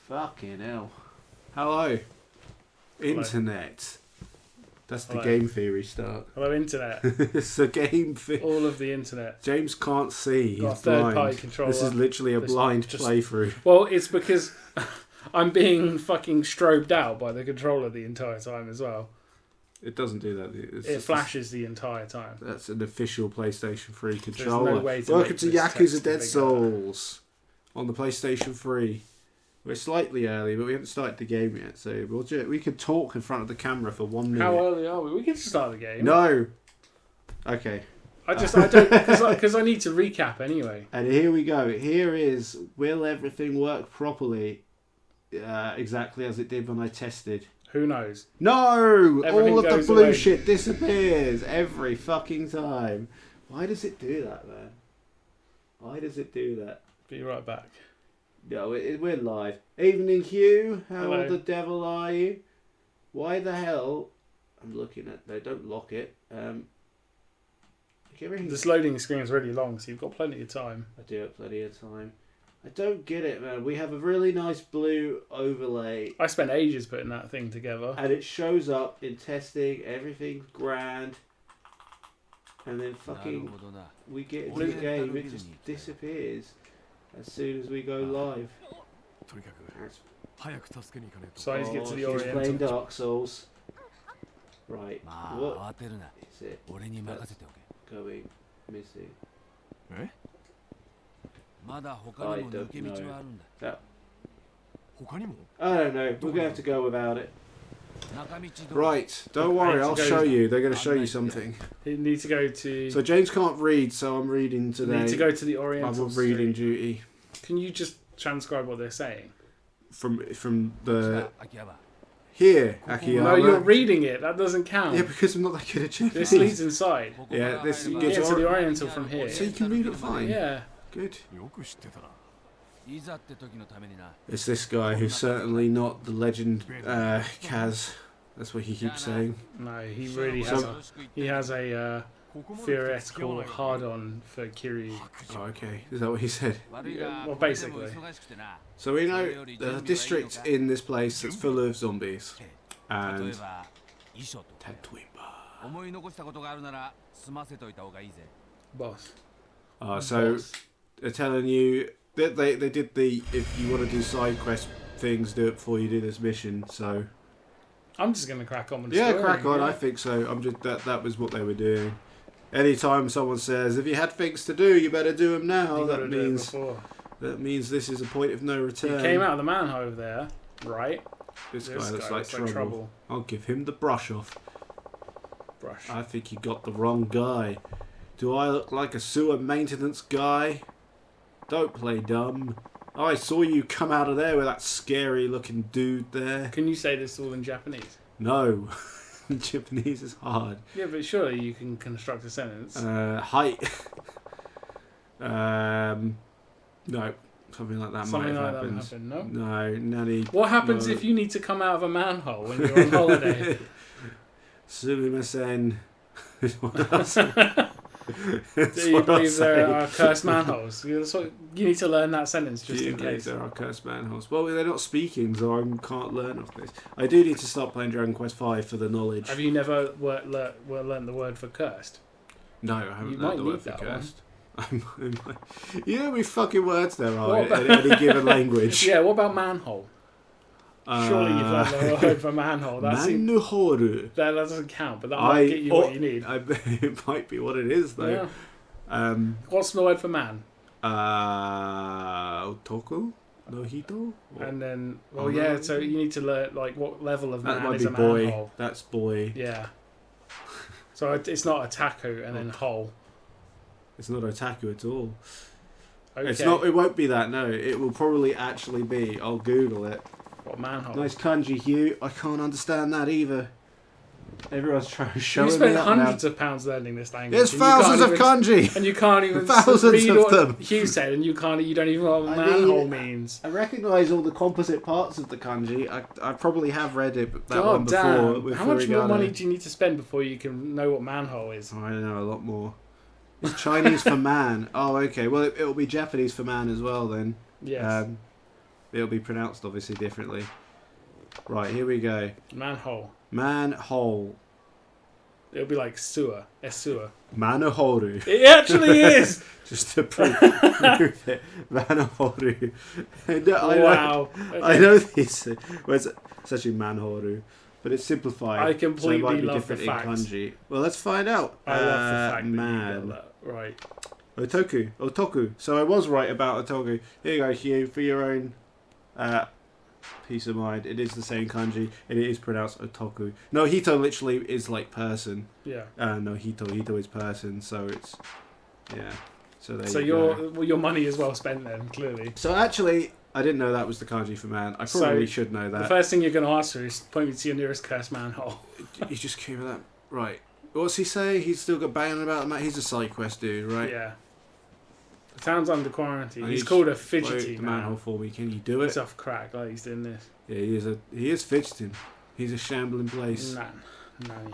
Fucking hell. Hello. Internet. That's the Hello. game theory start. Hello, internet. It's a game theory. All of the internet. James can't see. Got a He's third-party blind. controller. This is literally a blind just- playthrough. Well, it's because I'm being fucking strobed out by the controller the entire time as well. It doesn't do that. It flashes the entire time. That's an official PlayStation 3 There's controller. no way to Welcome make to this Yakuza text Dead bigger. Souls on the PlayStation 3. We're slightly early, but we haven't started the game yet, so we could talk in front of the camera for 1 minute. How early are we? We can start the game. No. Okay. I don't because I need to recap anyway. And here we go. Here is, will everything work properly exactly as it did when I tested? Who knows? No! Everything All of the goes blue away. shit disappears every fucking time. Why does it do that, man? Why does it do that? Be right back. No, we're live. Evening, Hugh. How Hello. the devil are you? Why the hell? I'm looking at... No, don't lock it. This loading screen is really long, so you've got plenty of time. I do have plenty of time. I don't get it, man. We have a really nice blue overlay. I spent ages putting that thing together. And it shows up in testing. Everything's grand. And then fucking... We get into the game. It just disappears as soon as we go live. So I need to get to the She's playing Oriental. Dark Souls. Right. What is it? That's going missing. I don't know. I don't know. We're going to have to go without it. Right. Don't worry. I'll show you. They're going to show you something. You need to go to. So James can't read, so I'm reading You today. need to go to the I'm Oriental. on reading Street. duty. Can you just transcribe what they're saying? From the... Here, Akiyama. No, you're reading it. That doesn't count. Yeah, because I'm not that good at Japanese. This leads inside. Yeah, this You gets get to the Oriental from here. So you can read it fine. Yeah. Good. It's this guy who's certainly not the legend Kaz. That's what he keeps saying. No, he really has a theoretical hard-on for Kiryu. Oh, okay. Is that what he said? Well, basically. So we know there's a district in this place that's full of zombies. And... Boss. So they're telling you that they did the if you want to do side quest things, do it before you do this mission. So I'm just gonna crack on with the yeah, story. crack on. Yeah. I think so. I'm just that was what they were doing. Anytime someone says if you had things to do, you better do them now. You gotta do it before. That means this is a point of no return. He came out of the manhole over there, right? This guy looks like trouble. trouble. I'll give him the brush off. Brush. I think you got the wrong guy. Do I look like a sewer maintenance guy? Don't play dumb. I saw you come out of there with that scary looking dude there. Can you say this all in Japanese? No. Japanese is hard. Yeah, but surely you can construct a sentence. Height. No. Something like that Something might like have that happened. happened, no? No, Nanny. What happens no. if you need to come out of a manhole when you're on holiday? Sumimasen. Do you believe there are cursed manholes? You need to learn that sentence just in case. There are cursed manholes. Well, they're not speaking, so I can't learn off this. I do need to start playing Dragon Quest V for the knowledge. Have you never learned the word for cursed? No, I haven't You learned might the need word for that cursed. You know how many fucking words there are in any given language? Yeah, what about manhole? Surely you've learned the word for manhole. Manhole. That doesn't count, but that might get you what you need. It might be what it is, though. Yeah. What's the word for man? Otoko? Nohito? And then, well, yeah, so you need to learn, like, what level of That man might is be a boy. manhole. That's boy. Yeah. So it's not a taco and then hole. It's not otaku at all. Okay. It's not. It won't be that. No, it will probably actually be. I'll Google it. What manhole? Nice kanji, Hugh. I can't understand that either. Everyone's trying to show me You spent up hundreds now. of pounds learning this language. There's and you thousands of can't even- kanji. And you can't even Thousands read of what them. Hugh said, and you don't even know what I manhole mean, means. I recognise all the composite parts of the kanji. I probably have read it that one God before. damn! With How much more Furigano. money do you need to spend before you can know what manhole is? I don't know, a lot more. It's Chinese for man. Oh, okay. Well, it'll be Japanese for man as well then. Yes. It'll be pronounced obviously differently. Right, here we go. Manhole. Manhole. It'll be like sewer. Sewer. Manahoru. It actually is. Just to prove it. Manahoru. Wow. I know this. Well, it's actually Manhoru, but it's simplified. I completely so it might be love the different in facts. kanji. Well, let's find out. I love the fact man. that you got that right. Otoku. So I was right about otoku. Here you go, Hugh, for your own peace of mind. It is the same kanji, and it is pronounced otoku. No, hito literally is like person. Yeah. No, hito is person. So it's So there So you go. your money is well spent then, clearly. So actually, I didn't know that was the kanji for man. I probably should know that. The first thing you're going to ask for is point me to your nearest cursed manhole. You just keep that right. What's he say? He's still got banging about the man. He's a side quest dude, right? Yeah. The town's under quarantine. I He's need called a to fidgety the manhole man. for me. Can you do it? He's off crack like he's doing this. Yeah, he is fidgeting. He's a shambling place. Nanny.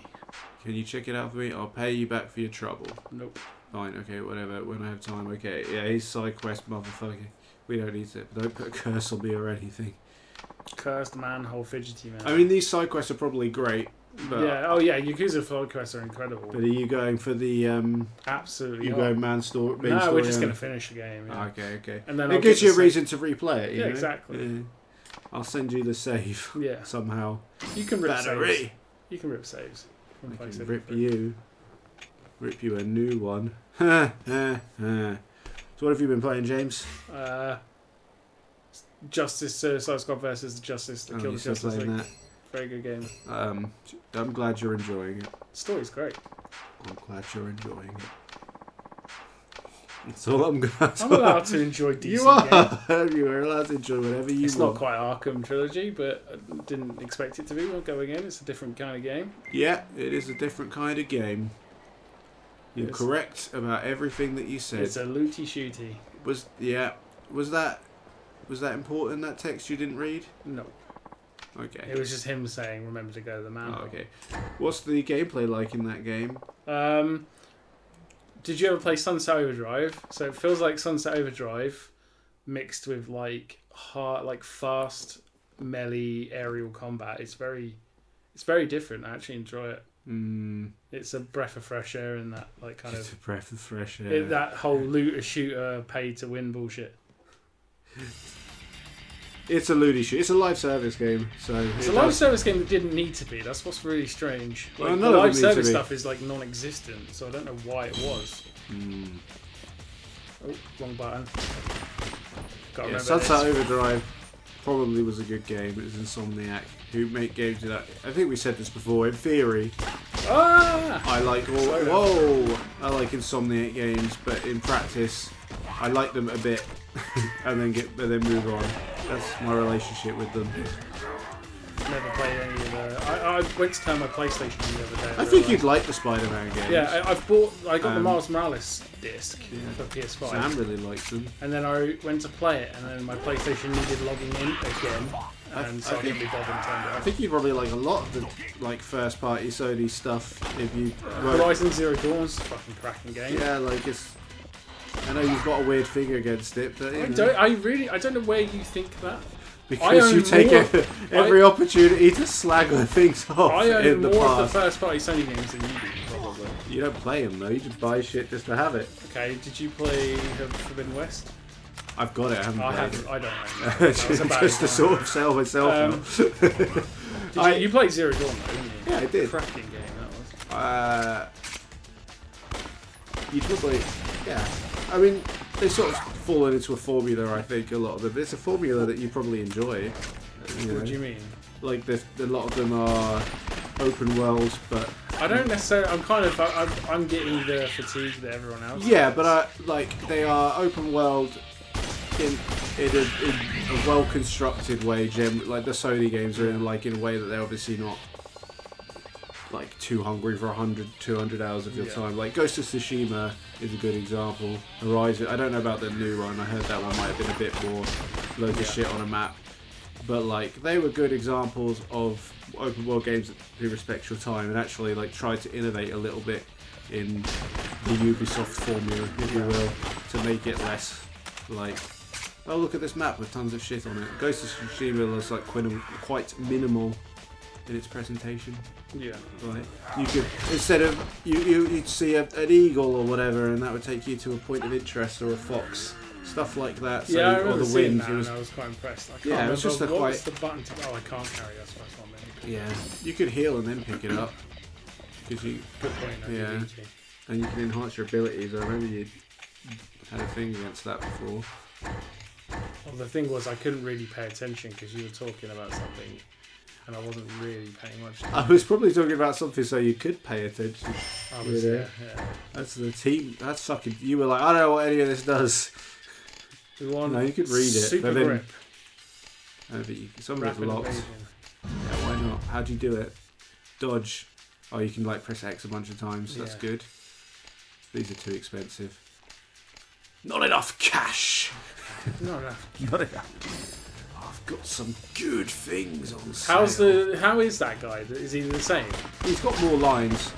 Can you check it out for me? I'll pay you back for your trouble. Nope. Fine, okay, whatever. When I have time, okay. Yeah, he's side quest motherfucker. We don't need to. Don't put a curse on me or anything. Cursed manhole fidgety man. I mean, these side quests are probably great. But, yeah. Oh yeah. Yakuza side quests are incredible. But are you going for the Absolutely. You not. going man story? No, we're just gonna finish the game. Yeah. Okay. And then it gives you a reason to replay it. You know? Exactly. Yeah. I'll send you the save. Yeah. Somehow. You can rip Battery. saves. You can rip saves. I can rip you. Rip you a new one. So what have you been playing, James? Justice Suicide Squad versus the Justice that killed the still Justice playing League. Very good game. I'm glad you're enjoying it. The story's great. I'm glad you're enjoying it. That's all I'm glad. I'm allowed to enjoy decent You are. games. You are allowed to enjoy whatever you It's want. not quite Arkham Trilogy, but I didn't expect it to be when going in. It's a different kind of game. Yeah, it is a different kind of game. You're correct about everything that you said. It's a looty shooty. Was that important, that text you didn't read? No. Okay. It was just him saying, remember to go to the manhole. Oh, okay. What's the gameplay like in that game? Did you ever play Sunset Overdrive? So it feels like Sunset Overdrive mixed with like fast, melee aerial combat. It's very different. I actually enjoy it. It's a breath of fresh air in that like kind It's of a breath of fresh air. that whole looter shooter pay to win bullshit. It's a looty shoot. It's a live service game, so It's a live service game that didn't need to be. That's what's really strange. Like, Well, the none of them live need to service be. stuff is like non-existent, so I don't know why it was. Oh, wrong button. Gotta remember Sunset this. Overdrive probably was a good game. It was Insomniac who make games that I think we said this before. In theory, I like I like Insomniac games, but in practice, I like them a bit and then move on. That's my relationship with them. Never played any of the. I went to turn my PlayStation on the other day. I think you'd like the Spider-Man games. Yeah, I got the Miles Morales disc for PS5. Sam really likes them. And then I went to play it, and then my PlayStation needed logging in again, and so I didn't be bothered and turned it I off. think you'd probably like a lot of the first-party Sony stuff if you. Horizon Zero Dawn's a fucking cracking game. Yeah, like it's. I know you've got a weird thing against it, but I don't know where you think that. because you take every opportunity to slag things off I own in the more of past. the first-party Sony games than you do, probably. You don't play them though. You just buy shit just to have it. Okay, did you play the Forbidden West? I've got it. I haven't played it. I don't know. Just to sort of sell myself. You played Zero Dawn though, didn't you? Yeah, I did. Cracking game that was. You'd probably, yeah. I mean, they sort of fallen into a formula. I think a lot of them. But it's a formula that you probably enjoy. What do you mean? Like a lot of them are open world, but I don't necessarily. I'm getting the fatigue that everyone else. yeah, but they are open world in a well constructed way. Like the Sony games are in a way that they're obviously not like too hungry for 100-200 hours of your time. Like Ghost of Tsushima is a good example. Horizon, I don't know about the new one. I heard that one might have been a bit more loads of shit on a map. But like they were good examples of open world games who respect your time and actually like try to innovate a little bit in the Ubisoft formula, if you will, to make it less like oh look at this map with tons of shit on it. Ghost of Tsushima was like quite minimal in its presentation. Yeah. Right. You could, instead of you'd see an eagle or whatever, and that would take you to a point of interest, or a fox, stuff like that. So, Yeah, I or remember the seeing wind. that, and I was quite impressed. I can't Yeah, it was just remember a what quite. was the button to. Oh, I can't carry. That's one. Yeah, you could heal and then pick it up. Cause you, Good point. Yeah. and you can enhance your abilities. I remember you had a thing against that before. Well, the thing was, I couldn't really pay attention because you were talking about something, and I wasn't really paying much attention. I was probably talking about something so you could pay attention. I was, yeah. That's the team. That's fucking. You were like, I don't know what any of this does. We won. No, you could read it. Super But then, grip. some of it's Rapid locked. evasion. Yeah, why not? How do you do it? Dodge. Oh, you can like press X a bunch of times. That's Yeah. good. These are too expensive. Not enough cash. Not enough. Not enough. I've got some good things on sale. How is that guy? Is he the same? He's got more lines.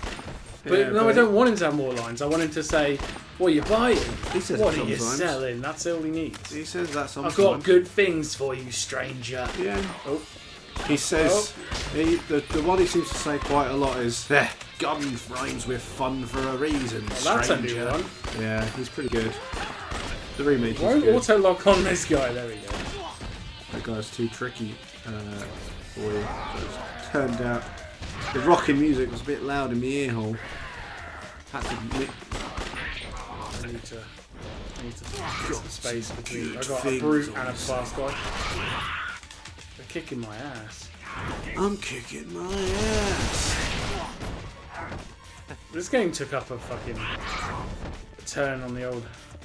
But Yeah, no, I don't want him to have more lines. I want him to say, "What are you buying? He says What it are you sometimes. selling?" That's all he needs. He says that sometimes. I've got good things for you, stranger. Yeah. Oh. He says the one he seems to say quite a lot is gun rhymes with fun for a reason. Well, that's a new stranger." one. Yeah, he's pretty good. The remake Won't is good. auto lock on this guy. There we go. That guy's too tricky for you. So it's turned out the rocking music was a bit loud in my ear hole. Had to admit, I need to get some space between. I good got a things brute on and a sale. fast guy. They're kicking my ass. I'm kicking my ass. This game took up a fucking turn on the old.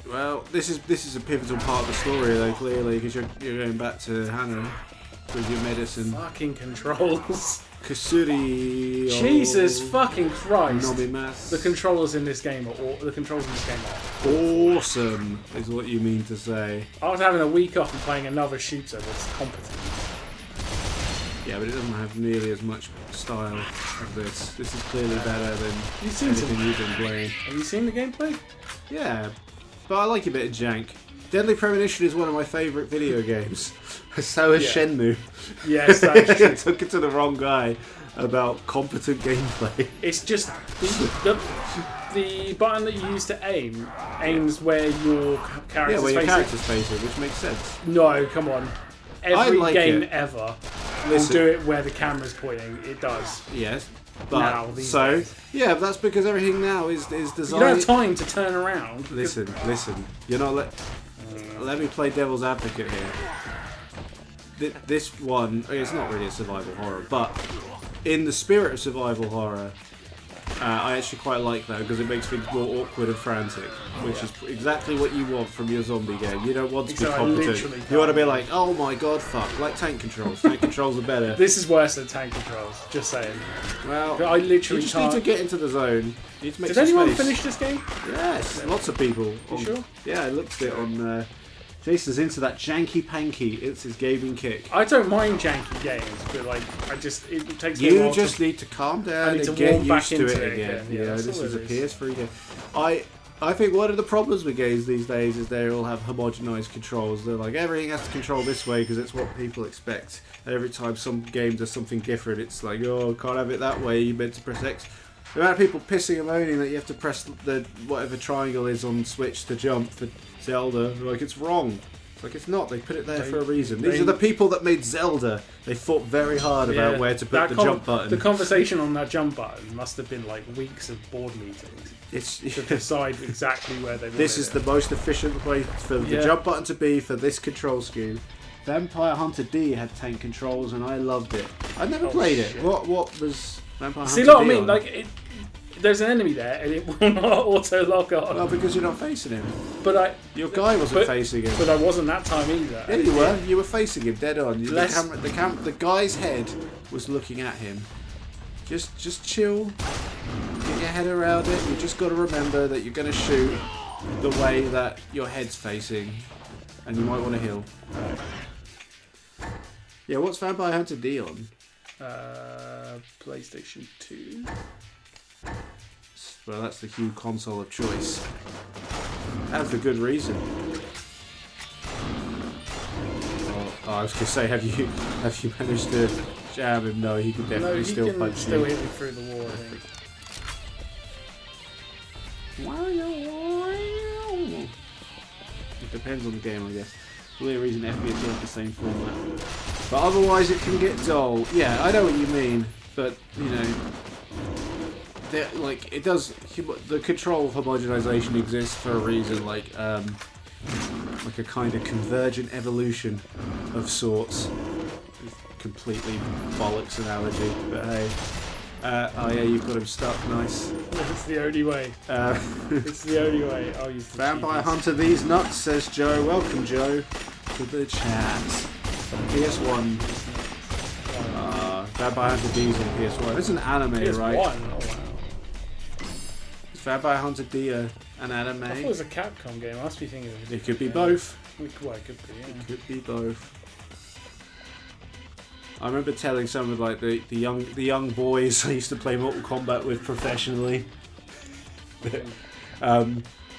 Well, this is a pivotal part of the story though, clearly, because you're going back to Hannah with your medicine. Fucking controls. Kasuri. Jesus fucking Christ. Nomimas. The controllers in this game are awesome, is what you mean to say. I was having a week off and playing another shooter that's competent. Yeah, but it doesn't have nearly as much style as this. This is clearly better than You've seen anything you've been playing. Have you seen the gameplay? Yeah, but I like a bit of jank. Deadly Premonition is one of my favourite video games. So is Yeah. Shenmue. Yes, that's true. I took it to the wrong guy about competent gameplay. It's just the button that you use to aims where your character's Yeah, where your facing. character's facing, which makes sense. No, come on. Every like game it. ever Listen. will do it where the camera's pointing. It does. Yes, Now, but these so days. yeah, but that's because everything now is You designed. don't have time to turn around. Listen. You're not let me play devil's advocate here. This one, it's not really a survival horror, but in the spirit of survival horror, I actually quite like that because it makes things more awkward and frantic, which is exactly what you want from your zombie game. You don't want to be Exactly, literally competent. You want to be like, oh my god, fuck, like tank controls. Tank controls are better. This is worse than tank controls. Just saying. Well, I literally you just can't. need to get into the zone. You need to make Did some anyone space. finish this game? Yes, lots of people. You sure? Yeah, I looked at it on. Jason's into that janky panky. It's his gaming kick. I don't mind janky games, but like it takes me a You while just to. need to calm I down need and to get warm back used to into it it again. again. Yeah, You know, that's this all is a it is. PS3 game. I think one of the problems with games these days is they all have homogenized controls. They're like, everything has to control this way because it's what people expect. And every time some game does something different, it's like, oh, can't have it that way. You meant to press X. The amount of people pissing and moaning that you have to press the whatever triangle is on Switch to jump for Zelda, like it's wrong. Like it's not. They put it there for a reason. These are the people that made Zelda. They thought very hard about where to put the jump button. The conversation on that jump button must have been like weeks of board meetings It's to decide exactly where they wanted this is it. the most efficient way for the jump button to be for this control scheme. Vampire Hunter D had tank controls and I loved it. I never played it. What was Vampire Hunter D? See what I mean? on? Like there's an enemy there and it will not auto lock on. Well, because you're not facing him. But Your guy wasn't facing him. But I wasn't that time either. Yeah, you were. You were facing him dead on. Less- The guy's head was looking at him. Just chill. Get your head around it. You just got to remember that you're going to shoot the way that your head's facing, and you might want to heal. Yeah, what's Vampire Hunter D on? PlayStation 2. Well, that's the Hue console of choice. That's a good reason. Oh, I was gonna say, have you managed to jam him? No, he can definitely still punch you. Still hit me through the wall, I think. It depends on the game, I guess. The only reason FPS is the same format. But otherwise, it can get dull. Yeah, I know what you mean, but you know, like it does. The control homogenization exists for a reason, like a kind of convergent evolution of sorts. Completely bollocks analogy, but hey. Oh yeah, you've got him stuck. Nice. It's the only way. It's the only way. I'll use the Vampire Hunter these nuts, says Joe. Welcome, Joe, to the chat. PS1. Vampire Hunter D's on PS1. It's an anime, PS1? right? Oh wow. Is Vampire Hunter D an anime? I thought it was a Capcom game. I must be thinking of It could be both. Well, it could be. Yeah. It could be both. I remember telling some of like the young boys I used to play Mortal Kombat with professionally.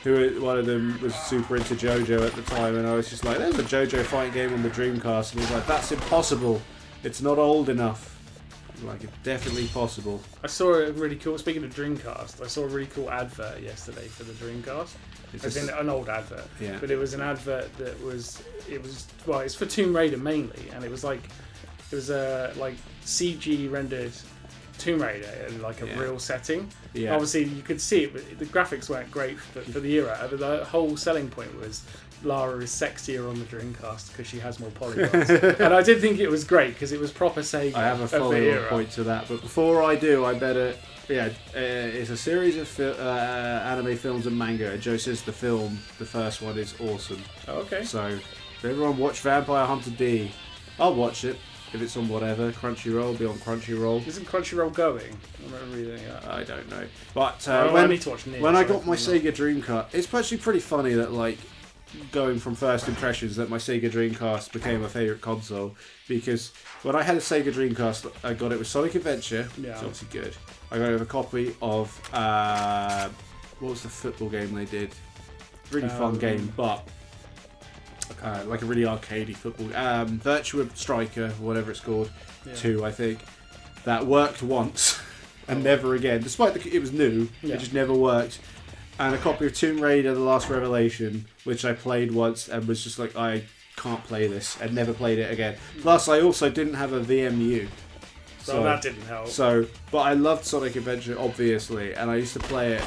One of them was super into JoJo at the time, and I was just like, "There's a JoJo fighting game on the Dreamcast," and he was like, "That's impossible. It's not old enough." Like, it's definitely possible. I saw a really cool. Speaking of Dreamcast, I saw a really cool advert yesterday for the Dreamcast. It's an old advert, yeah. But it was an advert that was well, it's for Tomb Raider mainly, and it was a like CG rendered Tomb Raider in like a real setting. Yeah. Obviously, you could see it, but the graphics weren't great for the era. But the whole selling point was Lara is sexier on the Dreamcast because she has more polygons. And I did think it was great because it was proper Sega. I have a follow-up point to that, but before I do, I better. Yeah, it's a series of anime films and manga. Joe says the first one, is awesome. Oh, okay. So, if everyone watch Vampire Hunter D, I'll watch it. If it's on whatever, Crunchyroll, be on Crunchyroll. Isn't Crunchyroll going? I'm reading that. I don't know. But I need to watch when I got my Sega Dreamcast, it's actually pretty funny that like going from first impressions that my Sega Dreamcast became my favourite console, because when I had a Sega Dreamcast, I got it with Sonic Adventure, which is obviously good. I got it with a copy of what was the football game they did? Really fun game, but like a really arcadey football. Virtua Striker, whatever it's called, 2, I think. That worked once and never again. Despite it was new, it just never worked. And a copy of Tomb Raider: The Last Revelation, which I played once and was just like, I can't play this, and never played it again. Plus, I also didn't have a VMU. So that didn't help. But I loved Sonic Adventure, obviously, and I used to play it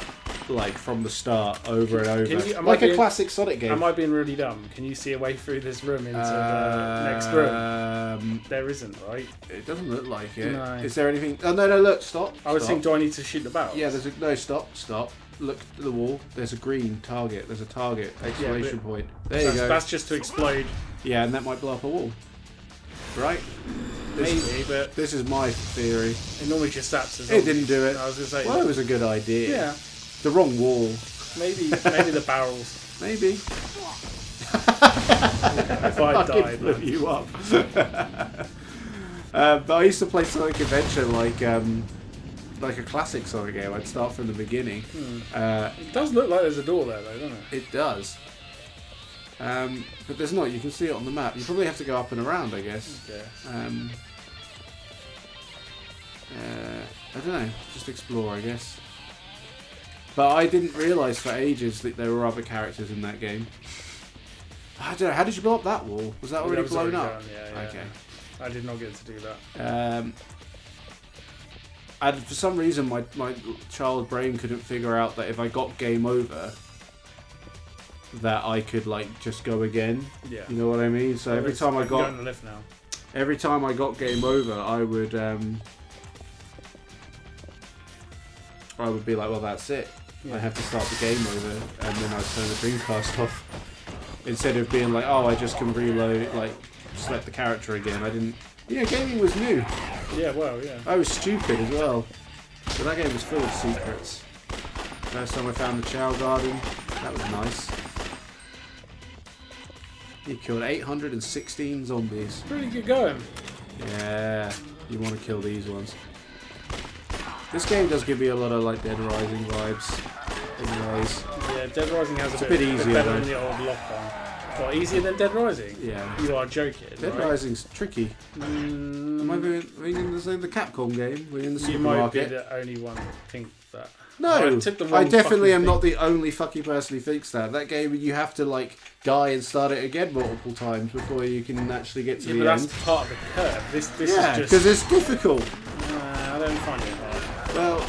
like from the start, over and over, like a classic Sonic game. Am I being really dumb? Can you see a way through this room into the next room? There isn't, right? It doesn't look like it. No. Is there anything? Oh no! Look, stop. I was thinking, do I need to shoot the barrels? Yeah, stop. Look at the wall. There's a green target. There's a target exclamation point. There you go. That's just to explode. Yeah, and that might blow up a wall. Right? Maybe, but this is my theory. It normally just saps as It didn't do it. I was gonna say. Well, it was a good idea. Yeah. The wrong wall. Maybe the barrels. Maybe. If I died, blew you up. But I used to play Sonic Adventure like a classic Sonic game. I'd start from the beginning. It does look like there's a door there, though, doesn't it? It does. But there's not. You can see it on the map. You probably have to go up and around, I guess. Okay. I don't know. Just explore, I guess. But I didn't realise for ages that there were other characters in that game. I don't know. How did you blow up that wall? Was that already blown up? Yeah. Okay. I did not get to do that. And for some reason, my child brain couldn't figure out that if I got game over, that I could like just go again. Yeah. You know what I mean? So every time I got on the lift now. Every time I got game over, I would be like, well, that's it. Yeah. I have to start the game over, and then I'd turn the Dreamcast off. Instead of being like, oh, I just can reload, like, select the character again. I didn't. Yeah, gaming was new. Yeah, well, yeah. I was stupid as well. But that game was full of secrets. First time I found the Chow Garden, that was nice. You killed 816 zombies. Pretty good going. Yeah, you want to kill these ones. This game does give me a lot of like Dead Rising vibes in ways. Yeah, Dead Rising has a bit easier better than the old Lockdown. What, easier than Dead Rising? Yeah. You are joking. Dead right? Rising's tricky. Am I being in the Capcom game? We're in the You might be supermarket. the only one to think that. No, I took the I wrong definitely am fucking not the only fucking person who thinks that. That game, you have to like die and start it again multiple times before you can actually get to Yeah, the but end. that's part of the curve. This Yeah, is because just. it's difficult. I don't find it hard. Well,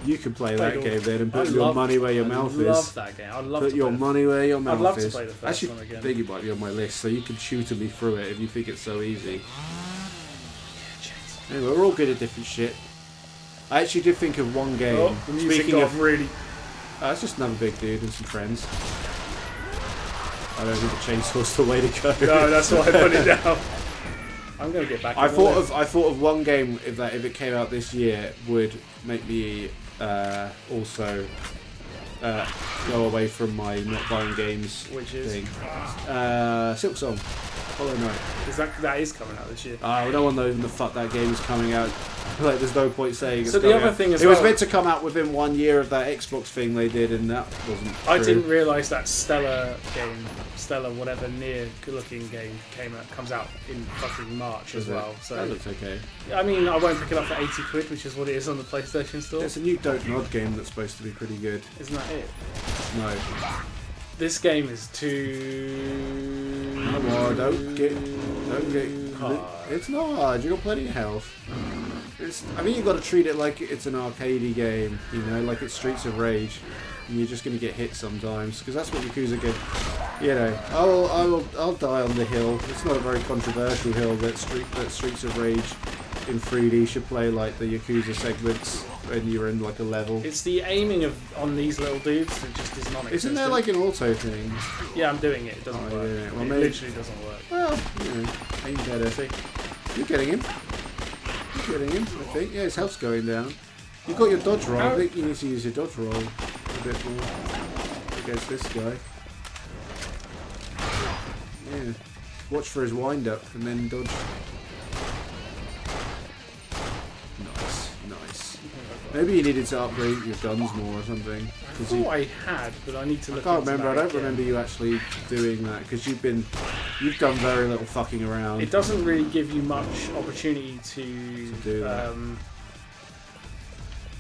you can play that Played all- game then and put I your love- money where your mouth I love is. that game. I'd love Put to your play the- money where your mouth is. I'd love to play the first Actually, one again. I think it might be on my list, so you can tutor me through it if you think it's so easy. Anyway, we're all good at different shit. I actually did think of one game. Oh, the music Speaking got of, really. it's just another big dude and some friends. I don't think the chainsaw's the way to go. No, that's why I put it down. I'm gonna get back. I thought of one game if it came out this year would make me also go away from my not buying games Which is? thing. Silk Song, Hollow Knight. Is that is coming out this year? No one knows when the fuck that game is coming out. Like, there's no point saying it's So the coming other out. thing as it was well- meant to come out within 1 year of that Xbox thing they did, and that wasn't I true. didn't realise that Stella whatever near looking game comes out in fucking March as Does it? well. So That looks okay. I mean, I won't pick it up for 80 quid, which is what it is on the PlayStation Store. There's a new Don't Nod game that's supposed to be pretty good. Isn't that it? No. This game is too. Come on, don't get hard. It's not hard. You got plenty of health. I think you've got to treat it like it's an arcadey game. You know, like it's Streets of Rage, and you're just going to get hit sometimes because that's what Yakuza get. You know, I'll die on the hill. It's not a very controversial hill that Streets of Rage in 3D should play like the Yakuza segments when you're in like a level. It's the aiming on these little dudes that just is non-existent. Isn't there like an auto thing? Yeah, I'm doing it. It doesn't Oh, work. yeah. Well, It maybe- literally doesn't work. Well, you know, aim better. See? You're getting him. You're getting him, I think. Yeah, his health's going down. You've got your dodge roll. I think you need to use your dodge roll a bit more against this guy. Yeah. Watch for his wind up and then dodge. Nice. Maybe you needed to upgrade your guns more or something. I 'Cause thought I had, but I need to I look. can't into remember. I that don't again. remember you actually doing that because you've done very little fucking around. It doesn't really give you much opportunity to do that.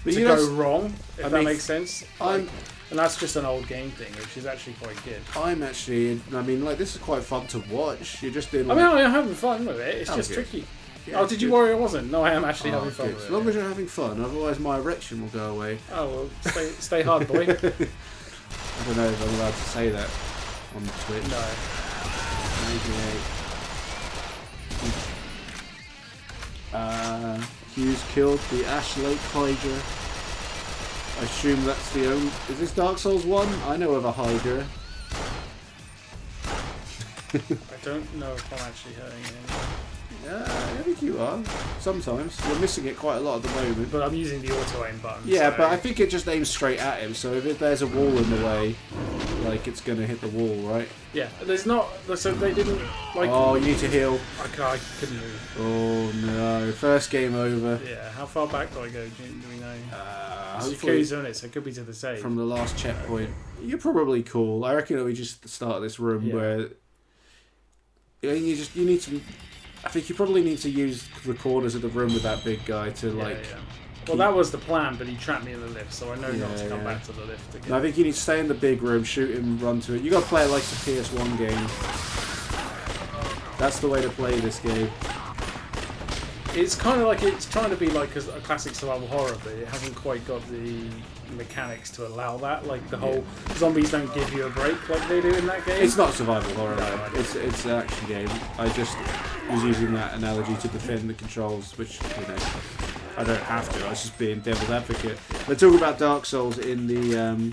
But to you go know, wrong, if I that mean, makes sense. I'm And that's just an old game thing, which is actually quite good. actually. I mean, like this is quite fun to watch. You're just doing. I Like, mean, I'm having fun with it. It's Oh, just good. tricky. yeah, Oh, it's did you good. worry I wasn't? No, I am actually Oh, having fun good. with As it. long as you're having fun, otherwise my erection will go away. Oh, well, stay hard, boy. I don't know if I'm allowed to say that on Twitch. No. 98. Hughes killed the Ash Lake Hydra. I assume that's the only. Is this Dark Souls 1? I know of a Hydra. I don't know if I'm actually hurting anyone. I think you are. Sometimes. You're missing it quite a lot at the moment. But I'm using the auto aim button. Yeah, so but I think it just aims straight at him, so if there's a wall in the way, like, it's gonna hit the wall, right? yeah, there's not. So they didn't like. Oh, you need to heal. I couldn't move. Oh no. First game over. Yeah, how far back do I go? Do we know? It's Hopefully Yakuza, isn't it? So it could be to the save. from the last checkpoint. You're probably cool. I reckon it'll be just the start of this room Yeah. where you need to. I think you probably need to use the corners of the room with that big guy to Yeah, like. yeah. Well, that was the plan, but he trapped me in the lift, so I know not to Yeah, come yeah. back to the lift again. No, I think you need to stay in the big room, shoot him, run to it. You got to play it like the PS1 game. That's the way to play this game. It's kind of like it's trying to be like a classic survival horror, but it hasn't quite got the mechanics to allow that. Like the whole zombies don't give you a break like they do in that game. It's not survival horror. No, though. I know. It's an action game. I just was using that analogy to defend the controls, which I don't have to. I was just being devil's advocate. They're talking about Dark Souls in the.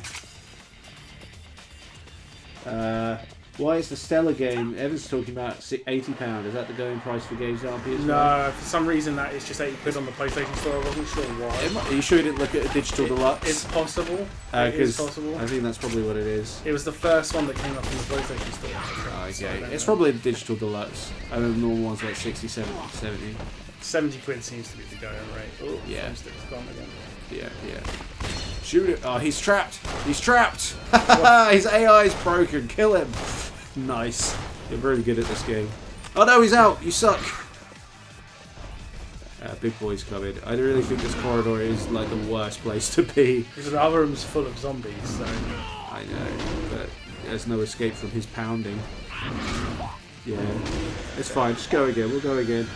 Why is the Stella game? Evan's talking about £80. Is that the going price for Games RP as well? No, for some reason that it's just 80 quid on the PlayStation Store. I wasn't sure why. Are you sure you didn't look at a digital deluxe? It's possible. It is possible. I think that's probably what it is. It was the first one that came up on the PlayStation Store. So I Okay, don't it's know. probably the digital deluxe. And the normal one's like 60, 70. 70 quid seems to be the going rate. Oh, Yeah. thumbstick's gone again. Yeah. Shoot it. Oh, he's trapped. He's trapped. His AI is broken. Kill him. Nice. You're really good at this game. Oh no, he's out! You suck! Big boy's coming. I really think this corridor is like the worst place to be. Because the other room's full of zombies, so... I know, but there's no escape from his pounding. Yeah, it's fine. Just go again. We'll go again.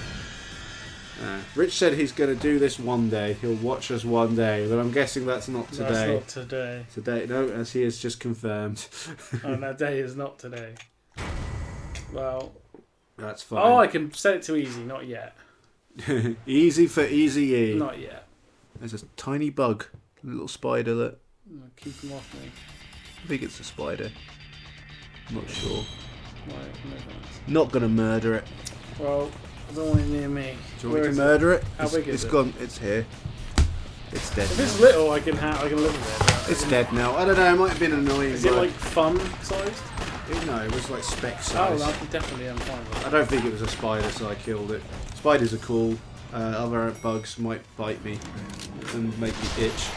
Rich said he's going to do this one day. He'll watch us one day, but I'm guessing that's not today. That's not today. Today, no, as he has just confirmed. Oh, that day is not today. Well... That's fine. Oh, I can set it to easy. Not yet. Easy for easy E. Not yet. There's a tiny bug. A little spider that... Keep him off me. I think it's a spider. I'm not sure. Right, no thanks. Not going to murder it. Well, I don't want it near me. Do you want me to murder it? How big is it? It's gone. It's here. It's dead If now. it's little, I can live with it. It's dead now. I don't know. It might have been annoying. Is it like thumb sized? No, it was like spec Oh, size. that's definitely I'm fine with I that. don't think it was a spider, so I killed it. Spiders are cool. Other bugs might bite me and make me itch.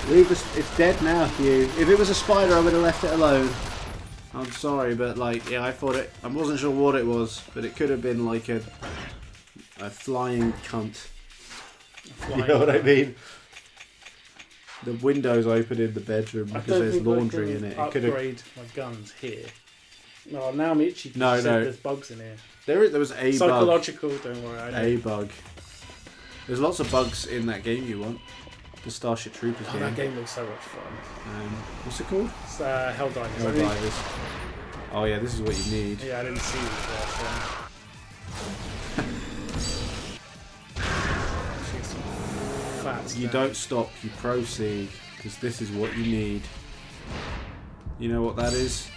Leave this. It's dead now, Hugh. If it was a spider, I would have left it alone. I'm sorry, but like, yeah, I thought it. I wasn't sure what it was, but it could have been like a flying cunt. You know what I mean? The window's open in the bedroom because there's laundry in it. It could have. Upgrade my guns here. No, now I'm itchy. No, no. There's bugs in here. There was a Psychological. Don't worry. I bug. know. A bug. There's lots of bugs in that game you want. The Starship Troopers Oh, game. that game looks so much fun. What's it called? It's Helldivers. I think. Helldivers. Oh yeah, this is what you need. Yeah, I didn't see it last one. You don't stop, you proceed, because this is what you need. You know what that is?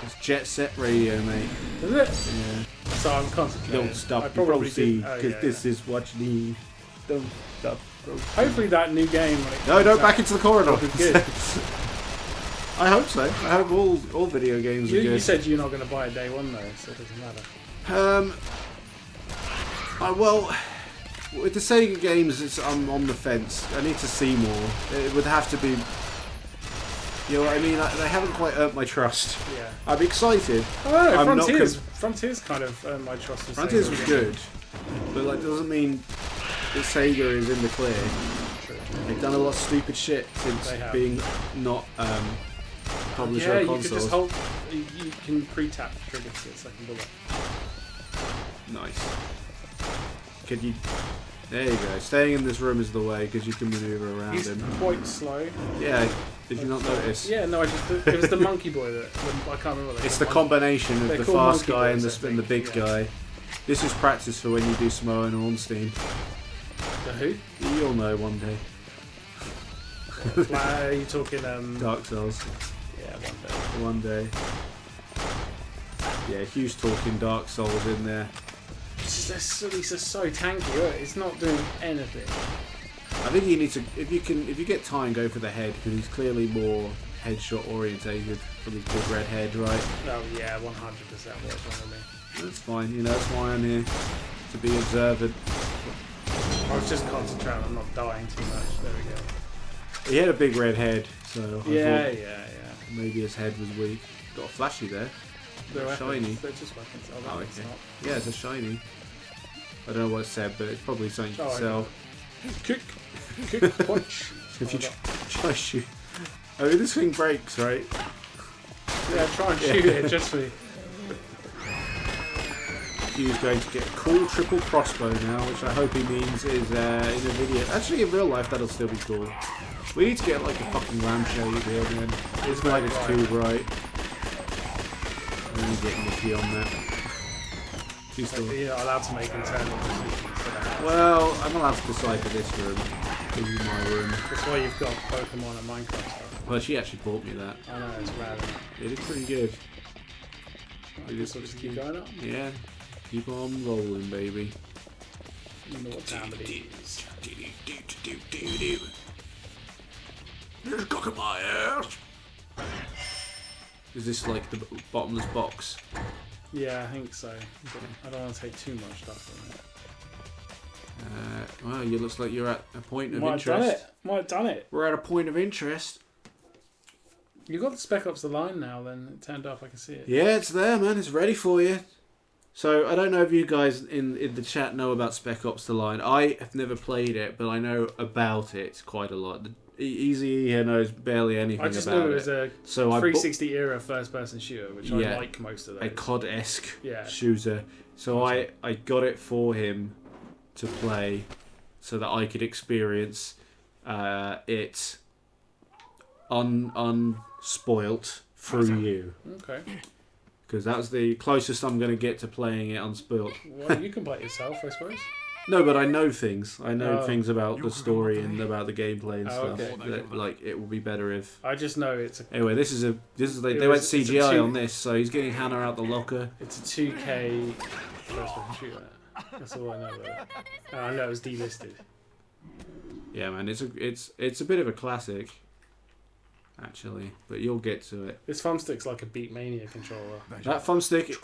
It's Jet Set Radio, mate. Is it? Yeah. So I'm concentrating. Don't stop, I you probably proceed, did. Oh, because yeah, this is what you need. Don't stop. Proceed. Hopefully that new game. When it No, comes don't out, back into the corridor. will be good. I hope so. I hope all video games are good. You said you're not going to buy it day one though, so it doesn't matter. Well, with the Sega games, I'm on the fence. I need to see more. It would have to be. You know what I mean? They haven't quite earned my trust. Yeah. I'm excited. Oh, no, I'm not Frontiers kind of earned my trust. Frontiers was good, but like doesn't mean that Sega is in the clear. True. They've done a lot of stupid shit since They have. being not publisher Yeah, of you could consoles. just hold. You can pre-tap the trigger to get a second bullet. Nice. Could you? There you go. Staying in this room is the way because you can maneuver around He's him. quite slow. Yeah. Did you not notice? Yeah, no, it was the monkey boy that I can't remember. It's the combination of They're the called fast monkey guy and boys, I the think, big yeah. guy. This is practice for when you do Samoa and Ornstein. The who? You'll know one day. Are you talking? Dark Souls. Yeah, one day. One day. Yeah, Hugh's talking Dark Souls in there. These are so tanky. Right? It's not doing anything. I think you need to, if you get time, go for the head because he's clearly more headshot orientated from his big red head, right? Oh yeah, 100% what's wrong with me. That's fine. You know, that's why I'm here to be observant. I was just concentrating on not dying too much. There we go. He had a big red head, so I Yeah. thought maybe his head was weak. Got a flashy there. They're weapons. Shiny. They're just weapons. Oh, it's okay. not. Yeah, it's a shiny. I don't know what it said, but it's probably something you Oh, can I sell. Kick, punch. If you try to shoot. I mean, this thing breaks, right? Yeah, try and shoot it just for. Hugh's going to get a cool triple crossbow now, which I hope he means is in a video. Actually, in real life, that'll still be cool. We need to get like a fucking lampshade here, man. It's like it's too bright. I'm getting the key on that. Too still. You're not allowed to make internal decisions for the house. Well, I'm allowed to decide for this room. This is my room. That's why you've got Pokemon and Minecraft stuff. Well, she actually bought me that. I know, it's rad. It is pretty good. I guess we'll just keep going up. Yeah. Keep on rolling, baby. You know what time it is. Just cock my ass. Is this like the bottomless box? Yeah, I think so. But I don't want to take too much stuff from it. Well, it looks like you're at a point of Might have done interest. it. Might have done it. We're at a point of interest. You got the Spec Ops The Line now. Then it turned up. I can see it. Yeah, it's there, man. It's ready for you. So I don't know if you guys in the chat know about Spec Ops: The Line. I have never played it, but I know about it quite a lot. Easy here knows barely anything about it. I just knew it was a so 360 era first-person shooter, which I like most of those. A COD-esque Yeah. shooter. So I got it for him to play, so that I could experience it unspoilt through you. Okay. Because that's the closest I'm going to get to playing it unspoilt. Well, you can play it yourself, I suppose. No, but I know things. I know things about the story and about the gameplay and stuff. okay. That, like, it will be better if. I just know it's a. Anyway, they went CGI on this, so he's getting Hannah out the locker. It's a 2K first-person shooter. That's all I know about it. And I know it was delisted. Yeah, man, it's a bit of a classic, actually, but you'll get to it. This thumbstick's like a Beatmania controller, That thumbstick,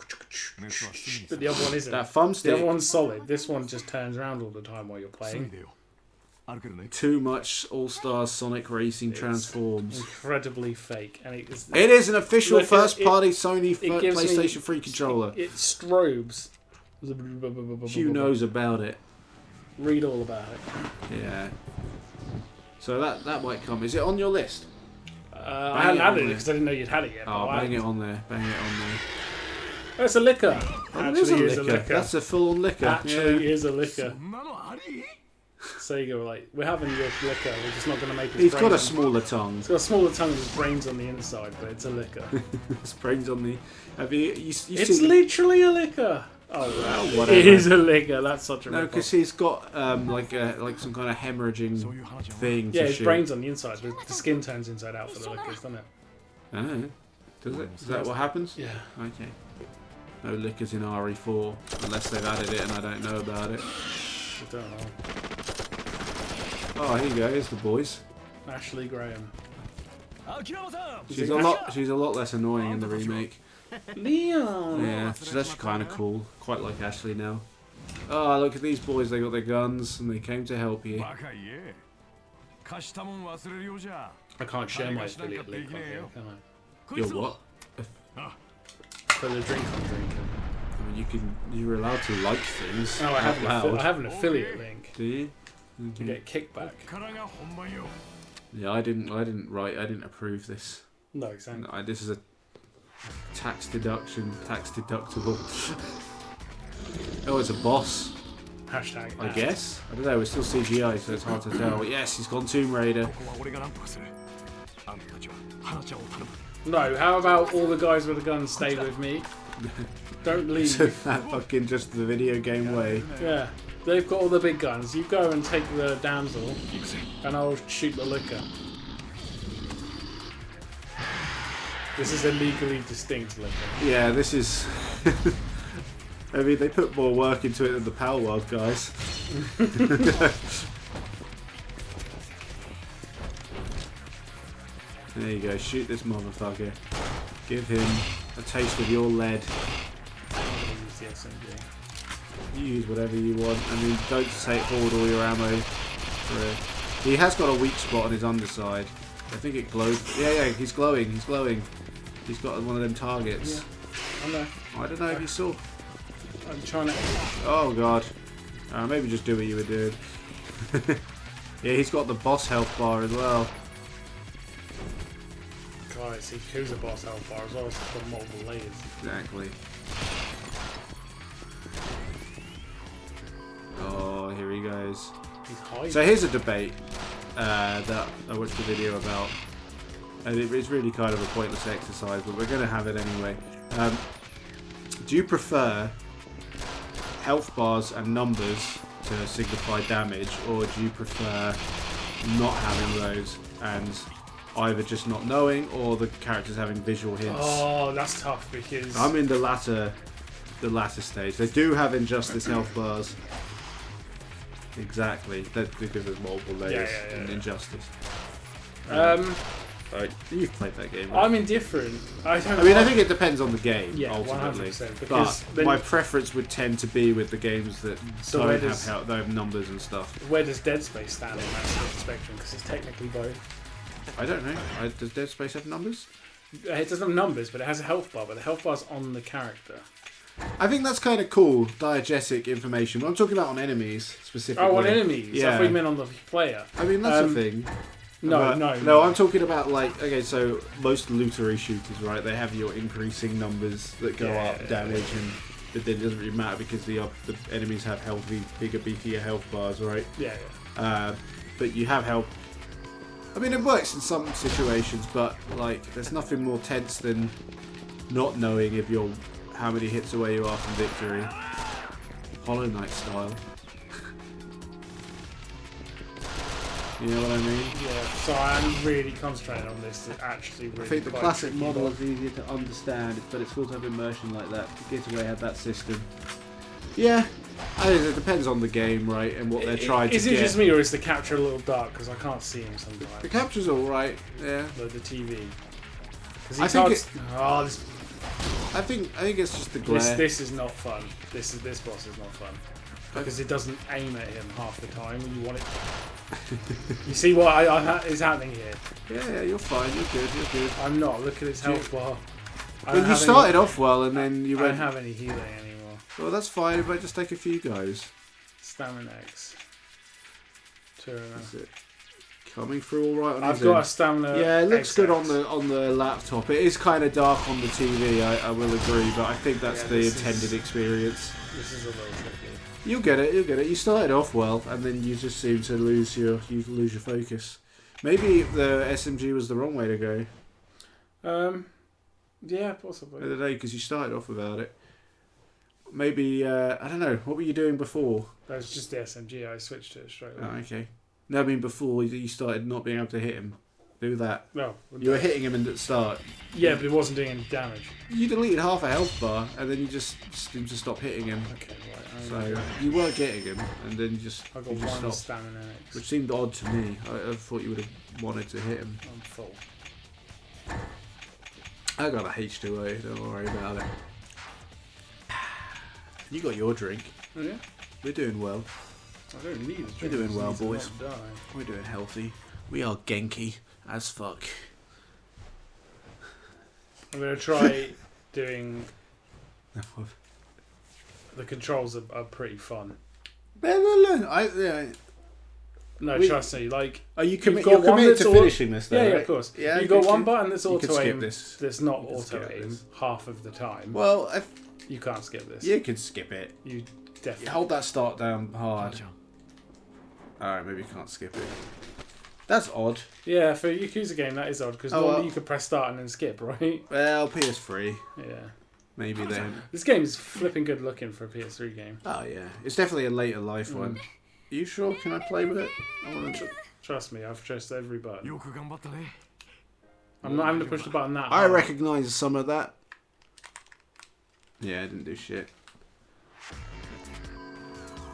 but the other one isn't. that The other thumbstick, one's solid. This one just turns around all the time while you're playing. too much All-Star Sonic Racing It's transforms. Incredibly fake, and it It is an official Look, first-party Sony it gives me- PlayStation 3 controller. It strobes. Hugh knows about it. Read all about it. Yeah. So that might come. Is it on your list? I hadn't it on added it there. because I didn't know you'd had it yet. Oh, but I bang it added on there. Bang it on there. Oh, it's a liquor. Oh, it is Actually, a liquor. That's a full-on liquor. Actually, yeah. is a liquor. Sega were like, we're having your liquor. We're just not going to make it. He's got a smaller tongue. It's got a smaller tongue with brains on the inside, but it's a liquor. His brains on the. Have you It's seen? literally a liquor. Oh, wow. whatever. It is a liquor. That's such a No, rip-off. because he's got like some kind of hemorrhaging thing. Yeah, to his shoot. brains on the inside. The skin turns inside out for the liquors, doesn't it? Oh, does it? Is that what happens? Yeah. Okay. No liquors in RE4 unless they've added it and I don't know about it. I don't know. Oh, here you go. Here's the boys. Ashley Graham. She's a lot less annoying in the remake. Leon. Yeah, she's actually kind of cool. Quite like Ashley now. Oh, look at these boys. They got their guns and they came to help you. I can't share my affiliate link on here, can I? You're what? For the drink I'm drinking. I mean, you're allowed to like things. Oh, I out have, loud. I have an affiliate link. Do you? You get kickback. Yeah, I didn't approve this. No, exactly. No, this is a tax deduction, tax deductible. Oh, it's a boss, Hashtag. I guess. I don't know, it's still CGI, so it's hard to tell. Yes, he's gone Tomb Raider. No, how about all the guys with the guns stay with me? Don't leave. So that fucking just the video game way. Yeah, they've got all the big guns. You go and take the damsel, and I'll shoot the liquor. This is a legally distinct liquor. Yeah, this is... I mean, they put more work into it than the Power World guys. There you go, shoot this motherfucker. Give him a taste of your lead. Use the SMG. You use whatever you want. I mean, don't hoard all your ammo. He has got a weak spot on his underside. I think it glows. Yeah, he's glowing. He's glowing. He's got one of them targets. Yeah, I know. I don't know if you saw. I'm trying to. Oh god. Maybe just do what you were doing. Yeah, he's got the boss health bar as well. God, it's Yakuza boss health bar as well. It's got multiple layers. Exactly. Oh, here he goes. He's hiding. So here's a debate that I watched a video about, and it's really kind of a pointless exercise, but we're going to have it anyway. Do you prefer health bars and numbers to signify damage, or do you prefer not having those and either just not knowing or the characters having visual hints? Oh, that's tough because I'm in the latter stage. They do have Injustice health bars. Exactly. That's because there's multiple layers in Injustice. You've played that game, right? I'm indifferent. I think it depends on the game, Yeah, ultimately. 100%, because But then- my preference would tend to be with the games that So where don't does- have numbers and stuff. Where does Dead Space stand on that sort of spectrum? Because it's technically both. I don't know. Does Dead Space have numbers? It doesn't have numbers, but it has a health bar. But the health bar's on the character. I think that's kind of cool, diegetic information. I'm talking about on enemies specifically. Oh, on enemies? Yeah. I thought you meant on the player. I mean, that's a thing. No, No, I'm talking about like, okay, so most lootery shooters, right? They have your increasing numbers that go up, damage, and but then it doesn't really matter because the enemies have bigger, beefier health bars, right? Yeah. But you have health. I mean, it works in some situations, but like, there's nothing more tense than not knowing if you're how many hits away you are from victory. Hollow Knight style. You know what I mean? Yeah, so I'm really concentrating on this to actually really I think the quite classic tricky model one. is easier to understand, but it's cool to have immersion like that. Getaway had that system. Yeah, I think it depends on the game, right, and what they're trying to Is get. it just me, or is the capture a little dark? Because I can't see him sometimes. The capture's alright, yeah. The TV. I think I think it's just the glare. This is not fun. This boss is not fun. Because it doesn't aim at him half the time when you want it. You see what is happening here? Yeah, you're fine. You're good. I'm not. Look at his health bar. Well, you started off well, and then you I went. don't have any healing anymore. Well, that's fine. It might just take a few goes. Stamina X. That's it. Coming through all right on I've his got end. a stamina. Yeah, it looks good XX. on the laptop. It is kind of dark on the TV. I will agree, but I think that's the intended experience. This is a little tricky. You'll get it. You started off well, and then you just seem to lose your focus. Maybe the SMG was the wrong way to go. Yeah, possibly. The other day, because you started off without it. Maybe I don't know. What were you doing before? That was just the SMG. I switched to it straight away. Oh, okay. No, I mean before you started not being able to hit him. Do that. No, You were hitting him at the start. Yeah, but it wasn't doing any damage. You deleted half a health bar, and then you just seemed to stop hitting him. Okay, right. So you were getting him, and then I got you just one stopped. stamina X. Which seemed odd to me. I thought you would have wanted to hit him. I'm full. I got a H2O, don't worry about it. You got your drink. Oh yeah? We're doing well. I don't need a drink. We're doing well, I need to boys. not die. We're doing healthy. We are Genki as fuck. I'm going to try doing... The controls are pretty fun. No, trust me. Like, Are you you've got you're one committed that's to finishing this, though? yeah, right? of course. Yeah, You've got you one can- button that's you can auto skip aim. this. That's not You can auto skip aim this. half of the time. Well, You can't skip this. you can skip it. You You definitely. hold that start down hard. Alright, maybe you can't skip it. That's odd. Yeah, for a Yakuza game that is odd because Oh, normally well. you could press start and then skip, right? Well, PS3. Yeah. Maybe then. This game is flipping good looking for a PS3 game. Oh, yeah. It's definitely a later life one. Are you sure? Can I play with it? I want to. Trust me, I've pressed every button. よく頑張ったね I'm not having to push the button that I hard. recognise some of that. Yeah, I didn't do shit.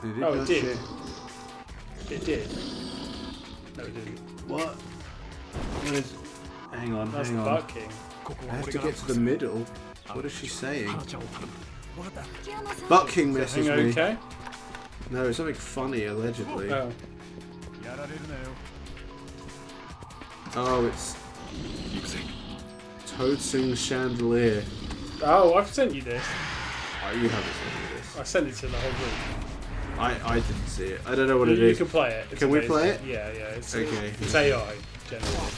It Oh, it do did. shit. It did. No, it didn't. What? What is... Hang on, That's hang on. Butt King. ここ I は have 俺 to が get to the middle. What is she saying? 花ちゃんを頼むわかった Butt King Is messaged everything me. okay? No, something funny, allegedly. Oh. やられるなよ Oh, it's 行くぜ Toadsing Chandelier. Oh, I've sent you this. Oh, you haven't sent me this. I sent it to the whole group. I didn't see it. I don't know what it You is. can play it. It's Can we amazing. play it? Yeah, yeah. It's, Okay. It's AI, generally.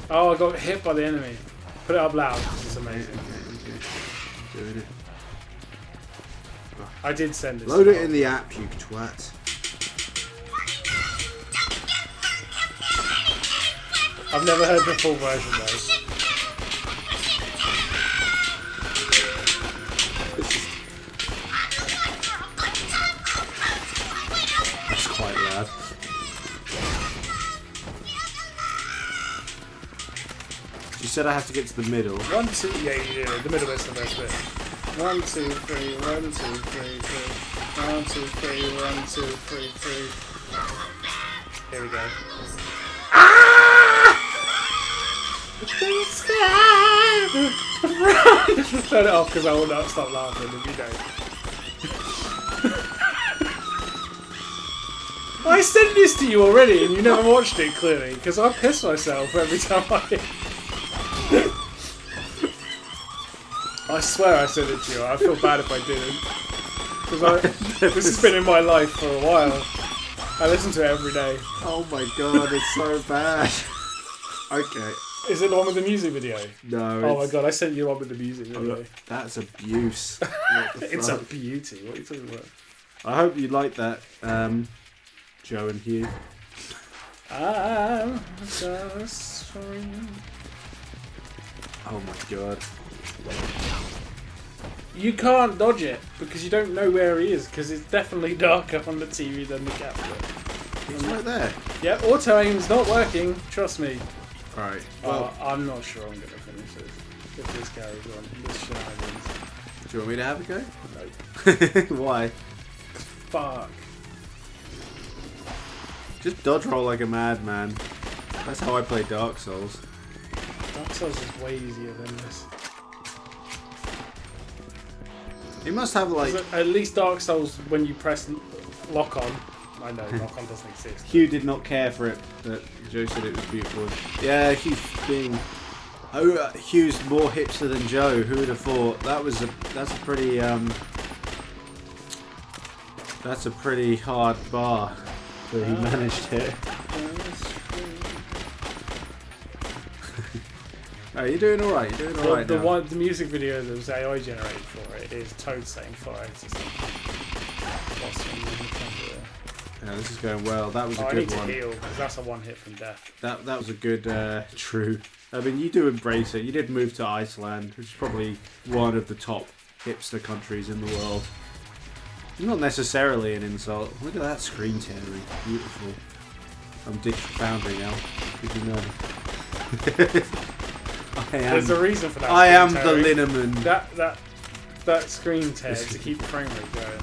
Oh, I got hit by the enemy. Put it up loud. It's amazing. Okay. Doing it. I did send this. Load it in the app, you twat. I've never heard the full version though. That's quite loud. You said I have to get to the middle. 1, 2, yeah, you do. The middle bit's the best bit. 1, 2, 3, 1, 2, 3, 3. 1, 2, 3, 1, 2, 3, 3. Here we go. Turn it off because I will not stop laughing if you don't. I sent this to you already and you never watched it, clearly, because I piss myself every time I swear I sent it to you. I feel bad if I didn't. Because this has been in my life for a while. I listen to it every day. Oh my god, it's so bad. Okay. Is it the one with the music video? No. Oh my god, I sent you one with the music video. That's abuse. What the It's a fuck? beauty. What are you talking about? I hope you like that, Joe and Hugh. I'm so sorry. Oh my god. You can't dodge it because you don't know where he is because it's definitely darker on the TV than the capture. He's right there. Yeah, auto aim's not working. Trust me. Alright. Well, I'm not sure I'm going to finish this if this carries on. This shenanigans. do you want me to have a go? No. Why? Fuck. Just dodge roll like a madman. That's how I play Dark Souls. Dark Souls is way easier than this. You must have like... At least Dark Souls, when you press lock on, I know lock on doesn't exist. Hugh did not care for it, but Joe said it was beautiful. Yeah, Hugh's being... Oh, Hugh's more hipster than Joe. Who would have thought? That's a pretty that's a pretty hard bar, but he managed it. Oh, you're doing all right. You're doing all right. The music video that was AI generated for it is Toad saying fire to something. Yeah, this is going well. That was a I good need to one. heal because that's a one hit from death. That was a good true. I mean, you do embrace it. You did move to Iceland, which is probably one of the top hipster countries in the world. Not necessarily an insult. Look at that screen tearing. Beautiful. I'm ditch foundry now. Did you know? There's a reason for that. I am screen the tearing. Linneman. That screen tear to keep the frame rate going.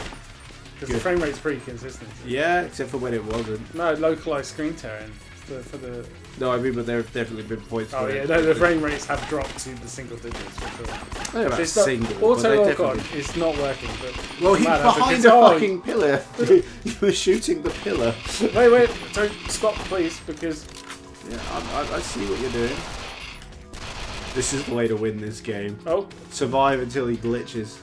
Because the frame rate's pretty consistent. Yeah, except for when it wasn't. No, localized screen tearing. For the No, I mean, but there have definitely been points. Oh where yeah, no, the frame rates have dropped to the single digits for sure. They're about It's not, single. but auto they lock definitely... on is not working. But Well, he's matter behind because- the oh, fucking pillar. You were shooting the pillar. Wait, don't stop, please, because Yeah, I see what you're doing. This is the way to win this game. oh, Survive until he glitches.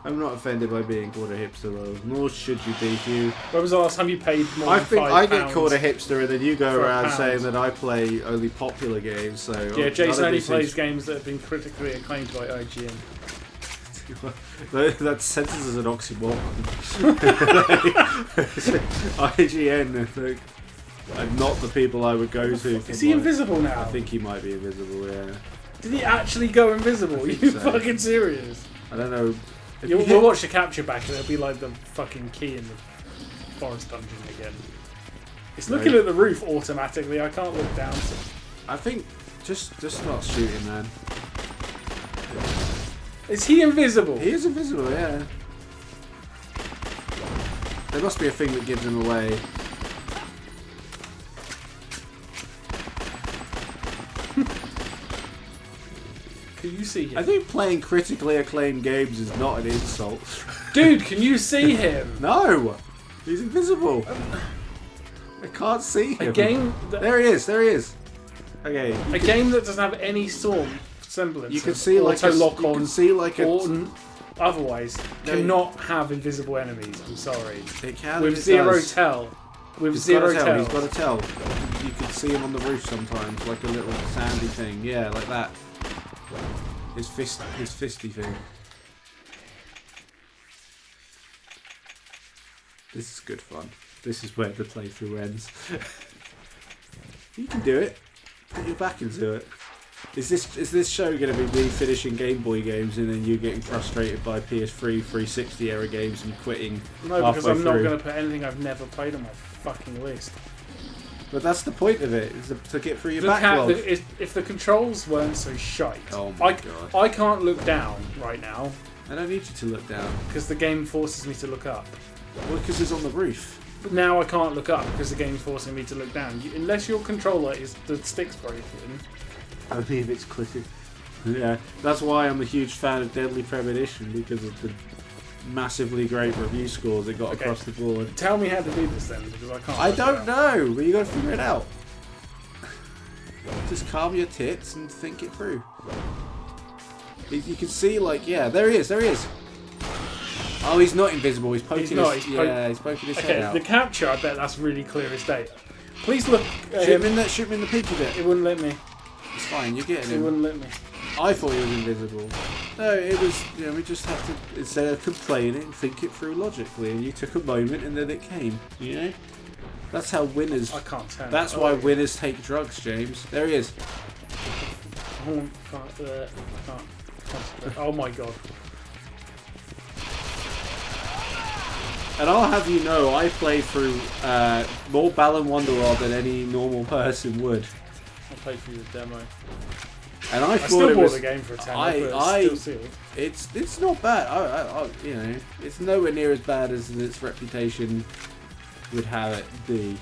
I'm not offended by being called a hipster though, nor should you be, Hugh. when was the last time you paid more I than think £5? I get called a hipster and then you go for a around pound. saying that I play only popular games, so... Yeah, Jason only plays plays games that have been critically acclaimed by IGN. That senses as an oxymoron. IGN are not the people I would go to. Is he invisible now? I think he might be invisible, yeah. Did he actually go invisible? Are you so. fucking serious? I don't know. If We'll watch the capture back and it'll be like the fucking key in the forest dungeon again. It's looking Right. at the roof automatically. I can't look down. So. I think just start shooting, man. Is he invisible? He is invisible, yeah. There must be a thing that gives him away. Can you see him? I think playing critically acclaimed games is not an insult. Dude, can you see him? No! He's invisible. I can't see him. A game that, There he is, there he is. Okay. a game that doesn't have any semblance. You can of see like auto a, lock you on can see like a... or otherwise No, cannot have invisible enemies. I'm sorry. It can With and it zero does. tell. With He's zero gotta tell, tell. he's got to tell. You can see him on the roof sometimes, like a little sandy thing. Yeah, like that. His fisty thing. This is good fun. This is where the playthrough ends. You can do it. Put your back into it. Is this show going to be me finishing Game Boy games and then you getting frustrated by PS3 360 era games and quitting No, because halfway I'm not through? going to put anything I've never played on my fucking list. But that's the point of it, is to get through your Look backlog. if the controls weren't so shite, Oh my God. I can't look down right now I don't need you to look down. because the game forces me to look up. Well, because it's on the roof. But now I can't look up because the game's forcing me to look down. Unless your controller is the stick's broken. Only if it's clicking. Yeah, that's why I'm a huge fan of Deadly Premonition, because of the massively great review scores it got Okay. across the board. Tell me how to do this then, because I can't. I work it don't out. know, but you gotta figure it out. Just calm your tits and think it through. You can see, like, yeah, there he is. Oh, he's not invisible. He's poking He's not, his, he's he's poking his head Okay, out. the capture, I bet that's really clear as day. Please look at Shoot him. him in the pinky bit. It wouldn't let me. It's fine, you're getting It him. wouldn't let me. I thought he was invisible. No, it was, we just have to, instead of complaining, think it through logically. And you took a moment and then it came, you know? That's how winners, I can't tell. that's why winners take drugs, James. There he is. Oh, can't. Oh my god. And I'll have you know, I play through more Balan Wonderworld than any normal person would. I played through the demo. And I I thought still it bought was, the game for a tenner, I- but it's still sealed. it's not bad. It's nowhere near as bad as its reputation would have it be.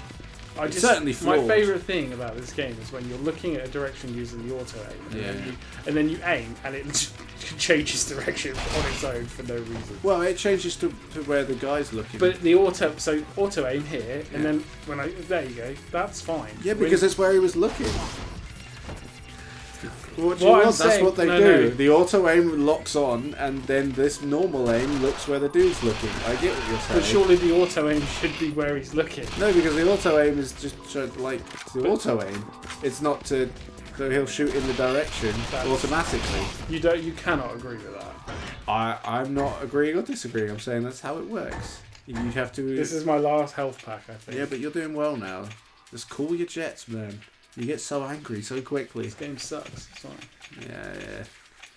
It's certainly my flawed. favourite thing about this game is when you're looking at a direction using the auto aim, and then you aim, and it changes direction on its own for no reason. Well, it changes to where the guy's looking. But the auto aim here, and then there you go, that's fine. yeah, because it's where he was looking. What do What you I'm want? That's saying- what they no, do. no. The auto aim locks on, and then this normal aim looks where the dude's looking. I get what you're saying. But surely the auto aim should be where he's looking. No, because the auto aim is just like the auto aim. It's not to, so he'll shoot in the direction automatically. You cannot agree with that. I'm not agreeing or disagreeing. I'm saying that's how it works. You have to. This is my last health pack, I think. Yeah, but you're doing well now. Just cool your jets, man. You get so angry so quickly. This game sucks. It's fine. Yeah.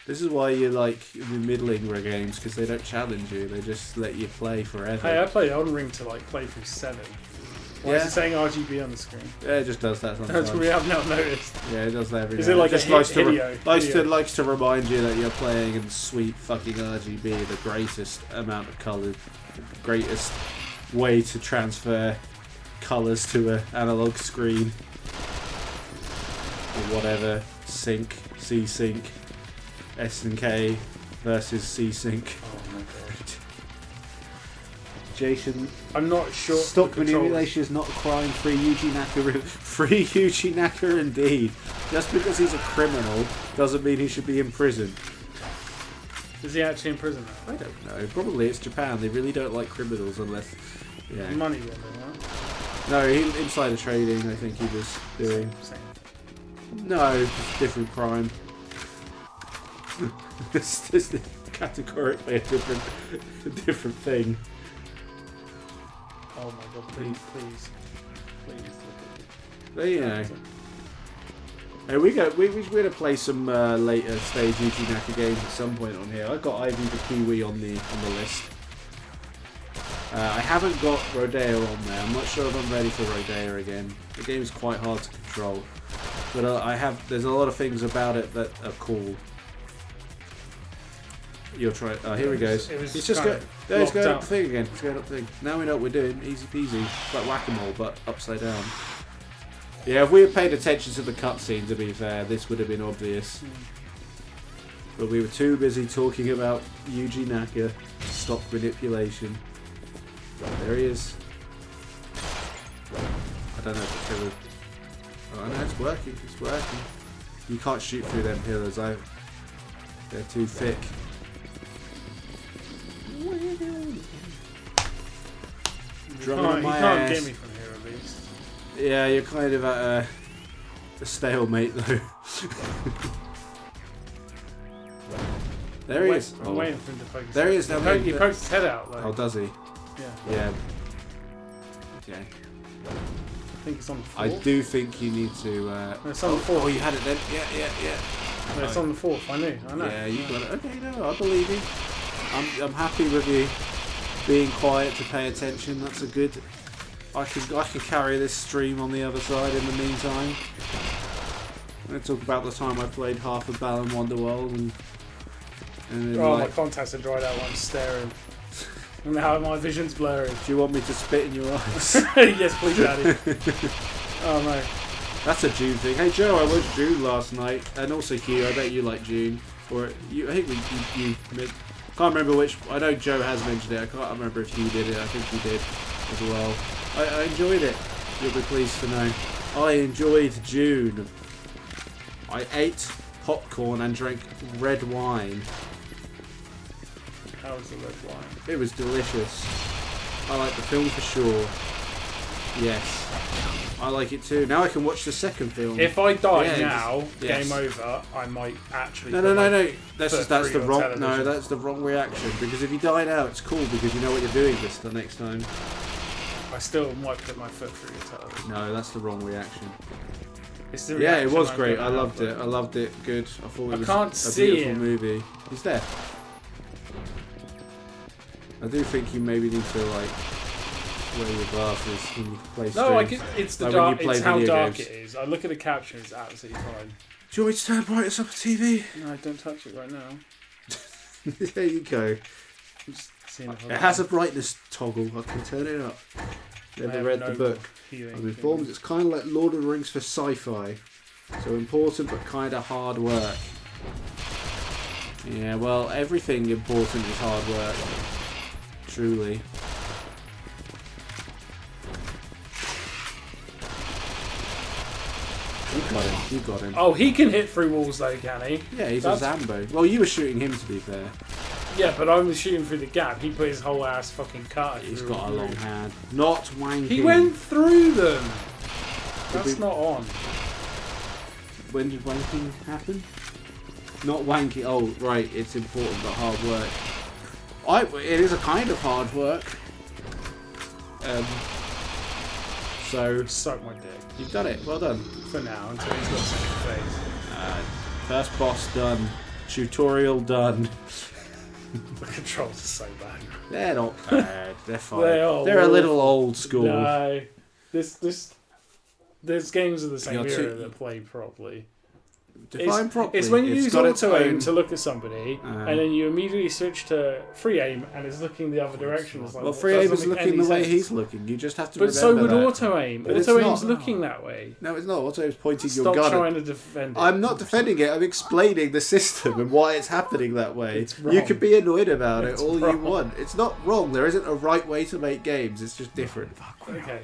This is why you like the middling games, because they don't challenge you. They just let you play forever. Hey, I played Elden Ring to like play through 7. Why is it saying RGB on the screen? Yeah, it just does that sometimes. That's we have not noticed. Yeah, it does that every Is now it and like then. a Just Hideo? likes to remind you that you're playing in sweet fucking RGB, the greatest amount of colour, the greatest way to transfer colours to an analog screen. Or whatever, sync, C-sync, S&K versus C-sync. Oh my god. Jason, I'm not sure. stock the controls- manipulation is not a crime. Free Yuji Naka, free Yuji Naka indeed. Just because he's a criminal doesn't mean he should be in prison. Is he actually in prison now? I don't know. Probably it's Japan. They really don't like criminals unless, yeah. Money laundering, right? No, insider trading. I think he was doing. Same. No, different crime. It's categorically a different thing. Oh my god, please. But you know, hey, we're gonna play some later stage Yuji Naka games at some point on here. I've got Ivy the Kiwi on the list. I haven't got Rodeo on there. I'm not sure if I'm ready for Rodeo again. The game is quite hard to control, but there's a lot of things about it that are cool. You'll try. Oh, here he goes. He's just going. There he's going up the thing again. He's going up the thing. Now we know what we're doing. Easy peasy. It's like whack-a-mole, but upside down. Yeah, if we had paid attention to the cutscene, to be fair, this would have been obvious. But we were too busy talking about Yuji Naka, stock manipulation. There he is. I don't know if the pillar. Oh no, it's working. It's working. You can't shoot through them pillars. They're too thick. You can't get me from here at least. Yeah, you're kind of at a stalemate though. There he is. I'm waiting for him to poke his There head. he is. Now He pokes his head out. Like, Oh, does he? yeah. Yeah. Okay. I think it's on the I fourth. do think you need to. No, it's on the fourth. Oh, you had it then. Yeah. No, it's on the fourth. I know. Yeah, you got it. Okay, no, I believe you. I'm happy with you being quiet to pay attention. That's a good. I can carry this stream on the other side in the meantime. I'm going to talk about the time I played half of Balan Wonderworld and then Oh, my contacts are dried out while I'm staring. And now my vision's blurry. do you want me to spit in your eyes? Yes, please, Daddy. Oh no. That's a June thing. Hey Joe, I watched June last night, and also Hugh. I bet you like June, or you. I think you Can't remember which. I know Joe has mentioned it. I can't remember if you did it. I think you did as well. I enjoyed it. You'll be pleased to know. I enjoyed June. I ate popcorn and drank red wine. How was the red wine? It was delicious. I like the film for sure. Yes. I like it too. Now I can watch the second film. If I die Yeah, now, yes. game over. I might actually. No. That's the wrong. television. No, that's the wrong reaction. Because if you die now, it's cool because you know what you're doing the next time. I still might put my foot through your television. No, that's the wrong reaction. It's the Yeah, it reaction was I'm great. gonna I loved have, it. I loved it. Good. I thought it I was can't a see beautiful him. movie. He's there. I do think you maybe need to like wear your glasses when you play streams. No, it's the Like when dark. you play It's how video dark games. it is. I look at the caption. It's absolutely fine. Do you want me to turn brightness up the TV? No, don't touch it right now. There you go. I'm just seeing if It has a brightness toggle. I can turn it up. Never read the book. I'm informed it's kind of like Lord of the Rings for sci-fi. So important but kind of hard work. Yeah, well, everything important is hard work. Truly. You got him. You got him. Oh, he can hit through walls though, can he? Yeah, he's That's- a Zambo. Well, you were shooting him to be fair. Yeah, but I was shooting through the gap. He put his whole ass fucking cut. He's through got a the long roof. hand. Not wanking. He went through them. That's we- not on. When did wanking happen? Not wanking. Oh, right. It's important but hard work. It is a kind of hard work. So Suck my dick. you've done it. Well done. For now, until he's got second phase. First boss done. Tutorial done. The controls are so bad. They're not bad. They're fine. They're a little old school. No. There's games of the same You're era too- that play properly. Define properly. It's when you It's use got its auto aim own- to look at somebody, and then you immediately switch to free aim, and it's looking the other direction. It's like, Well, what free aim doesn't is make looking any the way sense. he's looking. You just have to But so remember would that. auto aim. But it's Auto aim's not. looking that way. No, it's not. Auto aim's pointing your Stop gun. trying to defend it. I'm not defending it. I'm explaining the system and why it's happening that way. It's wrong. You can be annoyed about It's it all you wrong. want. It's not wrong. There isn't a right way to make games. It's just different. Okay.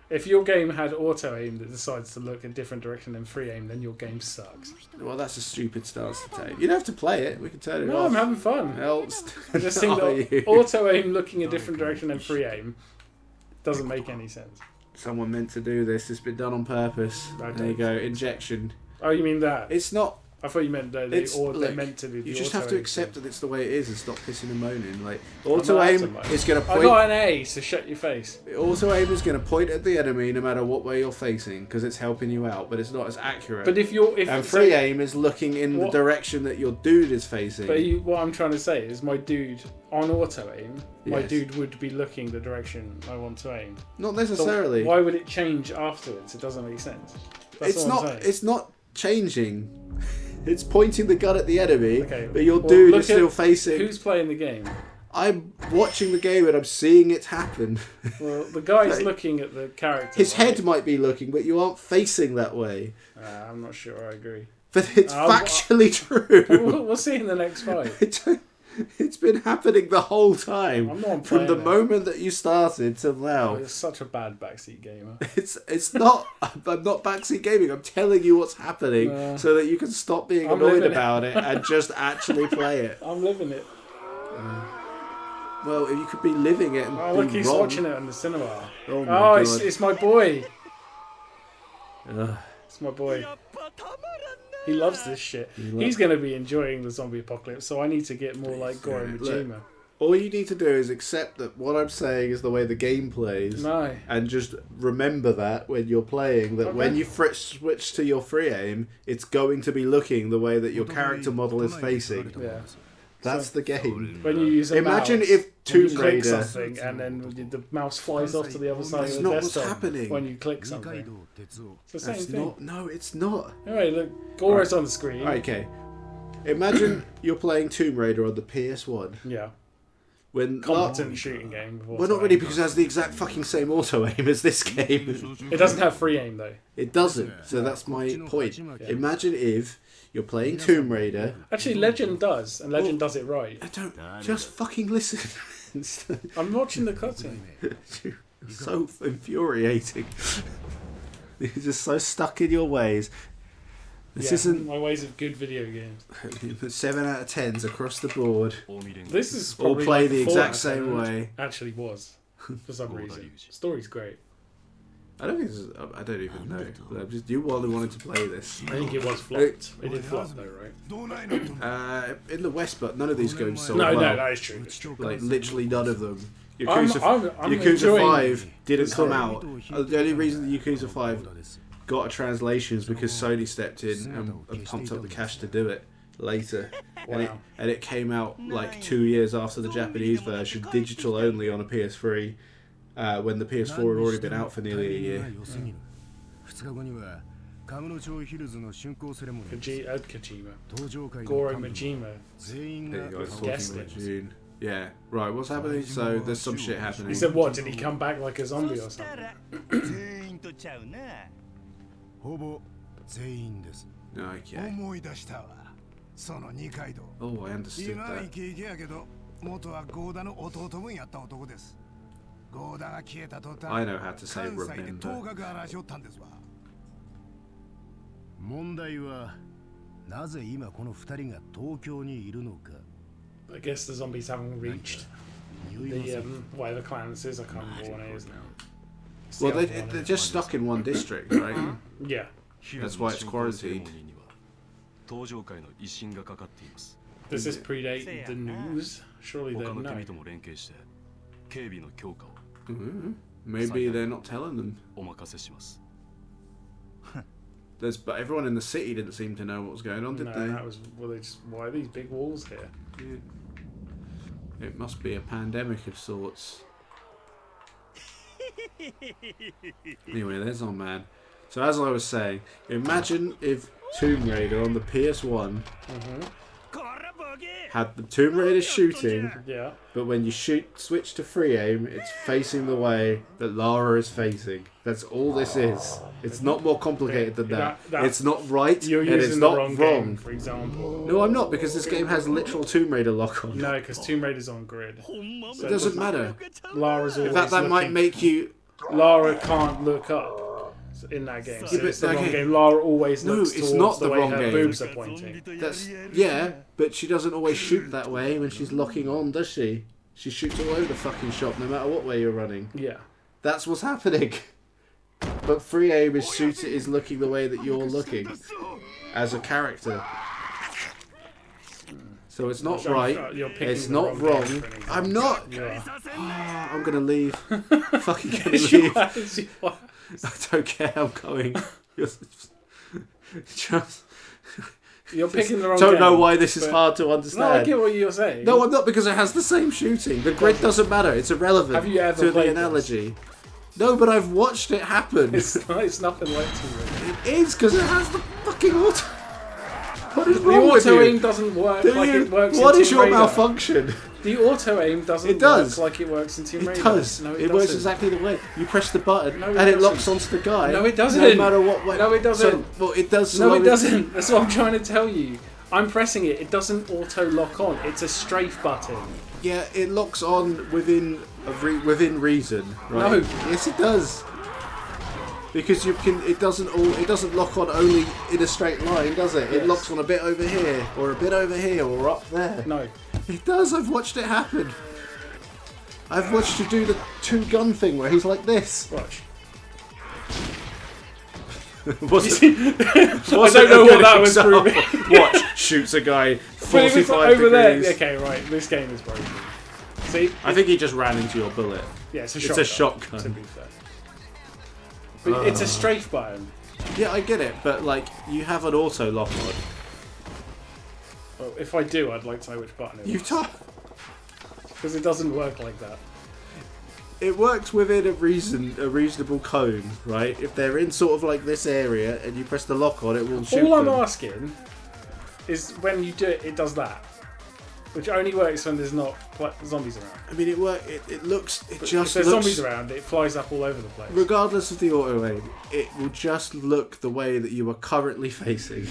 If your game had auto aim that decides to look a different direction than free aim, then your game sucks. Well, that's a stupid stance to take. You don't have to play it. We can turn it No, off. I'm having fun. Else, I just think are that you? auto aim looking a different direction than free aim doesn't make any sense. Someone meant to do this. It's been done on purpose. I There you don't. go. Injection. Oh, you mean that? It's not. I thought you meant they're Look, meant to do the You just auto have to aim accept thing. that it's the way it is and stop pissing and moaning. Like I'm auto not aim acting like is going to I point. got an A, so shut your face. Auto aim is going to point at the enemy no matter what way you're facing because it's helping you out, but it's not as accurate. But if and free aim is looking in the What- direction that your dude is facing. But what I'm trying to say is, my dude on auto aim, my Yes. dude would be looking the direction I want to aim. Not So necessarily. why would it change afterwards? It doesn't make sense. That's it's all not. I'm saying. It's not changing. It's pointing the gun at the enemy, Okay, but your well, dude look is still at facing. Who's playing the game? I'm watching the game and I'm seeing it happen. Well, the guy's Like, looking at the character. His right? head might be looking, but you aren't facing that way. I'm not sure I agree. But it's I'll- factually true. We'll see in the next fight. It's been happening the whole time. I'm not From the playing it. moment that you started till now. Oh, you're such a bad backseat gamer. It's not. I'm not backseat gaming. I'm telling you what's happening so that you can stop being I'm annoyed living it. about it and just actually play it. I'm living it. Well, if you could be living it and Oh, be look, he's wrong. watching it in the cinema. Oh my Oh, god. it's my boy. Ugh. It's my boy. He loves this shit. He's going to be enjoying the zombie apocalypse, so I need to get more like Goro Look, Majima. All you need to do is accept that what I'm saying is the way the game plays. No. And just remember that when you're playing, that when Okay. you switch to your free aim, it's going to be looking the way that your character model is facing. Yeah. That's the game. When you use a Imagine mouse, if when Tomb you click Raider... something and then the mouse flies off to the other side That's of not the what's desktop happening. when you click something. It's the same That's thing. not... No, it's not. Anyway, look, Goro's on the screen. Okay. Imagine you're playing Tomb Raider on the PS1. Yeah. when competent shooting game. With well, not auto really, aim. because it has the exact fucking same auto aim as this game. It doesn't have free aim though. It doesn't. So that's my point. Imagine if you're playing Tomb Raider. Actually, Legend does, and Legend does it right. I don't just fucking listen. I'm watching the cutscene. So infuriating. You're just so stuck in your ways. This isn't my ways of good video games. 7 out of 10s across the board. This is All probably play like the a 4 exact out of same 10. way. Actually, was for some reason. Story's great. I don't think this is, I don't even know. I'm just you only wanted to play this. I think it was flopped. It did flop though, right? In the West, but none of these games sold No, well. that is true. That's true. Like literally none of them. I'm Yakuza enjoying 5 didn't this come game. out. The only reason the Yakuza 5 got a translation is because Sony stepped in and pumped up the cash to do it later. Wow. And it came out like 2 years after the Japanese version, digital only on a PS3, when the PS4 had already been out for nearly a year. Kojima. Goro Majima. There you go, Guessed talking it. about June. Yeah, right, what's happening? So there's some shit happening. He said, what? Did he come back like a zombie or something? 全員とちゃうな。 Okay. 思い出したわ。その二階堂。 Oh, I understood 今は that. イケイケやけど、元はゴーダの弟分やった男です。ゴーダが消えた途端、 I know how to say 関西で remember. 頭角荒らしおったんですわ。問題はなぜ今この二人が東京にいるのか。 I guess the zombies haven't reached the whatever clan this is. I can't remember what it is now. It's the Well, other one, they're isn't just stuck in one district, right? it? Yeah. That's why it's quarantined. 登場会の威信がかかっています。 Does this predate the news? Surely 他 they の know. 国とも連携して警備の強化を Maybe they're not telling them. お任せします。 But everyone in the city didn't seem to know what was going on, did No, they? that was well. They just why are these big walls here? It must be a pandemic of sorts. Anyway, there's our man. So as I was saying, imagine if Tomb Raider on the PS1 had the Tomb Raider shooting, Yeah. but when you switch to free aim, it's facing the way that Lara is facing. That's all this is. It's not more complicated than that. It's not right, You're and it's using the not wrong wrong. game, for example. No, I'm not, because this game has literal Tomb Raider lock on. No, because Tomb Raider's on grid. So It doesn't matter. Lara's always In fact, that might looking- make you... Lara can't look up in that game. So Yeah, but it's the wrong okay. game. Lara always No, looks it's towards not the the way wrong her game. boobs are pointing. That's yeah, but she doesn't always shoot that way when she's locking on, does she? She shoots all over the fucking shop, no matter what way you're running. Yeah. That's what's happening. But free aim is looking the way that you're looking as a character. So it's not right. You're picking It's the not wrong wrong. game, for an example. I'm not. You are. I'm gonna leave. Fucking gonna Yes, you leave. are. Yes, you are. I don't care. I'm going. Just You're picking the wrong don't game. know why this is but- hard to No, I understand. get what you're saying. No, I'm not, because it has the same shooting. The grid doesn't matter. It's irrelevant Have you ever to the played this? analogy. No, but I've watched it happen. It's nothing like Tomb Raider. It is, because it has the fucking auto. What is The wrong with auto you? aim doesn't work Do like you- it works what in is Tomb your Raider. malfunction? The auto aim doesn't It does. work like it works in Tomb It Raider. does. No, it works doesn't. exactly the way. You press the button No, it and it doesn't. locks onto the guy. No, it doesn't. No matter what way. No, it doesn't. So, well, it does. No, slow it doesn't. That's what I'm trying to tell you. I'm pressing it. It doesn't auto lock on. It's a strafe button. Yeah, it locks on within within reason, right? No. Yes, it does. Because you can. It doesn't lock on only in a straight line, does it? It Yes. locks on a bit over here, or a bit over here, or up there. No. It does. I've watched it happen. I've watched you do the two-gun thing where he's like this. Watch. Wasn't I don't know what that was proving. Watch, shoots a guy But it was 45 over there. degrees. Okay, right. This game is broken. See? I think he just ran into your bullet. Yeah, it's a It's shotgun. a shotgun. To be fair. But it's a strafe button. Yeah, I get it, but like, you have an auto lock on. Well, if I do, I'd like to know which button it You is. top. Because it doesn't work like that. It works within a reasonable cone, right? If they're in sort of like this area and you press the lock on, it will shoot All I'm them. asking is when you do it, it does that. Which only works when there's not zombies around. I mean, it looks. It But just if there's looks. zombies around, it flies up all over the place. Regardless of the auto aim, it will just look the way that you are currently facing,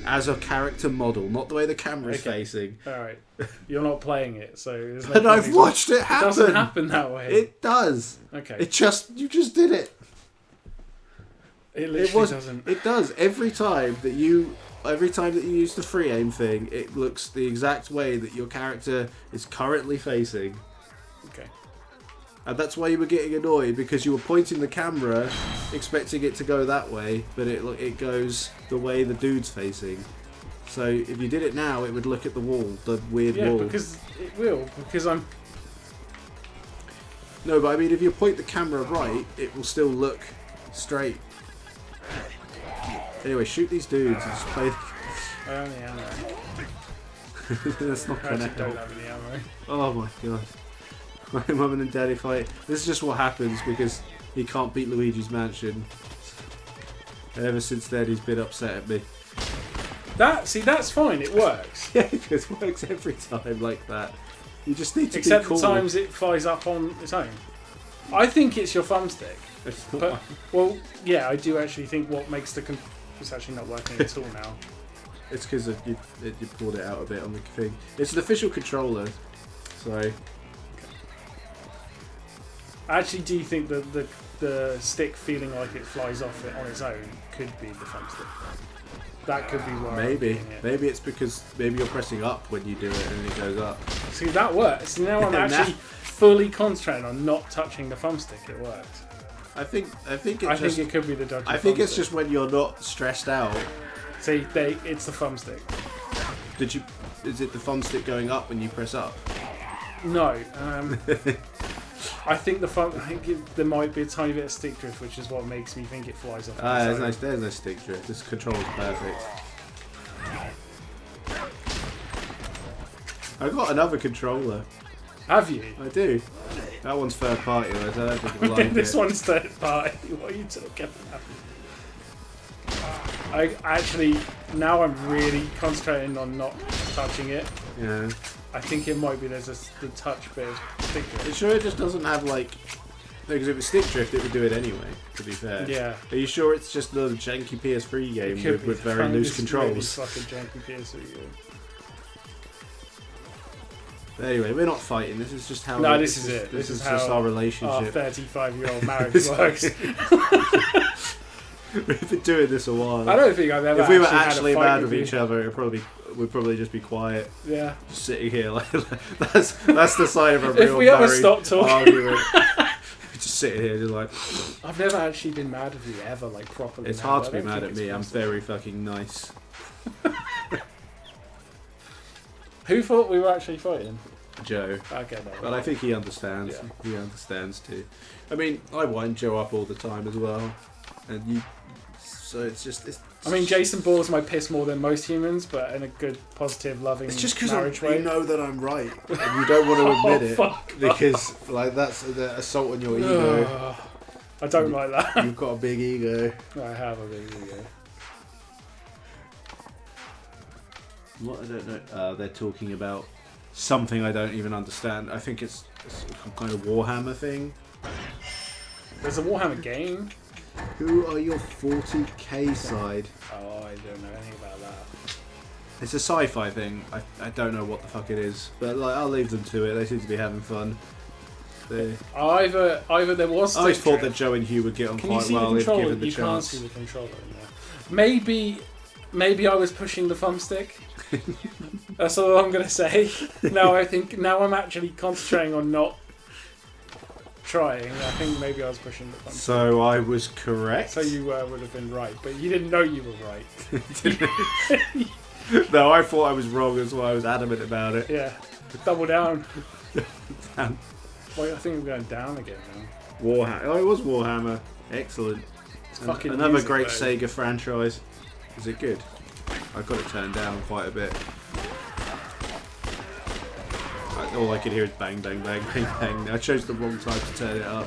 as a character model, not the way the camera is facing. All right, you're not playing it, so there's no. And I've watched it happen. It doesn't happen that way. It does. Okay. You just did it. It literally doesn't. It does every time that you use the free aim thing. It looks the exact way that your character is currently facing, Okay. and that's why you were getting annoyed, because you were pointing the camera, expecting it to go that way, but it goes the way the dude's facing. So if you did it now, it would look at the wall, the weird wall. Yeah, because it will. Because I'm. No, but I mean, if you point the camera right, it will still look straight. Anyway, shoot these dudes and just play. I only ammo. That's not I gonna actually don't help. have any ammo. Oh my god. My mum and daddy fight. This is just what happens because he can't beat Luigi's Mansion. And ever since then, he's been upset at me. That's fine. It works. Yeah, it works every time like that. You just need to Except be cool. the times it flies up on its own. I think it's your thumbstick. It's not But, well, yeah, I do actually think what makes it's actually not working at all now. It's because you pulled it out a bit on the thing. It's an official controller, so. I actually do think that the stick feeling like it flies off it on its own could be the thumbstick. That could be why. Maybe it's because you're pressing up when you do it and it goes up. See, that works. Now I'm Now- actually fully concentrating on not touching the thumbstick. It works. I think I think it could be the dodgy I think it's thumbstick. just when you're not stressed out. See, it's the thumbstick. Is it the thumbstick going up when you press up? No. I think there might be a tiny bit of stick drift, which is what makes me think it flies off. on its own. There's no stick drift. This control's perfect. I got another controller. Have you? I do. That one's third party though, so I don't think you'll like This it. one's third party. What are you talking about? I actually, now I'm really concentrating on not touching it. Yeah. I think it might be there's the touch bit of stick Are you drift. sure it just doesn't have like... Because if it was stick drift, it would do it anyway, to be fair. Yeah. Are you sure it's just the janky PS3 game It could with be. very loose This controls? Really fucking janky PS3 game. Anyway, we're not fighting. This is just how... No, this is it. This This is is just how our Our relationship. 35-year-old marriage works. We've been doing this a while. I don't think I've ever. If we were had a actually fight mad with you. each other, we'd probably just be quiet, Yeah. just sitting here. Like that's the sign of a real If we ever married stop talking. argument. Just sitting here, just like I've never actually been mad with you ever, like properly. it's mad. hard I to be don't mad think at it's me. I'm possible. very fucking nice. Who thought we were actually fighting? Joe. Okay, no. But I think he understands. Yeah. He understands too. I mean, I wind Joe up all the time as well, and you. So it's just. I mean, Jason bores my piss more than most humans, but in a good, positive, loving It's just because marriage way. you know that I'm right, and you don't want to admit it fuck because, like, that's the assault on your ego. I don't like that. You've got a big ego. I have a big ego. What I don't know. They're talking about something I don't even understand. I think it's some kind of Warhammer thing. There's a Warhammer game. Who are your 40k side? Oh, I don't know anything about that. It's a sci-fi thing. I don't know what the fuck it is, but like I'll leave them to it. They seem to be having fun. Either there was. I always stick thought drift. that Joe and Hugh would get on Can you quite see well the if controller? given the You can't chance. see the controller in there. Maybe I was pushing the thumbstick. That's all I'm gonna say. Now I'm actually concentrating on not trying. I think maybe I was pushing the thumbstick. So I was correct. So you would have been right, but you didn't know you were right. No, I thought I was wrong, that's why I was adamant about it. Yeah, double down. Damn. Wait, I think we're going down again now. Warhammer. Oh, it was Warhammer. Excellent. Fucking Another music, great though. Sega franchise. Is it good? I've got it turned down quite a bit. All I could hear is bang, bang, bang, bang, bang. I chose the wrong time to turn it up.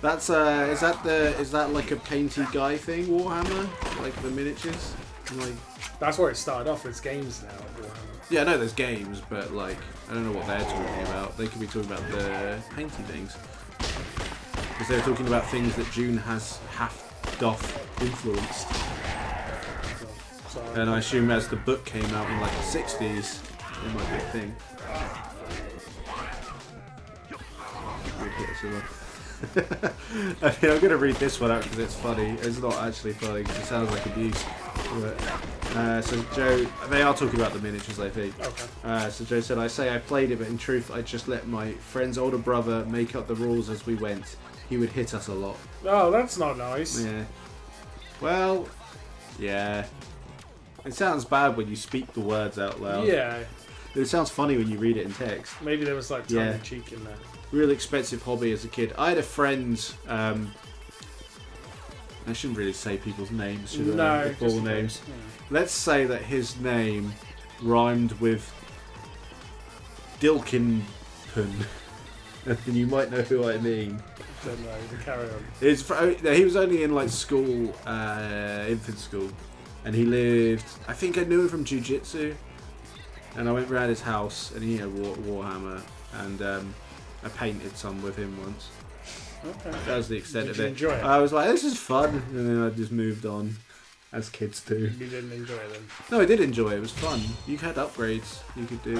That's is that like a painty guy thing, Warhammer? Like the miniatures? Like, That's where it started off. It's games now. yeah, I know there's games, but like, I don't know what they're talking about. They could be talking about the painty things. Because they're talking about things that June has half-doff influenced. So, And I assume as the book came out in like the 60s, it might be a thing. I mean, I'm going to read this one out because it's funny. It's not actually funny because it sounds like abuse. But, so Joe, they are talking about the miniatures, I think. okay. So Joe said, I say I played it, but in truth, I just let my friend's older brother make up the rules as we went. He would hit us a lot. Oh, that's not nice. Yeah. Well, yeah. It sounds bad when you speak the words out loud. Yeah. It sounds funny when you read it in text. Maybe there was like tongue in cheek in there. Real expensive hobby as a kid. I had a friend. I shouldn't really say people's names, should I? No, The full just names. yeah. Let's say that his name rhymed with Dilkinpun. And you might know who I mean. Don't know. The carry on. He was only in like school, infant school, and he lived. I think I knew him from jiu-jitsu, and I went round his house, and he had a Warhammer, and I painted some with him once. Okay. That was the extent Did of you it. enjoy it? I was like, this is fun, and then I just moved on, as kids do. You didn't enjoy it then? No, I did enjoy it. It was fun. You had upgrades you could do.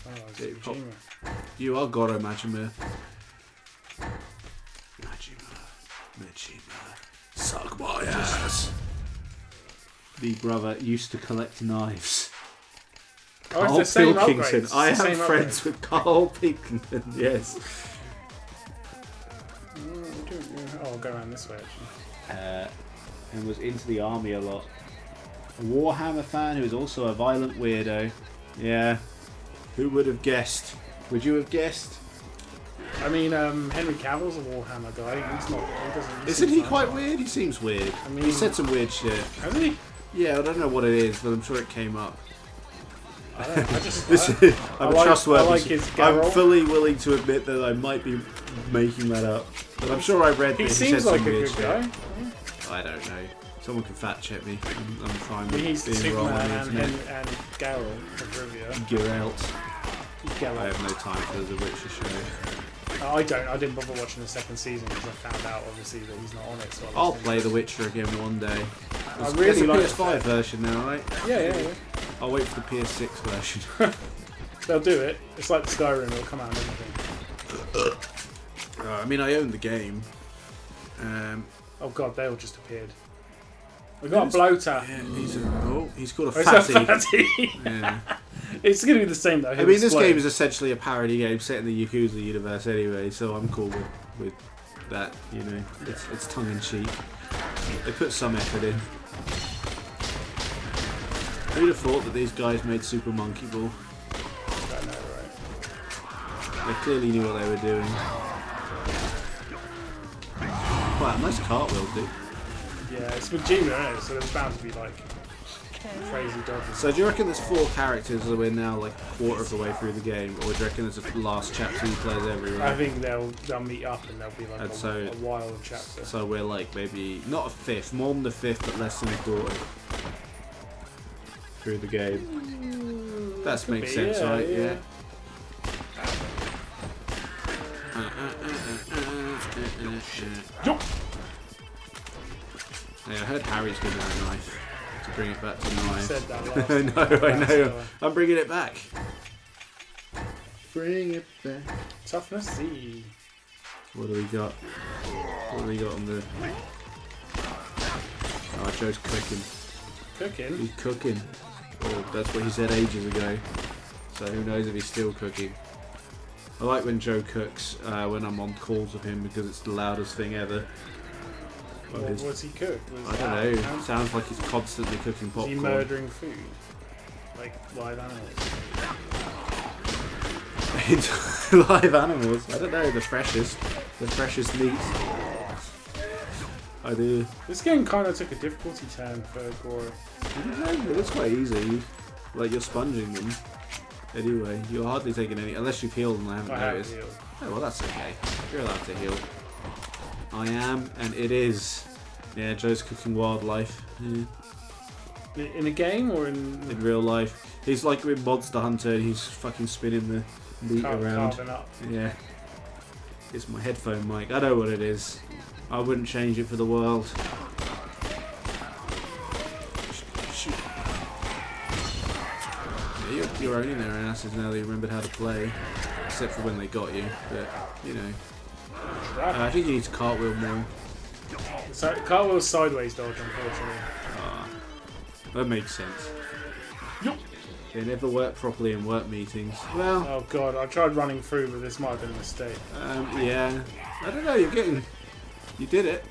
Oh, it's Yeah, Kojima. You are Goro Majima. Majima, suck my ass. The brother used to collect knives. Oh, Carl it's the same Pilkington. upgrades. It's I the am same friends upgrades. with Carl Pilkington. Yes. Oh, I'll go around this way actually. And was into the army a lot. A Warhammer fan who is also a violent weirdo. Yeah. Who would have guessed? Would you have guessed? I mean, Henry Cavill's a Warhammer guy. He's not. He doesn't. Isn't he seems quite like- weird? He seems weird. I mean- He said some weird shit. Has he? Yeah, I don't know what it is, but I'm sure it came up. I don't know. I just. This I- is, I'm I like- trustworthy. I like his I'm Geralt. fully willing to admit that I might be making that up, but I'm sure I read that He he seems said like some a weird good shit. guy. I don't know. Someone can fact check me. I'm fine I mean, he's with being wrong on Superman the and, internet. and Geralt of Rivia. Geralt. I Geralt. have no time for the Witcher show. I don't. I didn't bother watching the second season because I found out obviously that he's not on it. So I I'll listened play to The it. Witcher again one day. I There's really a like PS5 it. version now, right? Yeah. I'll wait for the PS6 version. They'll do it. It's like Skyrim. It'll come out and everything. I mean, I own the game. Oh god, they all just appeared. We got a bloater. Yeah, he's called a Oh, it's a fatty. fatty. Yeah. It's gonna be the same though. I mean, this game is essentially a parody game set in the Yakuza universe anyway, so I'm cool with that, you know. It's tongue-in-cheek. They put some effort in. Who'd have thought that these guys made Super Monkey Ball? I know, right? They clearly knew what they were doing. Wow, nice cartwheel, dude. Yeah, it's Kojima, isn't it? So there's bound to be like crazy dodges. So do you reckon there's 4 characters that we're now like a quarter of the way through the game, or do you reckon there's a last chapter he plays everywhere? I think they'll meet up and there'll be like And a, so- a wild chapter. So we're like maybe not a fifth, more than the fifth, but less than a quarter through the game. That Could makes be, sense, yeah, right? yeah. Yeah. Yo! Yeah, I heard Harry's gonna have a knife. To bring it back to knife. Said that last I know, I know. so, I'm bringing it back. Bring it back. Toughness C. What do we got? What do we got on the... Oh, Joe's cooking. Cooking. He's cooking. Oh, that's what he said ages ago. So who knows if he's still cooking. I like when Joe cooks when I'm on calls with him because it's the loudest thing ever. Well, his- What's he cook? I don't know. Sounds like he's constantly cooking Is he popcorn. murdering food? Like live animals? Live animals. I don't know. The freshest meat. I do. This game kind of took a difficulty turn for Goro. It looks quite easy. Like you're sponging them. Anyway, you're hardly taking any unless you've healed and I haven't I have noticed. healed. Oh well, that's okay. You're allowed to heal. I am, and it is. Yeah, Joe's cooking wildlife. Yeah. In a game or in in real life. He's like with Monster Hunter. He's fucking spinning the meat around. carving up? Yeah. It's my headphone mic. I know what it is. I wouldn't change it for the world. Shoot. Yeah, you're owning their asses now. They remembered how to play, except for when they got you. But you know, I think you need to cartwheel more. So cartwheel sideways dodge, unfortunately. That makes sense. Yup. They never work properly in work meetings. Well, Oh god, I tried running through, but this might have been a mistake. yeah. I don't know. You did it.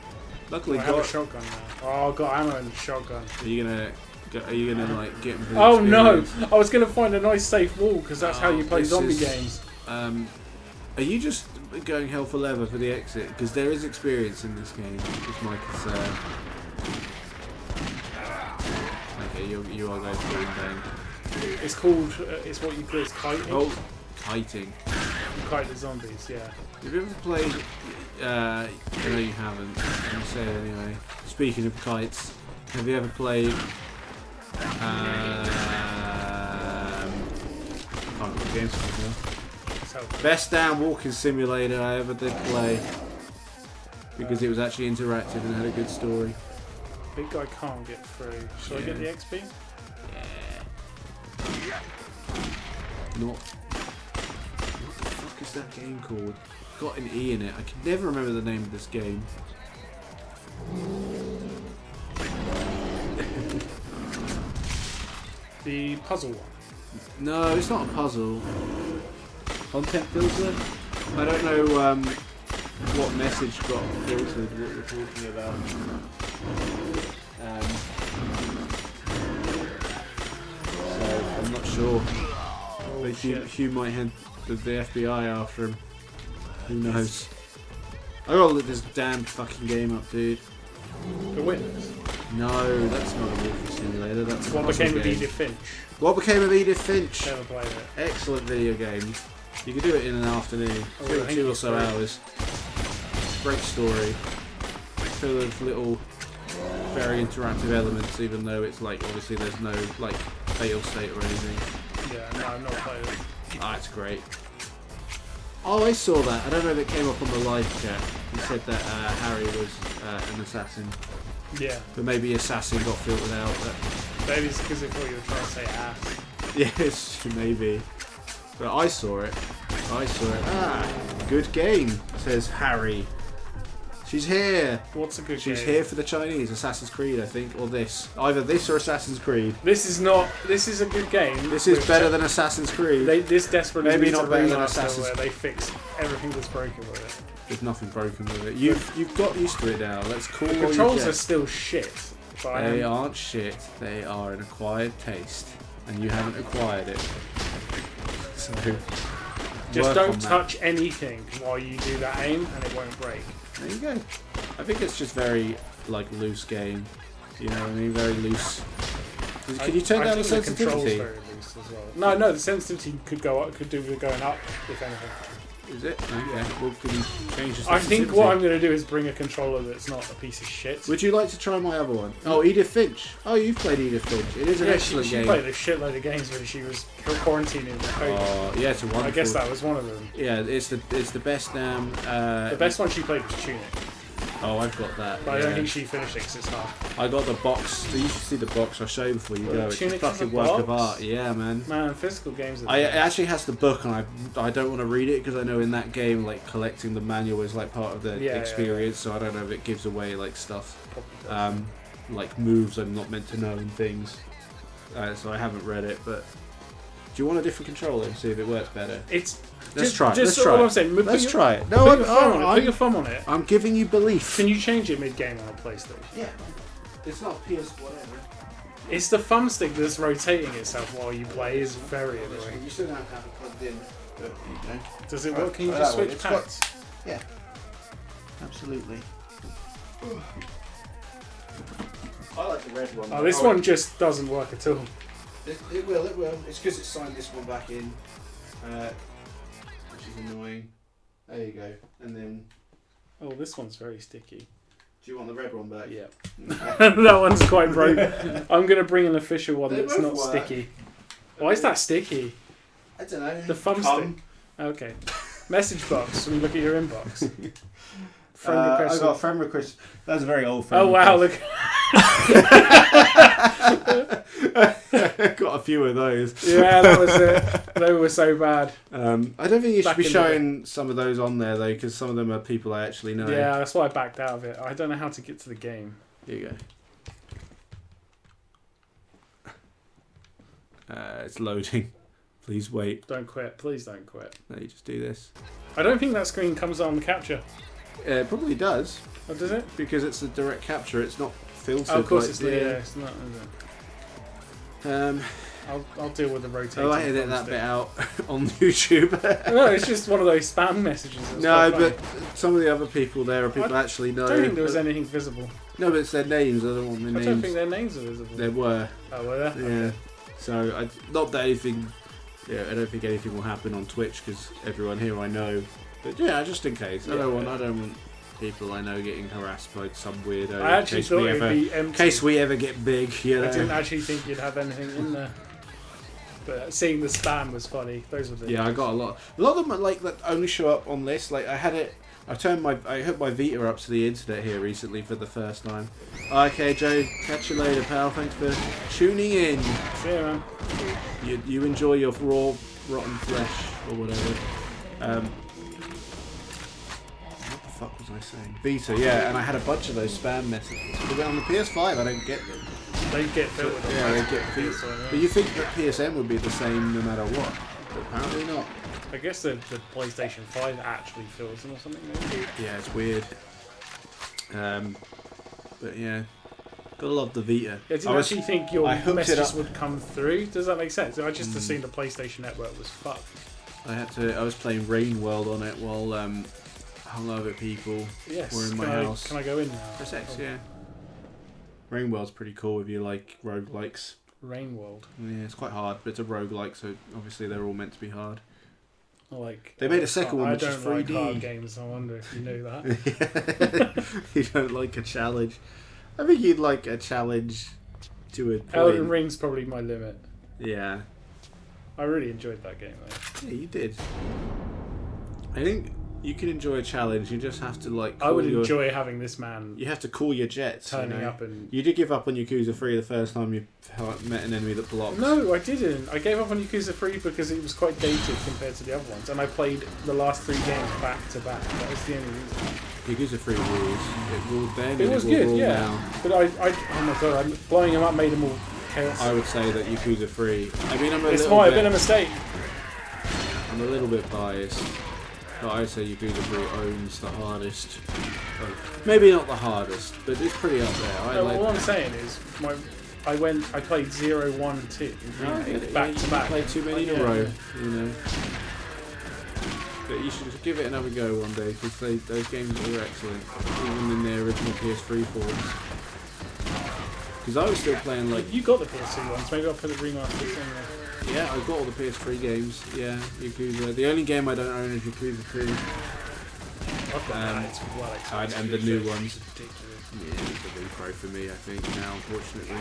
Luckily, I have a shotgun now. Oh, I've got ammo in the shotgun. Are you gonna like get? Into the Oh no! experience? I was gonna find a nice safe wall because that's how you play this zombie is- games. Are you just going hell for leather for the exit? Because there is experience in this game. Is my concern. Okay, you are going for bang. It's called. It's what you call it's kiting. Oh, kiting. You kite the zombies. Yeah. Have you ever played? I know you haven't. I'm gonna say it anyway. Speaking of kites, have you ever played? I can't remember the game's called now. So Best damn walking simulator I ever did play. Because it was actually interactive and had a good story. big guy can't get through. Shall I get the XP? Not. What the fuck is that game called? Got an E in it. I can never remember the name of this game. The puzzle one. No, it's not a puzzle. Content filter? I don't know what message got filtered, what we're talking about. So, I'm not sure. Oh But shit. Hugh might have the FBI after him. Who knows? I gotta look this damn fucking game up, dude. The Witness. No, that's not a walking simulator. That's a What puzzle became of game. Edith Finch? What became of Edith Finch? Never played it. Excellent video game. You could do it in an afternoon, Oh, I think two or it's so great. hours. Great story. Full of little, very interactive elements, even though it's like obviously there's no like fail state or anything. Yeah, no, I've not played it. Ah, it's great. Oh, I saw that. I don't know if it came up on the live chat. He said that Harry was an assassin, Yeah. but maybe assassin got filtered out. But Maybe it's because they thought you were trying to say ass. yes, maybe. But I saw it. Ah, good game, says Harry. She's here. What's a good She's game? here for the Chinese. Assassin's Creed, I think, or this. Either this or Assassin's Creed. This is not. This is a good game. This is which better than Assassin's Creed. This desperately Maybe needs not a better than remaster Assassin's- where they fix everything that's broken with it. There's nothing broken with it. You've got used to it now. Let's call The all your controls are jets. still shit. But I They am, aren't shit. They are an acquired taste, and you haven't acquired it. So just work don't on that. touch anything while you do that aim, and it won't break. There you go. I think it's just very like loose game. You know what I mean? Very loose. Can you turn I down the think controls sensitivity? very loose as well. No, the sensitivity could go up. Could do with going up if anything. Is it? Okay. Well, can you change the sensitivity? I think what I'm going to do is bring a controller that's not a piece of shit. Would you like to try my other one? Oh, Edith Finch. Oh, you've played Edith Finch. It is an yeah, excellent she game. played a shitload of games when she was quarantining with COVID. Oh, yeah, it's a wonderful. I guess that was one of them. Yeah, it's the best damn. The best one she played was Tunic, Oh, I've got that. but I yeah. don't think she finished it because it's hard. I got the box. So you should see the box I'll show you before you Well, go. It's a Tunic has a fucking work of box? art. Yeah, man. Man, physical games. Are It actually has the book, and I don't want to read it because I know in that game, like collecting the manual is like part of the Yeah, experience. So I don't know if it gives away like stuff, probably does. like moves I'm not meant to know and things. So I haven't read it, but do you want a different controller and see if it works better? It's Let's just, try it. Just Let's try all it. I'm saying. Let's try it. No, Put I'm, your thumb on it. I'm, Put your thumb on it. I'm giving you belief. Can you change it mid-game on a PlayStation? Yeah. It's not PS whatever. It's the thumbstick that's rotating itself while you play is very annoying. You still don't have it plugged in. But, you know. Does it work? Can you That just way, switch it's packs? Yeah. Absolutely. I like the red one. Oh, this one just doesn't work at all. It will. It's because it signed this one back in, which is annoying. There you go. And then Oh, this one's very sticky. Do you want the red one back? Yeah. That one's quite broke. I'm going to bring an official one They that's both not work. sticky. Why is that sticky? I don't know. The thumbstick. Okay. Message box. When you look at your inbox. Friend I request. got a friend request. That's a very old friend. Oh wow! Look. Got a few of those. Yeah, that was it. They were so bad. I don't think you should Back be in the showing some of those on there though, because some of them are people I actually know. Yeah, that's why I backed out of it. I don't know how to get to the game. Here you go. It's loading. Please wait. Don't quit. Please don't quit. No, you just do this. I don't think that screen comes on capture. It probably does, Oh, does it? because it's a direct capture. It's not filtered. Oh, of course like it's the- the. Yeah, it's not. Is it? I'll deal with the rotating. I edit that thumbstick. bit out on YouTube. No, it's just one of those spam messages. That's No, quite but funny. some of the other people there are people I actually know. I don't think there was anything visible. No, but it's their names. I don't want their I names. don't think their names are visible. There were. Oh, were there? Yeah. Okay. So not that anything. Yeah, I don't think anything will happen on Twitch because everyone here I know. But yeah, just in case. I don't want people I know getting harassed by some weirdo. I actually thought it would be empty. In case we ever get big, you know. I didn't actually think you'd have anything in there. But seeing the spam was funny. Those were the. Yeah, I got a lot. A lot of them are like that only show up on lists. Like I had it. I hooked my Vita up to the internet here recently for the first time. Okay, Joe. Catch you later, pal. Thanks for tuning in. See ya, man. You enjoy your raw, rotten flesh or whatever. What the fuck was I saying? Vita, yeah. And I had a bunch of those spam messages. But on the PS5, I don't get them. They get filled with Yeah, they get feet. But you think that PSN would be the same no matter what? But apparently not. I guess the PlayStation 5 actually fills them or something. Maybe. Yeah, it's weird. But yeah, gotta love the Vita. Yeah, did you actually think your I hooked it messages up. would come through? Does that make sense? I just assumed the PlayStation Network was fucked. I was playing Rain World on it while hungover people Yes. were in my house. Can I go in now? Press X, Oh, yeah. Rain World's pretty cool if you like roguelikes. Rain World. Yeah, it's quite hard, but it's a roguelike, so obviously they're all meant to be hard. I like. They made a second one, which is I don't like 3D. hard games. I wonder if you knew that. You don't like a challenge. I think you'd like a challenge to a point. Elden Ring's probably my limit. Yeah. I really enjoyed that game though. Yeah, you did. I think you can enjoy a challenge. You just have to like. I would call your- enjoy having this man You have to call your jets. turning you know? up and. You did give up on Yakuza 3 the first time you met an enemy that blocks. No, I didn't. I gave up on Yakuza 3 because it was quite dated compared to the other ones, and I played the last 3 games back to back. That was the only reason. Yakuza 3 rules. It ruled then. It and was it will good, rule yeah. now. But oh my god, blowing him up made him all chaos. I would say that Yakuza 3. I mean, This might have been a mistake. I'm a little bit biased, but I'd say Yakuza 3 owns the hardest. Well, maybe not the hardest, but it's pretty up there. I No, like all I'm that. saying is, I played 0, 1, 2 I get it, back yeah, to you back. play too many in a Yeah, row, yeah. you know. But you should just give it another go one day because those games are excellent, even in their original PS3 forms. Because I was still playing like You got the PS2 ones. Maybe I'll put the remasters in there. yeah, I got all the PS3 games. Yeah, Yakuza. The only game I don't own is Yakuza 2. I've got that. It's well expensive. and the new ones. It's ridiculous. Yeah, it's a repro for me, I think now. Unfortunately,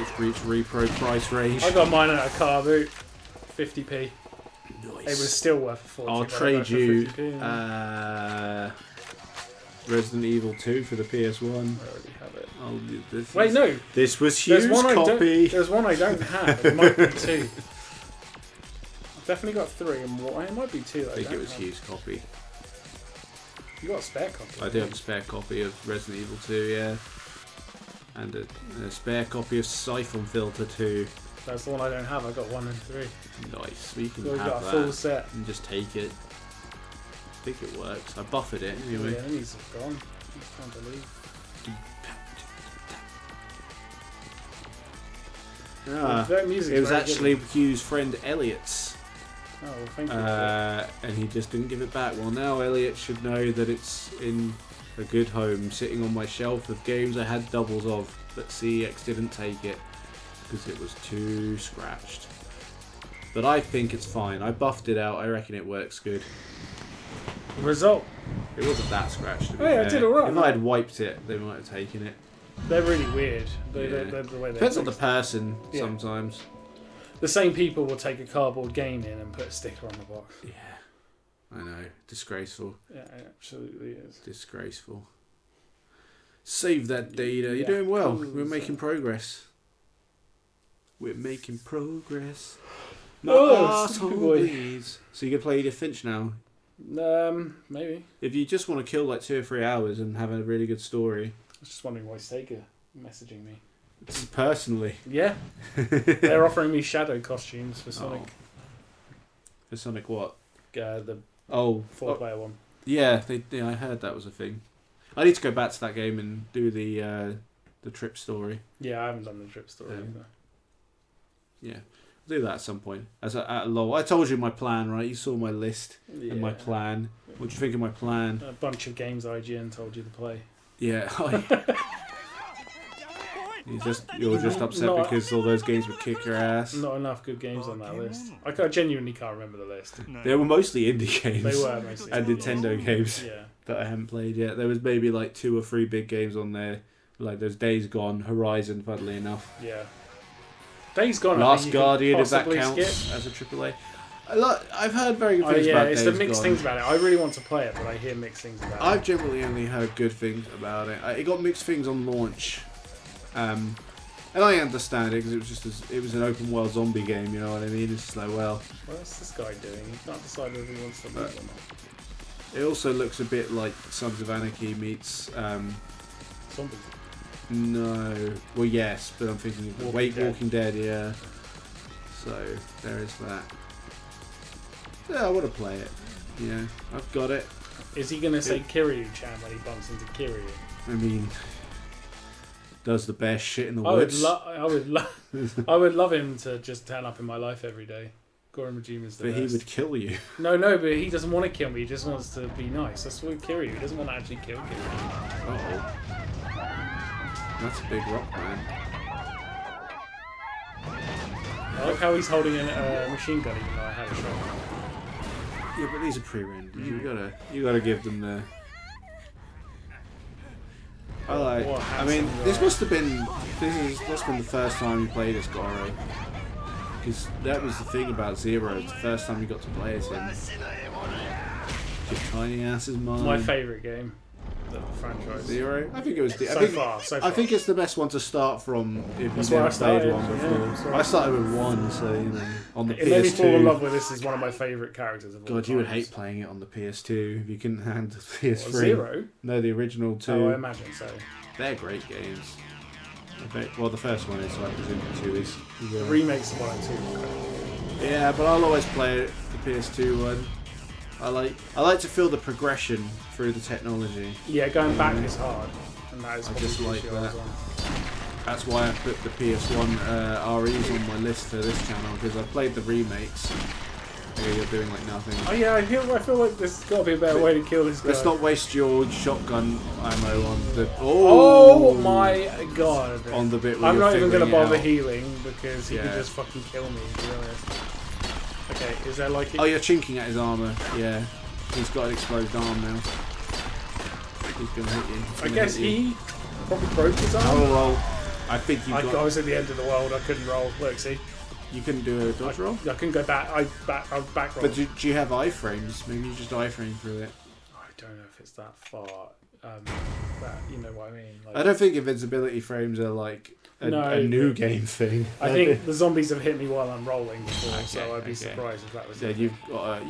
it's reached repro price range. I got mine at a car boot, 50p. Nice. It was still worth 40. I'll but I trade got it for you 50p. Resident Evil 2 for the PS1. I already have it. This Wait, is- no. This was There's Hugh's one copy. There's one I don't have. It might be 2. I've definitely got 3 and more. It might be 2. I think it was Hugh's copy. You got a spare copy. I do have a spare copy of Resident Evil 2, yeah. And a spare copy of Siphon Filter 2. That's the one I don't have. I got 1 and 3. Nice. We can So we've have got a that full set. and just take it. I think it works. I buffered it Yeah, anyway. the enemies have gone. I just can't believe. That music It was very actually good. Hugh's friend Elliot's. Oh, well, thank you. And he just didn't give it back. Well, now Elliot should know that it's in a good home, sitting on my shelf of games I had doubles of, but CEX didn't take it because it was too scratched. But I think it's fine. I buffed it out. I reckon it works good. Result. It wasn't that scratched. To be Oh, yeah, fair. it did alright. If I had wiped it, they might have taken it. They're really weird. They're Yeah. the way they Depends on the fixed- person Yeah. sometimes. The same people will take a cardboard game in and put a sticker on the box. Yeah, I know. Disgraceful. Yeah, it absolutely is. Disgraceful. Save that data. You're Yeah, doing well. cool. We're making progress. We're making progress. Oh, My stupid arsehole boy. bleeds. So you can play Edith Finch now. Maybe. If you just want to kill like 2 or 3 hours and have a really good story, I was just wondering why Sega messaging me. personally, Yeah, they're offering me shadow costumes for Sonic. for Sonic what? The Oh, 4-player one. yeah, I heard that was a thing. I need to go back to that game and do the trip story. Yeah, I haven't done the trip story. Yeah. Either. Yeah, I'll do that at some point. At a low, I told you my plan, right? You saw my list and my plan. What do you think of my plan? A bunch of games IGN told you to play. Yeah, you're just upset No, because all those games would kick your ass. Not enough good games on that list. I genuinely can't remember the list. They were mostly indie games. They were mostly and indie Nintendo games Yeah. that I haven't played yet. There was maybe like 2 or 3 big games on there, like there's Days Gone, Horizon, funnily enough. Yeah. Days Gone. I Last think you could Guardian, if that possibly counts skip. as a AAA. I've heard very good Oh things yeah, about it's Days the mixed Gone. things about it. I really want to play it, but I hear mixed things about I've it. generally only heard good things about it. It got mixed things on launch, and I understand it because it was an open world zombie game. You know what I mean? It's just like, well, What's this guy doing? He's not decided if he wants to move or not. it also looks a bit like Sons of Anarchy meets. Zombies. No, well, yes, but I'm thinking of Walking Dead. Yeah. So there is that. Yeah, I want to play it. Yeah, I've got it. Is he going to say Kiryu-chan when he bumps into Kiryu? I mean, does the best shit in the I would, woods. I would love him to just turn up in my life every day. Goran Majima's the But he best. would kill you. No, but he doesn't want to kill me. He just wants to be nice. That's what Kiryu. He doesn't want to actually kill Kiryu. Uh-oh. That's a big rock, man. I like how he's holding a machine gun even though I had a shotgun. Yeah, but these are pre-rendered. You gotta give them the. I mean, this must have been. That's been the first time you played as Goro. Because that was the thing about Zero. It's the first time you got to play as him. Your tiny ass is mine. My favourite game. The franchise. Zero. I think it was. So far. I think it's the best one to start from if That's you've where I never played started, one before. yeah, that's where I I started with 1, so you know, on the It made me fall in love PS2. with this. Is one of my favourite characters of all God, you would times. hate playing it on the PS2 if you couldn't handle the PS3. What, Zero? No, the original 2. Oh, I imagine so. They're great games. Well, the first one is, so I presume the 2 is. The remakes of 1 and 2 were incredible. Yeah, but I'll always play it, the PS2 one. I like to feel the progression through the technology. Yeah, going back is hard. And that is I probably just the like issue I was that. on. That's why I put the PS1 REs on my list for this channel, because I played the remakes. Okay, you're doing like nothing. Oh yeah, I feel like there's got to be a better way to kill this guy. Let's not waste your shotgun ammo on the. Oh my god! On the bit where I'm you're not even going to figuring it bother out. healing because he Yeah. could just fucking kill me. To be honest. Okay, is there like? Oh, you're chinking at his armor. Yeah, he's got an exposed arm now. He's gonna hit you. He's I gonna guess hit you. he probably broke his arm. Oh well, I think you I got. was at the end of the world. I couldn't roll. Look, see, You couldn't do a dodge roll. I couldn't go back. I back roll. But do you have iframes? Maybe you just iframe through it. I don't know if it's that far. That you know what I mean. Like, I don't think invincibility frames are like a new game thing. I think the zombies have hit me while I'm rolling before, Okay, so I'd be okay. surprised if that was. Yeah, it. you've got.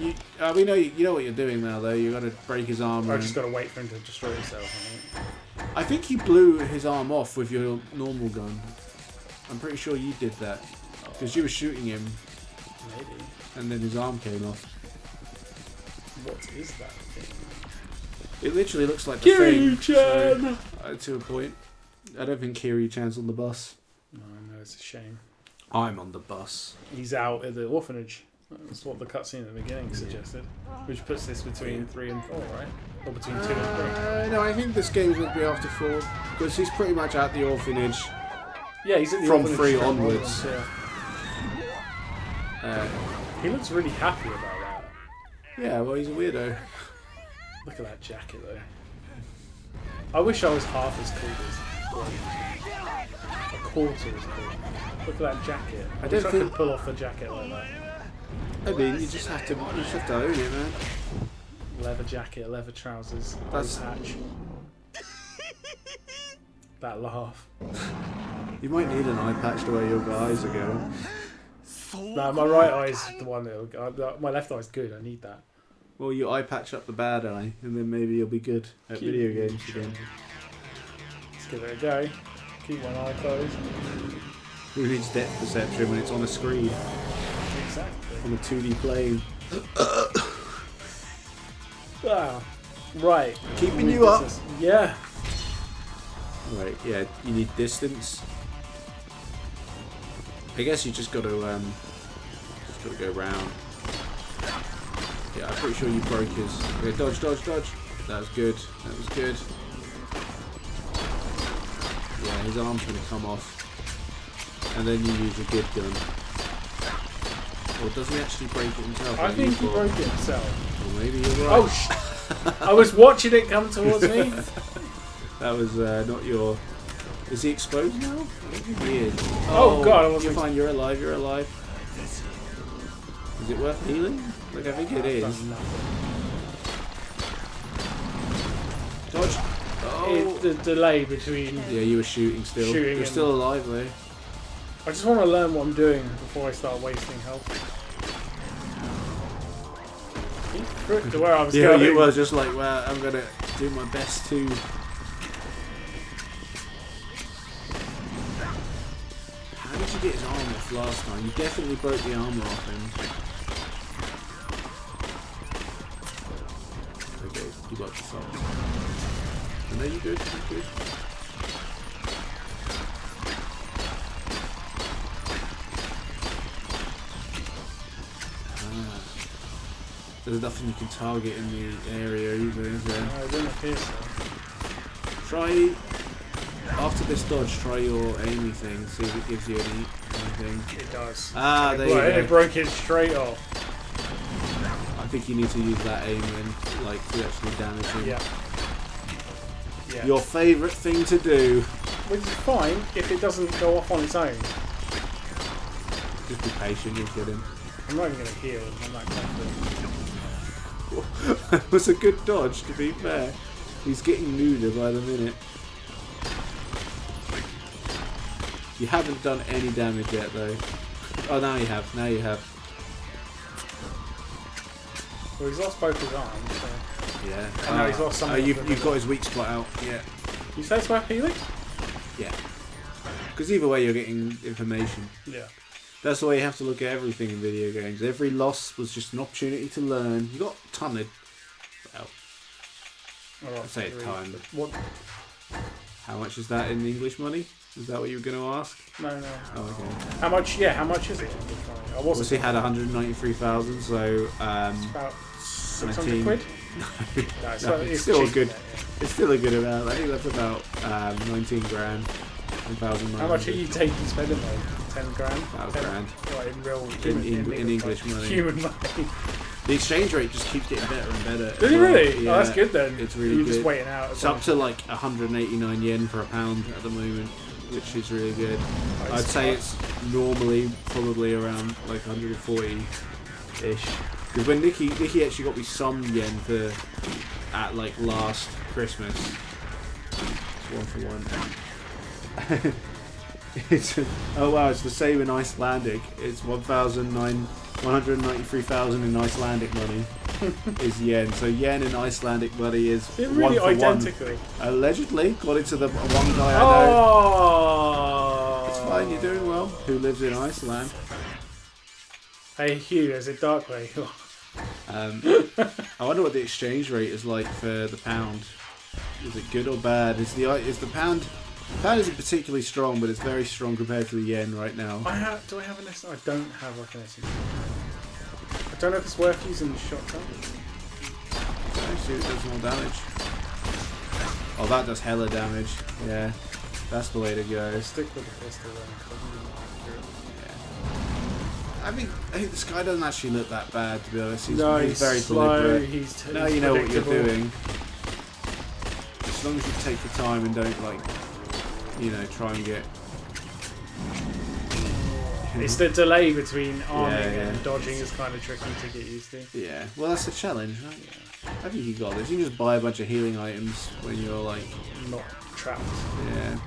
We know you know what you're doing now, though. You got to break his arm. I've just got to wait for him to destroy himself. I think. I think you blew his arm off with your normal gun. I'm pretty sure you did that because you were shooting him, Maybe. and then his arm came off. What is that thing? It literally looks like the thing. Kiryu-chan! So, to a point. I don't think Kiryu-chan's on the bus. No, it's a shame. I'm on the bus. He's out at the orphanage. That's what the cutscene at the beginning suggested. Which puts this between 3 and 4, right? Or between 2 and No, I think this game's going to be after 4 because he's pretty much at the orphanage 3. Yeah, he's at the from orphanage 3 from onwards. Yeah. He looks really happy about that. Yeah, well, he's a weirdo. Look at that jacket though. I wish I was half as cool as Gordon. A quarter as cool. Look at that jacket. I don't wish I think- could pull off a jacket like that. I mean, you just have to own it, man. Leather jacket, leather trousers, That's- eye patch. That laugh. You might need an eye patch the way your eyes are going. No, my right eye's the one that'll go. My left eye's good. I need that. Well, you eye patch up the bad eye, and then maybe you'll be good at video games again. Let's give it a go. Keep one eye closed. Who needs depth perception when it's on a screen, Exactly. on a 2D plane? Ah, right. Keeping you up. Yeah. Right, yeah, you need distance. I guess you just got to go round. Yeah, I'm pretty sure you broke his. Okay, dodge, dodge, dodge. That was good. That was good. Yeah, his arm's gonna come off, and then you use your good gun. Or does he actually break it himself? I like think you he thought? broke it himself. Or maybe you're right. Oh, I was watching it come towards me. That was not your. Is he exposed now? I don't think he is. Oh, God, I wasn't You're fine. You're alive. You're alive. Is it worth healing? Like I think it is. Does nothing. Dodge. Oh. The delay between. Yeah, you were shooting still. Shooting You're and- still alive though. I just want to learn what I'm doing before I start wasting health. He threw to where I was Yeah, going. you were just like, well, I'm gonna do my best to. How did you get his arm off last time? You definitely broke the armor off him. Okay, you got the socks. And then you're good. You're good. There's nothing you can target in the area either, is there? No, it didn't appear so. Try, after this dodge, try your aiming thing, see if it gives you anything. It does. Ah, there Right, you it go. broke it straight off. I think you need to use that aim then, like, to actually damage him. Yeah. Yeah. Your favourite thing to do. Which is fine if it doesn't go off on its own. Just be patient, you'll get him. I'm not even going to heal. I'm not confident. That was a good dodge, to be fair. He's getting nuder by the minute. You haven't done any damage yet, though. Oh, now you have. Now you have. Well, he's lost both his arms. So. Yeah. And now he's lost some of you've them. got his weak spot out. Yeah. You say it's worth healing? Yeah. Because either way, you're getting information. Yeah. That's the way you have to look at everything in video games. Every loss was just an opportunity to learn. You got tunned. Well, Alright, I'd say it's time. But What? how much is that in English money? Is that what you were going to ask? No, no. Oh, okay. How much? Yeah, how much is it? I wasn't. Obviously had 193,000, so About 600 19. quid. no, No, it's still cheap, good. yeah, yeah. It's still a good amount. I think that's about 19 grand. 1,900. How much are you taking spending like 10 grand? About a 10 grand. Like in real In English money. Human money. The exchange rate just keeps getting better and better. Did it really? Yeah, Oh, that's good then. It's really You're good. just waiting out. It's up to like 189 yen for a pound at the moment, which is really good. I'd say it's normally probably around like 140-ish. Because when Nikki actually got me some yen for at like last Christmas. It's 1 for 1. It's oh wow, it's the same in Icelandic. It's 193,000 in Icelandic money is yen. So yen in Icelandic money is They're 1 really for 1. identical. Allegedly, according to the one guy I know. Oh! It's fine, you're doing well. Who lives in Iceland? Hey Hugh, there's a dark way. I wonder what the exchange rate is like for the pound. Is it good or bad? Is the pound? The pound isn't particularly strong, but it's very strong compared to the yen right now. Do I have an SMG? I don't have like an SMG. I don't know if it's worth using the shotgun. Actually, it does more damage. Oh, that does hella damage. Yeah, that's the way to go. Stick with the pistol then. 'cause I I think this guy doesn't actually look that bad, to be honest. He's very slow. deliberate. Now you know what you're doing. As long as you take your time and don't try and get. It's the delay between arming and dodging is kind of tricky to get used to. Yeah, well that's a challenge, right? Yeah. I think you got this. You can just buy a bunch of healing items when you're like not trapped. Yeah.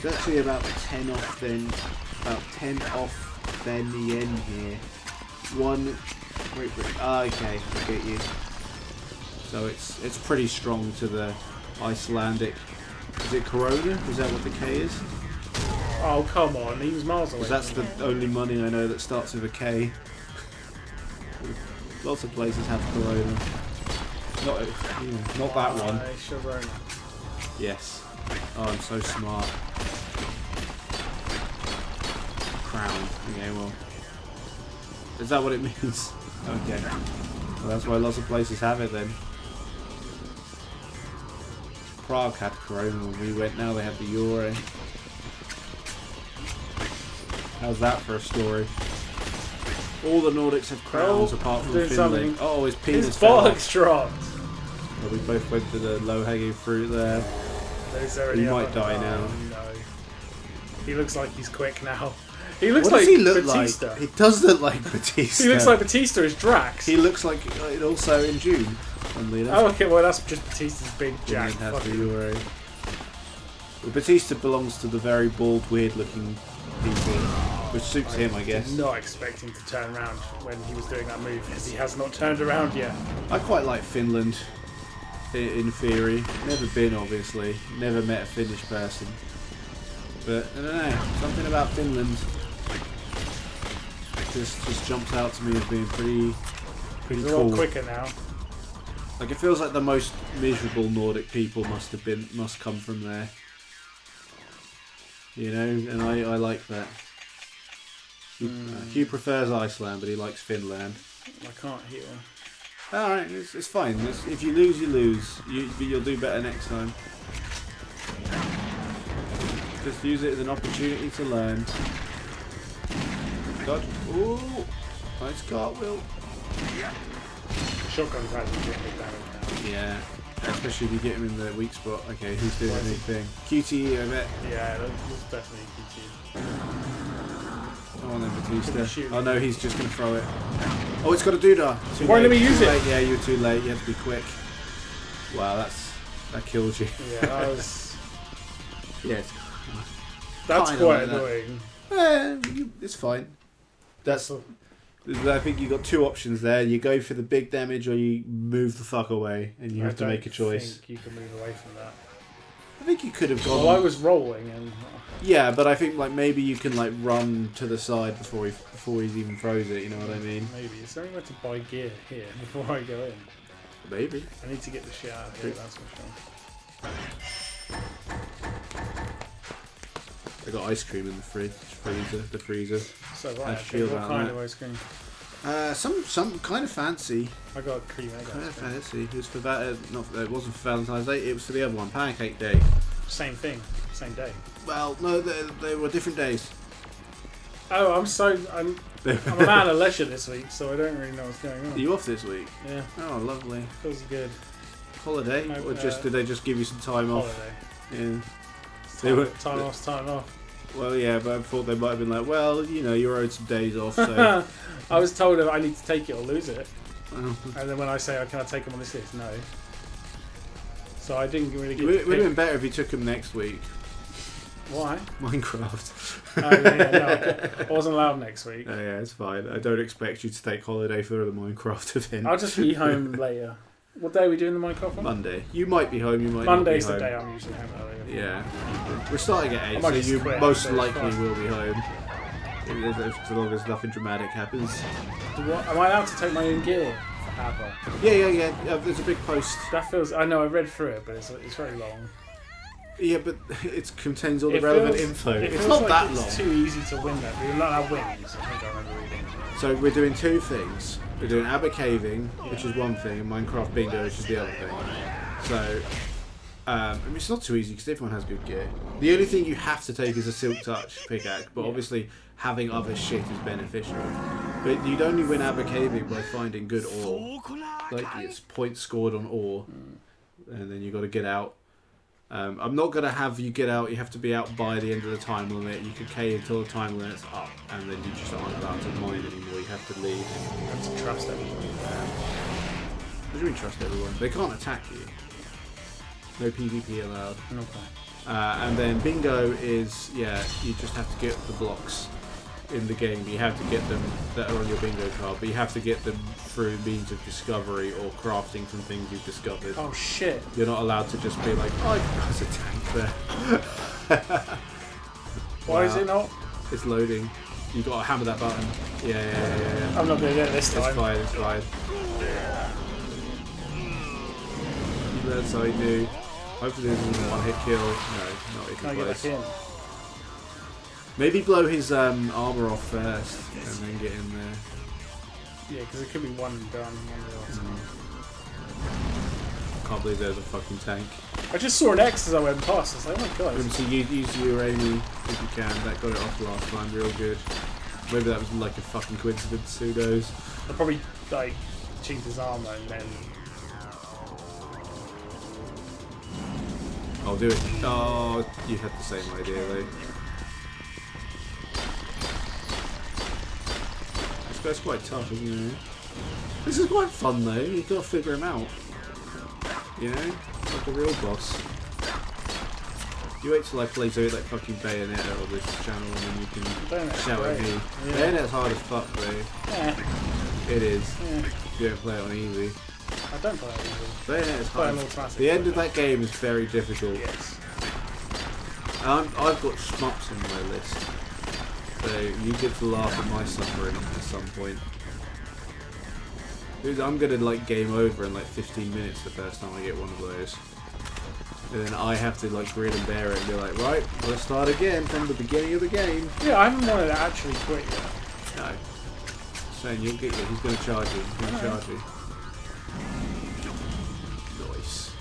It's actually about 10 off then. About 10 off then the end here. Wait. Okay, I get you. So it's pretty strong to the Icelandic. Is it Corona? Is that what the K is? Oh come on, he was miles away. Because that's the only money I know that starts with a K. Lots of places have Corona. Not that one. Sharona. Yes. Oh, I'm so smart. Crown. Okay, well. Is that what it means? Okay. Well, that's why lots of places have it then. Prague had Corona when we went, now they have the Euro. How's that for a story? All the Nordics have crowns apart from Finland. Something. Oh, his penis His fell off. bollocks dropped. Well, we both went to the low-hanging fruit there. He might die now. No. He looks like he's quick now. He looks What like does he look Batista. like? He does look like Batista. He looks like Batista as Drax. He looks like it also in June. Oh, okay, well that's just Batista's big jack. Has the Euro. Well, Batista belongs to the very bald, weird-looking people, which suits him, I guess. Not expecting to turn around when he was doing that move, because he has not turned around yet. I quite like Finland, in theory. Never been, obviously. Never met a Finnish person. But, I don't know, something about Finland just jumps out to me as being pretty He's a cool. lot quicker now. Like, it feels like the most miserable Nordic people must come from there. You know, and I like that. Hugh prefers Iceland, but he likes Finland. I can't heal. Alright, it's fine. If you lose, you lose. You'll do better next time. Just use it as an opportunity to learn. God. Ooh! Nice cartwheel. Shotgun's actually getting big damage now. Yeah. Especially if you get him in the weak spot. Okay, who's doing anything? QTE, I bet. Yeah, that's definitely QT. Come on then, Batista. Shoot. Oh no, he's just going to throw it. Oh, it's got a doodah. Why didn't we use it? Late. Yeah, you were too late. You had to be quick. Wow, that killed you. Yeah, that was... Yeah, That's kinda quite like that. It's fine. I think you got two options there. You go for the big damage, or you move the fuck away, and you have to make a choice. I think you can move away from that. I think you could have gone. Well, I was rolling, and yeah, but I think like maybe you can like run to the side before he even throws it. You know what I mean? maybe it's only where to buy gear here before I go in. Maybe. I need to get the shit out of here. That's for sure. I got ice cream in the freezer. So I right, feel what about kind that. of ice cream? Some kind of fancy. I got cream egg Kind of ice cream. fancy. It was for it wasn't for Valentine's Day. It was for the other one, Pancake Day. Same thing, same day. Well, no, they were different days. Oh, I'm a man of leisure this week, so I don't really know what's going on. Are you off this week? Yeah, Oh, lovely. feels good. Holiday? No, Or did they just give you some time off? Holiday. Yeah. They were- Time off's time off. Well, yeah, but I thought they might have been like, well, you know, you're owed some days off, so. I was told I need to take it or lose it, Well, and then when I say, can I take them on this list? No. So I didn't really it get would to have pick. been better if you took them next week. Why? Minecraft. Oh, yeah, no, I wasn't allowed next week. Oh, yeah, it's fine. I don't expect you to take holiday for the Minecraft event. I'll just be home later. What day are we doing the Minecraft one? Monday. You might be home, you might Monday's not the be home. day I'm usually home earlier. Yeah. We're starting at 8, I so might just you quit, most so it's likely fine. will be home. As long as nothing dramatic happens. Am I allowed to take my own gear forever? Yeah. There's a big post. That feels... I know, I read through it, but it's very long. Yeah, but it contains all the It relevant feels- info. It It's feels not like that it's long. too easy to win that. You're not allowed wins, I think I remember reading. So we're doing two things. We're doing Abba Caving, which is one thing, and Minecraft Bingo, which is the other thing. So I mean, it's not too easy because everyone has good gear. The only thing you have to take is a Silk Touch pickaxe, but obviously having other shit is beneficial. But you'd only win Abacaving by finding good ore. Like, it's points scored on ore, and then you got to get out. I'm not going to have you get out. You have to be out by the end of the time limit. You can K until the time limit's up, and then you just aren't allowed to mine anymore. You have to leave. You have to trust everyone. What do you mean trust everyone? They can't attack you. No PvP allowed. Okay. And then bingo is, you just have to get the blocks in the game. You have to get them that are on your bingo card, but you have to get them through means of discovery or crafting from things you've discovered. Oh shit. You're not allowed to just be like, oh, there's a tank there. Why is it not? It's loading. You've got to hammer that button. Yeah. I'm not going to get it this time. It's fine. That's how you do. Hopefully this isn't a one-hit kill. No, not if Can I he get plays. back in? Maybe blow his armor off first and then get in there. Yeah, because it could be one and done. Can't believe there's a fucking tank. I just saw an X as I went past. I was like, oh my god. So use your Amy if you can. That got it off last time real good. Maybe that was like a fucking coincidence. Who knows? I'll probably like cheat his armor and then. I'll do it. Oh, you had the same idea though. This guy's quite tough, isn't he? This is quite fun though. You've got to figure him out. You know, like a real boss. You wait till I play like fucking Bayonetta on this channel and then you can Bayonet's shout at great. me. Yeah. Bayonet's hard as fuck though. Yeah. It is. Yeah. You don't play it on easy. I don't play it easily. Bayonet's Play hard. an automatic. The end of that game is very difficult. Yes. I've got schmucks on my list. So you get to laugh at my suffering at some point. Because I'm gonna like game over in like 15 minutes the first time I get one of those. And then I have to like grin and bear it and be like, right, let's start again from the beginning of the game. Yeah, I haven't wanted to actually quit yet. No. Saying you'll get you, he's gonna charge you, he's gonna charge you. Nice.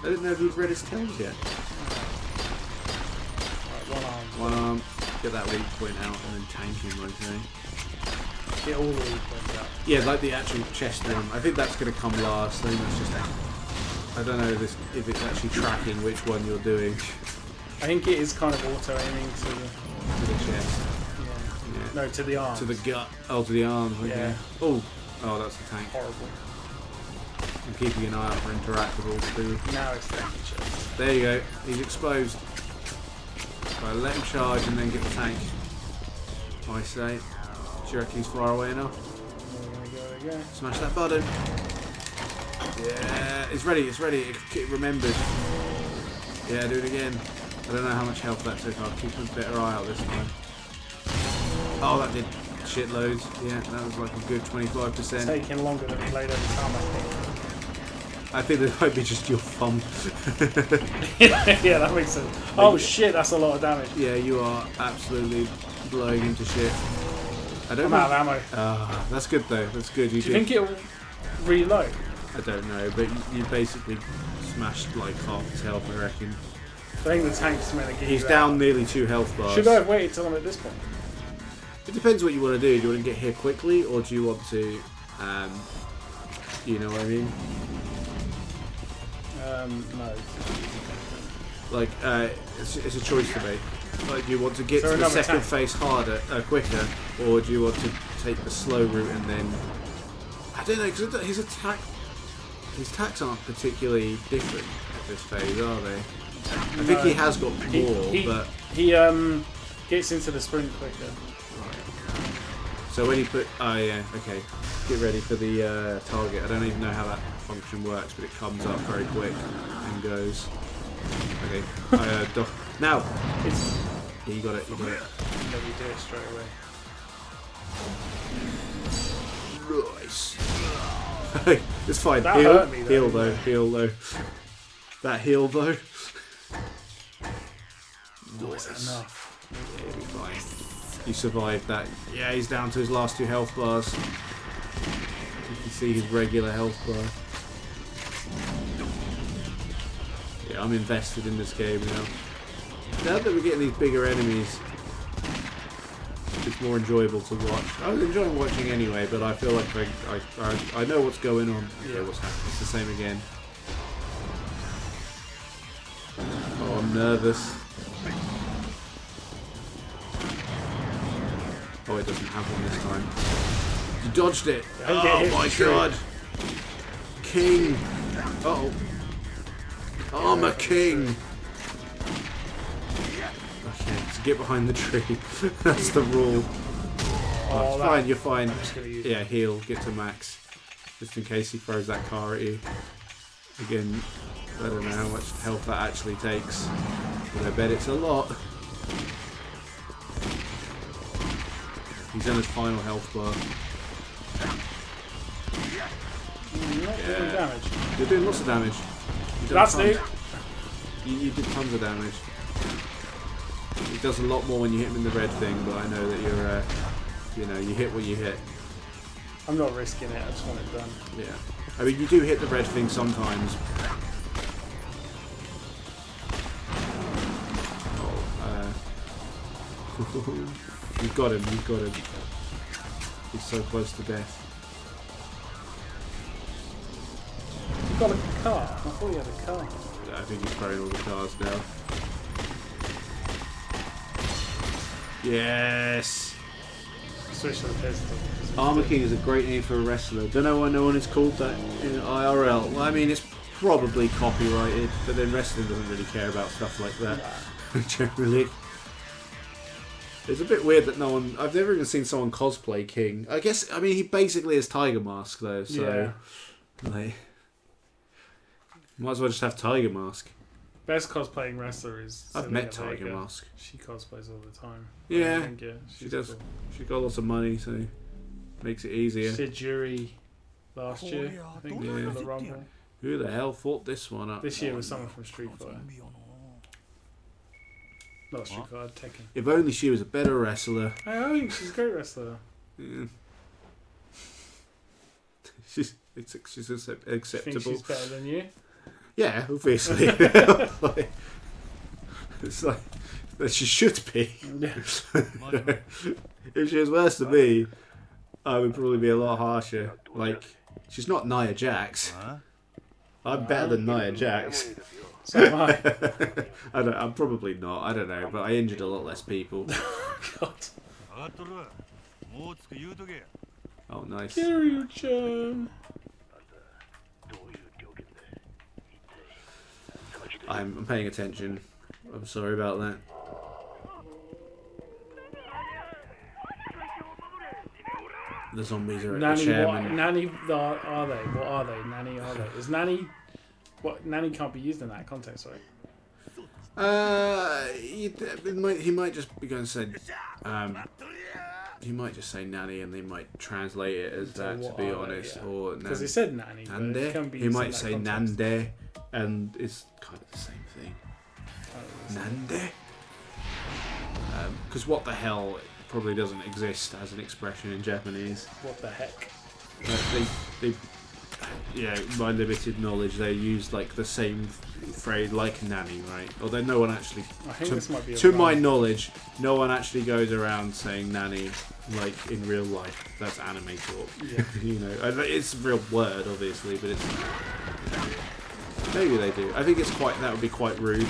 I didn't know if you'd read his tails yet. Right, one arm. One arm, get that weak point out and then tank him, okay? Get all the weak points out. Yeah, like the actual chest one. I think that's going to come last. I think that's just. I don't know if it's actually tracking which one you're doing I think it is kind of auto aiming to the. to the chest. Yeah. Yeah. No, to the arms. To the gut. Oh, to the arms. Okay. Yeah. Oh, that's the tank. Horrible. I'm keeping an eye out for interactables too. Now it's the chest. There you go. He's exposed. So let him charge and then get the tank. I say. Do you reckon he's far away enough? There we go. Smash that button. Yeah, it's ready, it remembered. Yeah, do it again. I don't know how much health that took, I'll keep a better eye out this time. Oh, that did shitloads. Yeah, that was like a good 25%. It's taking longer than it laid over time, I think that might be just your thumb. Yeah, that makes sense. Oh shit, that's a lot of damage. Yeah, you are absolutely blowing into shit. I don't I'm know. out of ammo. That's good though, that's good. Do you think it'll reload? I don't know, but you basically smashed like half his health, I reckon. I think the tank's meant to get He's you down out. nearly 2 health bars. Should I have waited till I'm at this point? It depends what you want to do. Do you want to get here quickly, or do you want to, you know what I mean? No. Like, it's a choice to make. Like, do you want to get So to the another second tank. phase harder, quicker, or do you want to take the slow route and then? I don't know, because his attacks aren't particularly different at this phase, are they? I think he has got more, but he gets into the sprint quicker. so when he put, oh yeah, okay, get ready for the target. I don't even know how that function works, but it comes up very quick and goes. Okay, now It's yeah, you got it. then you do it straight away. Nice. It's fine. That Heal, hurt me, though, heal didn't though, it? heal though. That heal though. Is that enough? Yeah, you'll be fine. You survived that. Yeah, he's down to his last 2 health bars. You can see his regular health bar. Yeah, I'm invested in this game now. Now that we're getting these bigger enemies, it's more enjoyable to watch. I was enjoying watching anyway, but I feel like I know what's going on. I know what's happening. It's the same again. Oh, I'm nervous. Oh, it doesn't have one this time. You dodged it! Oh my god! King! Uh-oh. I'm a king! Okay, so get behind the tree. That's the rule. Oh, fine, you're fine. Yeah, heal, get to max. Just in case he throws that car at you. Again, I don't know how much health that actually takes. But I bet it's a lot. He's on his final health bar. Damage. You're doing lots of damage. That's new. You did tons of damage. It does a lot more when you hit him in the red thing, but I know that you're, you hit what you hit. I'm not risking it, I just want it done. Yeah. I mean, you do hit the red thing sometimes. You've got him, you've got him. He's so close to death. You've got a car? I thought you had a car. I think he's throwing all the cars now. Yes! Switch to the pistol. Armor King is a great name for a wrestler. Don't know why no one has called that in IRL. Well, I mean, it's probably copyrighted, but then wrestling doesn't really care about stuff like that. Generally. It's a bit weird that no one... I've never even seen someone cosplay King. I guess, I mean, he basically is Tiger Mask, though, so... Yeah. Like... Might as well just have Tiger Mask. Best cosplaying wrestler is... I've met Tiger Mask. She cosplays all the time. Yeah, she does. Cool. She's got lots of money, so... Makes it easier. She did jury last year, I think, Yeah. for the Rumble. Who the hell thought this one up? This year was someone from Street Fighter. Not Street Fighter, Tekken. If only she was a better wrestler. I think she's a great wrestler. Yeah. She's acceptable. Think she's better than you? Yeah, obviously. Like, it's like she should be. If she was worse than me, I would probably be a lot harsher. Like, she's not Nia Jax. I'm better than Nia Jax. So am I. I'm probably not. I don't know, but I injured a lot less people. God. Oh, nice. Kiryu-chan. I'm paying attention. I'm sorry about that. The zombies are at the Nanny, chairman. what Nanny are they? What are they? Nanny are they? Is Nanny... What, Nanny can't be used in that context, right? He might just be going to say... he might just say nanny and they might translate it as So that, to what be are honest. they? Yeah. Or Because he said Nanny, but it can be He used might in that say context. nande, and it's kind of the same thing. Nande? Because what the hell probably doesn't exist as an expression in Japanese. What the heck? They my limited knowledge, they use like the same phrase like nanny, right? Although no one actually, I think this might be a to my run. knowledge, no one actually goes around saying nanny like in real life. That's anime talk. Yeah. You know, it's a real word, obviously, but it's maybe they do. I think that would be quite rude.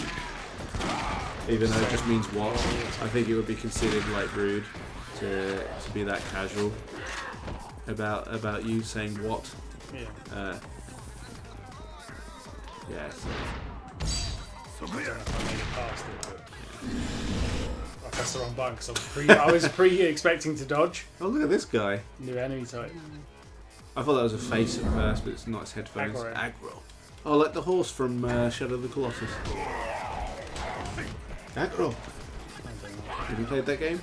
Even though it just means what. I think it would be considered like rude to be that casual about you saying what. Yeah. Yeah. So. I don't know if I made it past it, but I pressed the wrong button because I was pre-expecting to dodge. Oh, look at this guy. New enemy type. I thought that was a face at first, but it's not. It's headphones. Aggro. Oh, like the horse from Shadow of the Colossus. Aggro. Have you played that game?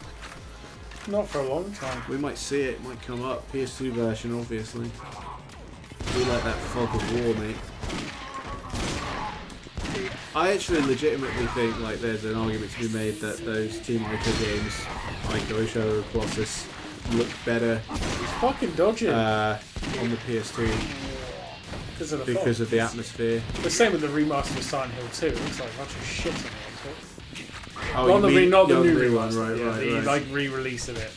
Not for a long time. We might see it. It might come up. PS2 version, obviously. We like that fog of war, mate. I actually legitimately think like there's an argument to be made that those Team Ico games, Ico, Shadow of the Colossus, look better He's fucking dodging. on the PS2. Because of the because fog. of the atmosphere. The same with the remaster of Silent Hill 2. It looks like a bunch of shit on it. Oh, Not you the, mean not the the new one, remaster. right, yeah, right, the right. like re-release of it.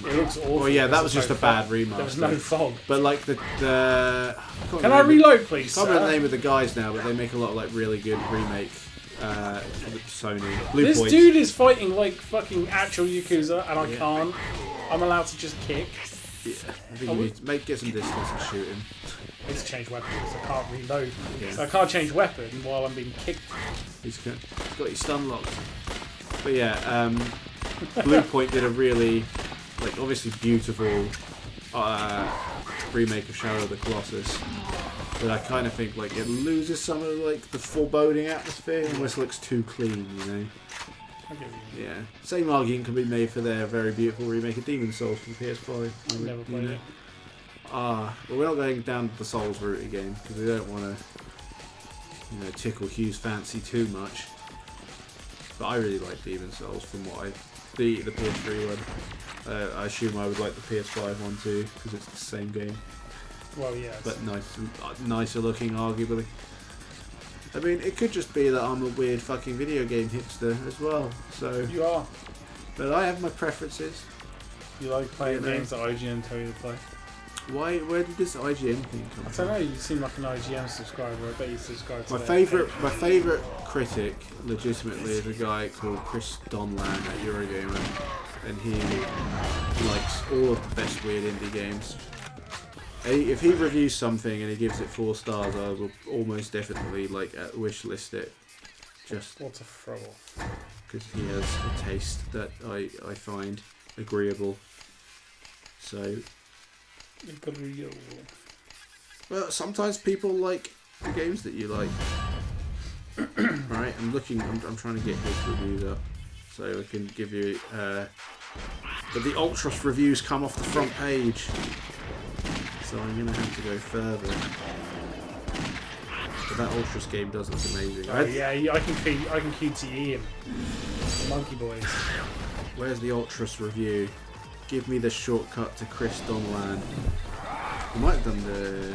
It looks awful. Well, yeah, that because was there's just no a bad fog. remaster. There was no fog. But like the Can I reload, please? I can't remember the Sir? name of the guys now, but they make a lot of like really good remake for the Sony. Blue This Point. dude is fighting like fucking actual Yakuza, and I can't. I'm allowed to just kick. Yeah, I think you need to get some distance and shoot him. I need to change weapon because I can't reload. Yeah. So I can't change weapon while I'm being kicked. He's got you stun locked. But yeah, Blue Point did a really, like, obviously beautiful remake of Shadow of the Colossus. But I kind of think like it loses some of like the foreboding atmosphere. It almost looks too clean, you know. I'll give you. Yeah. Same argument can be made for their very beautiful remake of Demon Souls from PS5. I've never played it. Well, we're not going down the Souls route again because we don't want to, tickle Hugh's fancy too much. But I really like Demon Souls from what the PS3 one. I assume I would like the PS5 one too because it's the same game, Well, yeah. but nicer looking, arguably. I mean, it could just be that I'm a weird fucking video game hipster as well. So, You are. but I have my preferences. You like playing Yeah, games that IGN tell you to play. Where did this IGN thing come I from? don't know. You seem like an IGN subscriber. I bet you subscribe to My their favourite critic, legitimately, is a guy called Chris Donlan at Eurogamer, and he likes all of the best weird indie games. If he reviews something and he gives it 4 stars, I will almost definitely wishlist it, just What a throw off. because he has a taste that I find agreeable. So, well, sometimes people like the games that you like. Right, I'm trying to get his reviews up so I can give you. But the Ultras reviews come off the front page, so I'm gonna have to go further. But that Ultras game does look amazing. Oh yeah, I can QTE him. The Monkey Boys. Where's the Ultras review? Give me the shortcut to Chris Donlan. I might have done the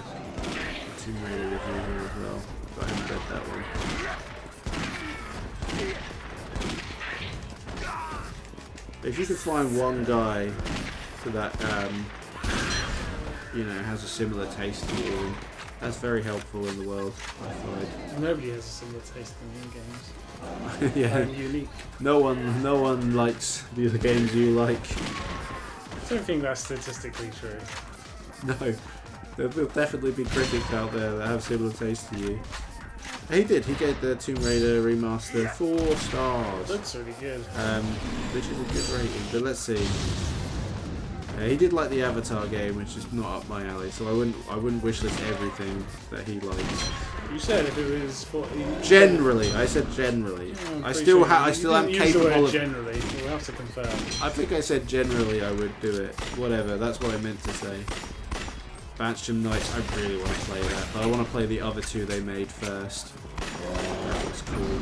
Tomb Raider review here as well, but I haven't read that one. If you could find one guy that has a similar taste to you, that's very helpful in the world, I find. Nobody has a similar taste in games. Yeah. I'm unique. No one likes the other games you like. I don't think that's statistically true. No, there'll definitely be critics out there that have similar taste to you. He did. He gave the Tomb Raider remaster 4 stars, Looks really good. which is a good rating. But let's see. He did like the Avatar game, which is not up my alley. So I wouldn't wishlist everything that he likes. You said if it was for Generally, I said generally. I'm I pretty still sure I you still am didn't use the capable word of. generally. We'll have to confirm. I think I said generally I would do it. Whatever, that's what I meant to say. Bansham Knights, I really want to play that, but I want to play the other 2 they made first. That was cool.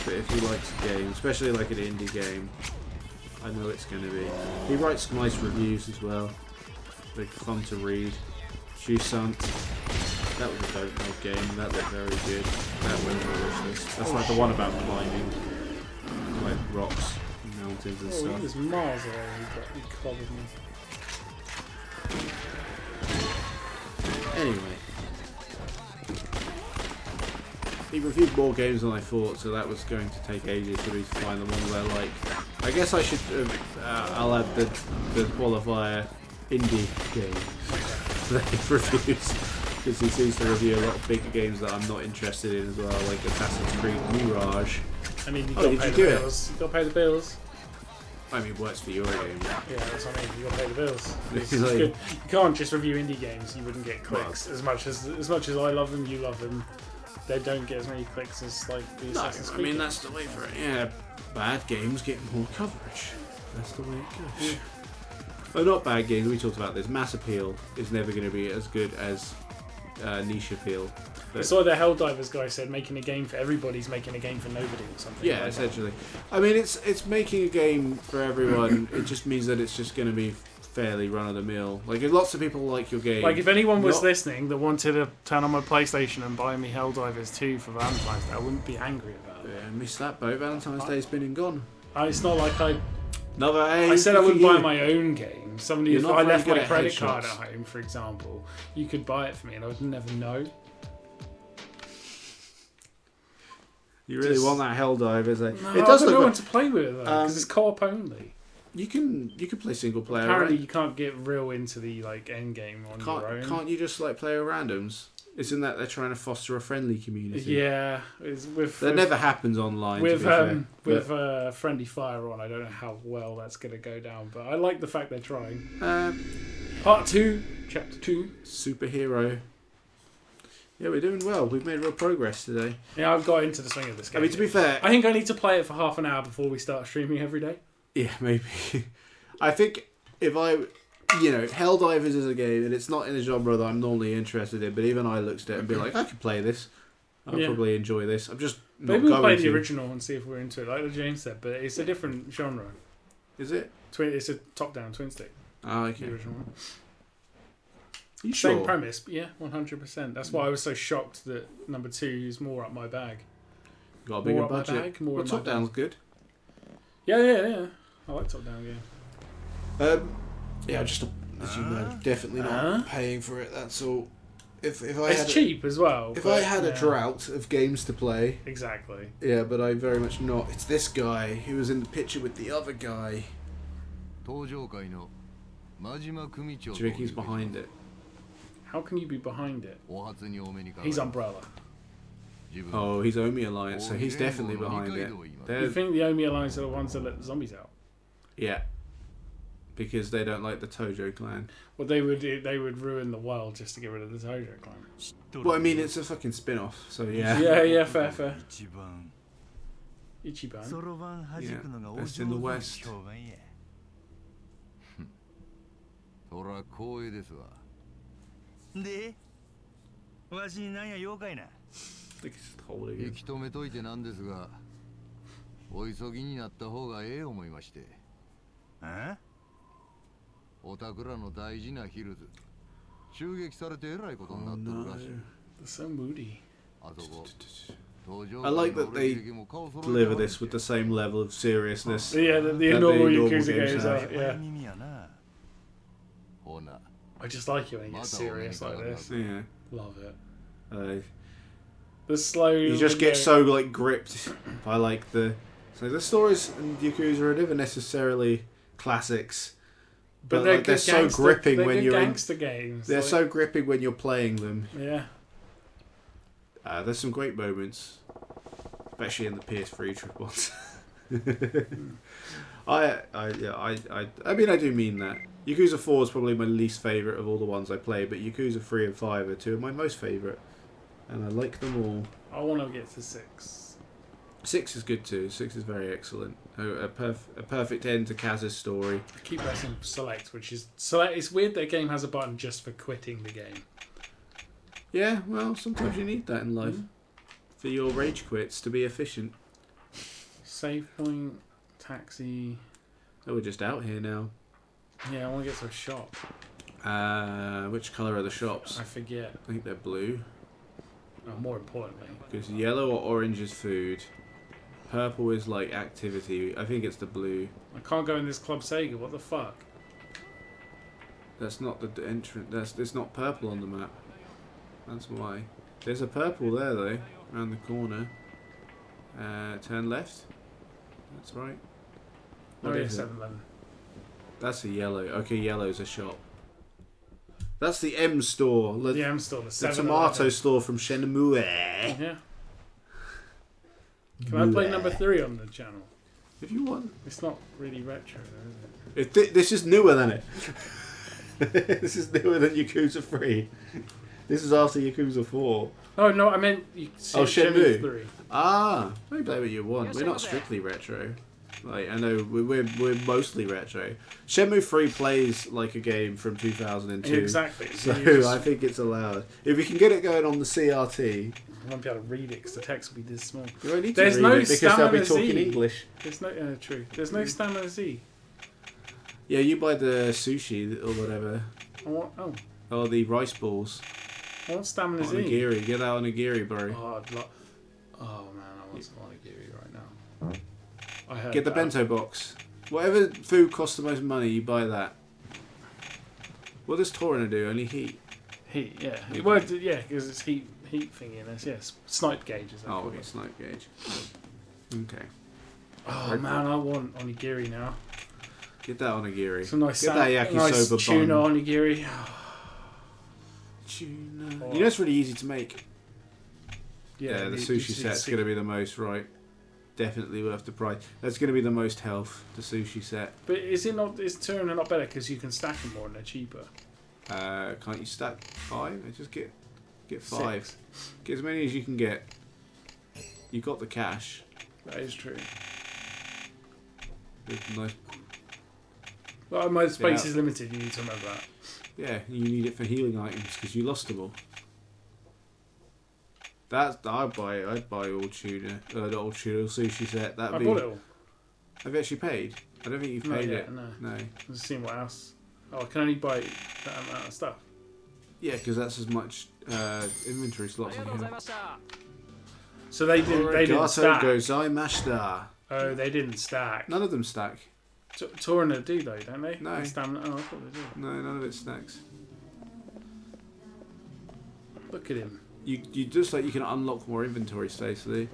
But if he likes a game, especially like an indie game, I know it's going to be. He writes nice reviews as well. They're fun to read. Jusant. That was a dope game. That looked very good. That went on the wish list. That's like the one about climbing, like rocks, and mountains and Oh, he stuff. was miles away. He clobbered me. Anyway, he reviewed more games than I thought, so that was going to take ages for me to find the one that I like. I guess I should. I'll add the qualifier indie game that he reviews, because he seems to review a lot of bigger games that I'm not interested in as well, like Assassin's Creed Mirage. I mean, you Oh, got to did pay you the do it? bills. You got to pay the bills. I mean, works for your game. Yeah, that's what I mean. You got to pay the bills. It's Like- good. You can't just review indie games. You wouldn't get clicks as much as I love them. You love them. They don't get as many clicks as like the No, Assassin's I Creed. mean that's the way for it. Yeah, bad games get more coverage. That's the way it goes. Well, not bad games. We talked about this. Mass appeal is never going to be as good as niche appeal. But It's like the Helldivers guy said, making a game for everybody's making a game for nobody or something. yeah, essentially. I mean, it's making a game for everyone. It just means that it's just going to be fairly run of the mill. Like lots of people like your game. Like if anyone was Not- listening that wanted to turn on my PlayStation and buy me Helldivers 2 for Valentine's Day, I wouldn't be angry about it. Yeah, missed that boat. Valentine's Day's been and gone. It's not like I Another said I wouldn't for buy you. my own game. Somebody, You're if not I very left good my at credit card at headshots. home, for example, you could buy it for me and I would never know. You really Just- want that Helldivers? Eh? No, It does I don't know look. when to play with it though, because it's co-op only. You can play single player. Apparently, Right? you can't get real into the like end game on your own. Can't you just like play with randoms? Isn't that they're trying to foster a friendly community? Yeah, it's That never happens online. with to be fair. Friendly Fire on. I don't know how well that's going to go down, but I like the fact they're trying. Part 2, Chapter 2. Superhero. Yeah, we're doing well. We've made real progress today. Yeah, I've got into the swing of this I game. mean, to be fair, I think I need to play it for half an hour before we start streaming every day. yeah, maybe. I think if Helldivers is a game, and it's not in a genre that I'm normally interested in, but even I looked at it and be like, I could play this. I'll Yeah. probably enjoy this. I'm just not Maybe we'll going play to. the original and see if we're into it, like James said, but it's a different genre. Is it? It's a top-down twin stick, Oh, the okay. original one. You Same sure? premise, but yeah, 100%. That's why I was so shocked that number 2 is more up my bag. Got a bigger More up my budget. bag, more Well, up my top down's good. Yeah. I like top-down, yeah. Yeah, just as you know, definitely not paying for it. That's all. If I It's had cheap as well. if but, I had a yeah, drought of games to play, Exactly. yeah, but I very much not. It's this guy who was in the picture with the other guy. 登場会の真島組長 Do you think he's behind it? How can you be behind it? お初にお目にかか He's る Umbrella. 自分 Oh, he's Omi Alliance, so he's definitely behind it. You They're, think the Omi Alliance are the ones that let the zombies out? yeah, because they don't like the Tojo clan. Well, they would ruin the world just to get rid of the Tojo clan. Well, I mean, it's a fucking spin-off, so yeah. Yeah, fair. 一番 Ichiban. そろばん弾くのがお Yeah, 上 best in 手 the な West. 評判やそら光栄ですわでわしになんや妖怪な I think it's just holding 引 it. き止めといてなんですがお急ぎになった方がええ思いましてあおたくらの大事なヒルズ襲撃されてえらいことにな Oh ってる no. らしい、 They're so moody. あそこ登場 I like that 会の they 歴も顔揃えて Deliver はる this with the same level of seriousness. Yeah, the That normal the normal Yakuza games games have. are. Yeah. 耳やなほな I just like it when it gets serious like this. Yeah. Love it. Uh, The slow. you just get video- so like gripped by like the stories in Yakuza are never necessarily classics, but they're like, they're good so gangster- gripping they're when good you're in. gangster games. They're like- so gripping when you're playing them. Yeah. There's some great moments, especially in the PS3 ones. I mean I do mean that. Yakuza 4 is probably my least favourite of all the ones I play, but Yakuza 3 and 5 are two of my most favourite, and I like them all. I want to get to 6. 6 is good too. 6 is very excellent. A perfect end to Kaz's story. I keep pressing select, which is select. It's weird that a game has a button just for quitting the game. Yeah, well, sometimes you need that in life for your rage quits to be efficient. Save point, taxi. Oh, we're just out here now. Yeah, I want to get to a shop. Which colour are the shops? I forget. I think they're blue. More importantly, Because yellow or orange is food. Purple is like activity. I think it's the blue. I can't go in this Club Sega. What the fuck? That's not the entrance. It's not purple on the map. That's why. There's a purple there though, around the corner. Turn left. That's right. Oh, What yeah, is it? 7-Eleven. That's a yellow. Okay, yellow's a shop. That's the M store. The M store, the The 7-Eleven. tomato store from Shenmue. Yeah. Can I play number 3 on the channel? If you want. It's not really retro, though, is it? This is newer than it. This is newer than Yakuza 3. This is after Yakuza 4. Oh no, I meant Shenmue. 3. Ah, maybe play what you want. We're not strictly retro. Like I know we're mostly retro. Shenmue 3 plays like a game from 2002. Exactly. So You just- I think it's allowed. If we can get it going on the CRT, I won't be able to read it because the text will be this small. you won't need to There's read no it because they'll be Stamina talking Z. English. There's no true. There's no Stamina Z. Yeah, you buy the sushi or whatever. Or the rice balls. I want stamina Z. Onigiri. Get that onigiri, bro. Oh man, I want some onigiri right now. I heard Get the that. bento box. Whatever food costs the most money, you buy that. What does Torina do? Only heat? Heat, yeah. It worked, yeah, because it's heat thingy in this. Yes, snipe gauges. Oh, it's snipe gauge. Okay. Oh man, I want onigiri now. Get that onigiri. Some nice, Get that yakisoba nice tuna bun. onigiri. Tuna. Oh. You know it's really easy to make. Yeah, the you sushi just set's see- going to be the most, right? Definitely worth the price. That's going to be the most health, the sushi set. But is it not? Is tuna not better because you can stack them more and they're cheaper? Can't you stack 5? Just get 5. 6. Get as many as you can get. You got the cash. That is true. There's nice. Well, my space Yeah. is limited. You need to remember that. Yeah, you need it for healing items because you lost them all. I'd buy all tuna, all sushi set. That'd I be. bought it all. Have you actually paid? I don't think you've Not paid yet, it. no. No. I'm just seeing what else. Oh, I can only buy that amount of stuff. Yeah, because that's as much inventory slots on here. So they didn't stack. Gozaimashita. Oh, they didn't stack. None of them stack. Torina do though, don't they? No. And stamina. Oh, I thought they did. No, none of it stacks. Look at him. You just like you can unlock more inventory space, Lee.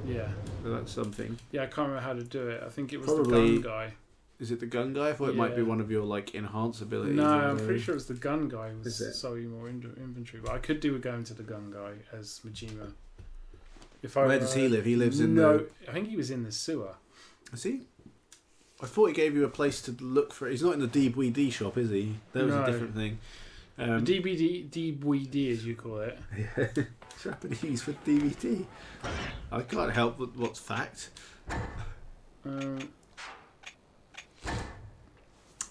Yeah. So that's something. Yeah, I can't remember how to do it. I think it was Probably- the gun guy. Is it the gun guy? I thought it might be Yeah. one of your like enhance abilities. No, or I'm something. pretty sure it's the gun guy who Is it? was selling more inventory. But I could do with going to the gun guy as Majima. If I Where were- does he live? He lives in No, I think he was in the sewer. Is he? I thought he gave you a place to look for. He's not in the DVD shop, is he? That was No. a different thing. DVD as you call it. Japanese for DVD. I can't help but what's fact.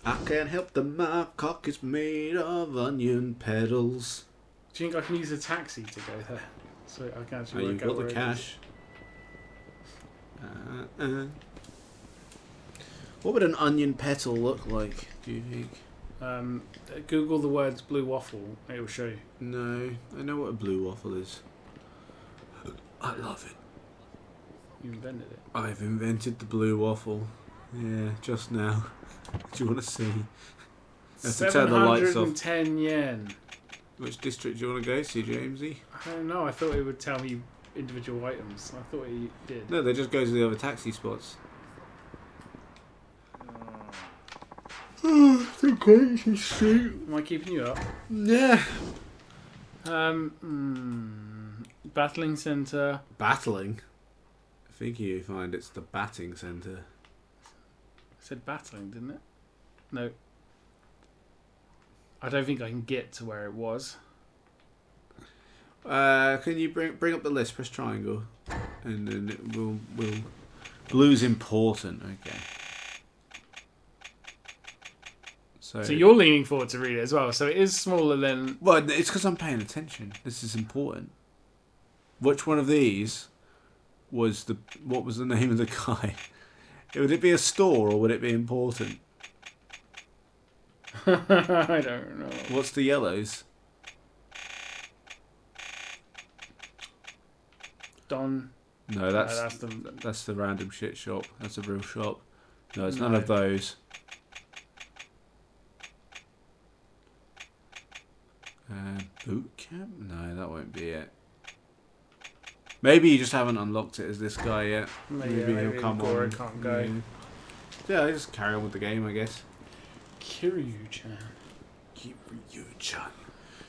I can't help that my cock is made of onion petals. Do you think I can use a taxi to go there? So I can Oh, actually you've work out got where the it is. cash. What would an onion petal look like, do you think? Google the words blue waffle. It will show you. No, I know what a blue waffle is. I love it. You invented it. I've invented the blue waffle. Yeah, just now. Do you want to see? I have to turn the lights off. 710 yen. Which district do you want to go to, Jamesy? I don't know. I thought it would tell me individual items. I thought it did. No, they just go to the other taxi spots. Am I keeping you up? Yeah. Battling center. Battling? I think you find it's the batting centre. It said battling, didn't it? No. I don't think I can get to where it was. Can you bring up the list? Press triangle, and then it will. Blue's important. Okay. So you're leaning forward to read it as well. So it is smaller than. Well, it's because I'm paying attention. This is important. Which one of these was the? What was the name of the guy? Would it be a store or would it be important? I don't know. What's the yellows? Don. No, that's that's the. the random shit shop. That's a real shop. No, it's none No. of those. Boot camp? No, that won't be it. Maybe you just haven't unlocked it as this guy yet. Maybe he'll come Goro on. can't go. Yeah, just carry on with the game, I guess. Kiryu-chan. Kiryu-chan,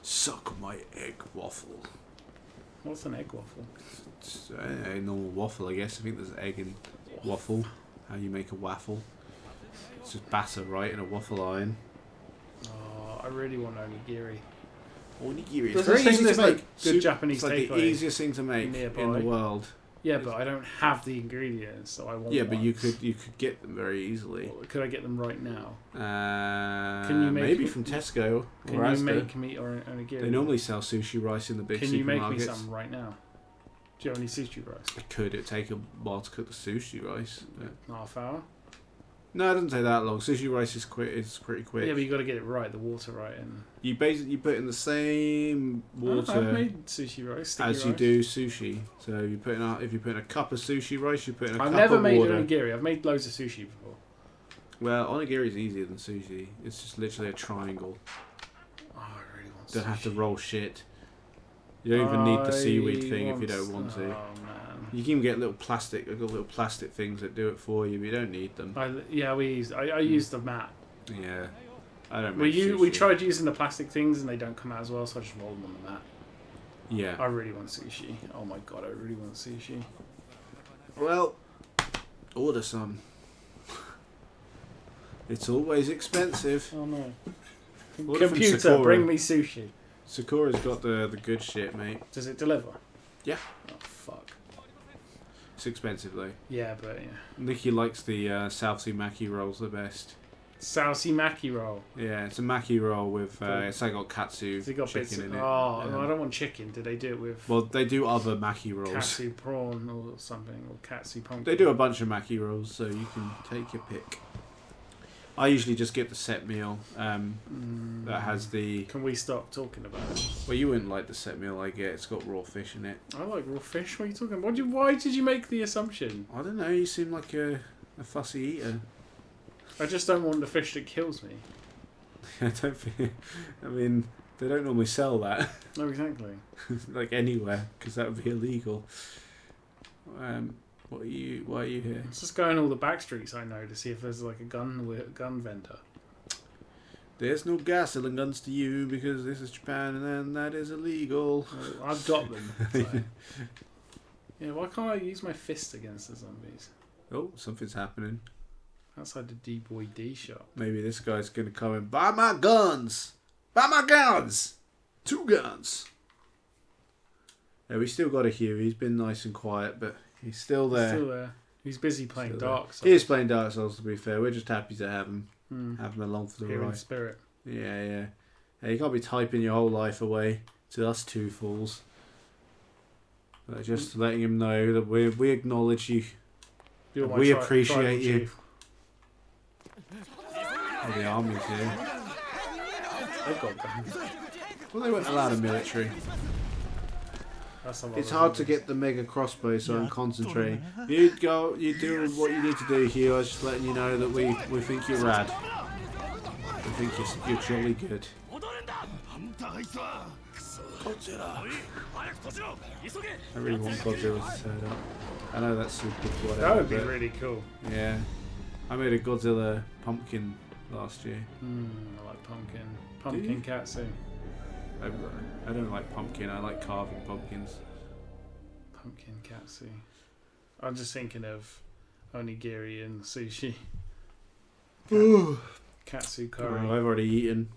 suck my egg waffle. What's an egg waffle? It's a normal waffle, I guess. I think there's egg in waffle. How you make a waffle. It's just batter, right, in a waffle iron. Oh, I really want onigiri. Onigiri. Doesn't It's very seem easy there's, to like, make. good Japanese It's like the takeaway easiest thing to make nearby. in the world. Yeah, but I don't have the ingredients, so I want Yeah, but one. you could get them very easily. Well, could I get them right now? Can you make maybe me- from Tesco Can or you Asda. make me or onigiri? They normally sell sushi rice in the big Can supermarkets. you make me some right now? Do you have any sushi rice? It could. It'd take a while to cook the sushi rice. But Half hour. No, it doesn't take that long. Sushi rice is quick. It's pretty quick. Yeah, but you got to get it right, the water right, and You basically put in the same I've water made sushi rice. Sticky as you rice. do sushi. So you put in if you put in a cup of sushi rice, you put in a I've cup never of made water. onigiri. I've made loads of sushi before. Well, onigiri is easier than sushi. It's just literally a triangle. Oh, I really want. Don't sushi. have to roll shit. You don't even need the seaweed thing if you don't want to. Oh man. You can get little plastic things that do it for you, but you don't need them. I used the mat. Yeah, I don't. Make sushi. We tried using the plastic things and they don't come out as well, so I just roll them on the mat. Yeah. I really want sushi. Oh my god, I really want sushi. Well, order some. It's always expensive. Oh no. Order from Computer, Sakura. bring me sushi. Sakura's got the good shit, mate. Does it deliver? Yeah. Oh fuck. It's expensive though. Yeah, but yeah. Nikki likes the South Sea maki rolls the best. Saucy maki roll. Yeah, it's a maki roll with it's like got katsu Has it got bits chicken of, in it. oh, no, I don't want chicken. Do they do it with Well, they do other maki rolls. katsu prawn or something, or katsu pumpkin? They do a bunch of maki rolls, so you can take your pick. I usually just get the set meal that has the... Can we stop talking about it? Well, you wouldn't like the set meal I get. It's got raw fish in it. I like raw fish. What are you talking about? Why did you make the assumption? I don't know. You seem like a fussy eater. I just don't want the fish that kills me. I don't think... I mean, they don't normally sell that. No, exactly. like anywhere, because that would be illegal. Why are you here? Let's just go in all the back streets I know to see if there's like a gun vendor. There's no gas selling guns to you because this is Japan and that is illegal. Well, I've got them. So. Yeah, why can't I use my fist against the zombies? Oh, something's happening. Outside the D-Boy D shop. Maybe this guy's going to come and buy my guns. Buy my guns. 2 guns. Yeah, we still got a Hugh. He's been nice and quiet, but he's still there. Still there. He's busy playing Still Dark there. Souls. He is playing Dark Souls, to be fair. We're just happy to have him. Have him along for the Here in ride. spirit. Yeah. Hey, you can't be typing your whole life away to us two fools. But just letting him know that we acknowledge you. You're my We tribal appreciate you. chief. Oh, the army's here. They've got guns. Well, they weren't allowed a military. That's a lot It's of hard to zombies. get the mega crossbow, so I'm concentrating. You do what you need to do here. I was just letting you know that we think you're rad. We think you're jolly good. Godzilla. I really want Godzilla to turn up. I know that's super whatever. That would be but really cool. yeah. I made a Godzilla pumpkin last year. I like pumpkin. Pumpkin katsu. I don't like pumpkin. I like carving pumpkins. Pumpkin katsu. I'm just thinking of onigiri and sushi. Katsu curry. Oh, I've already eaten.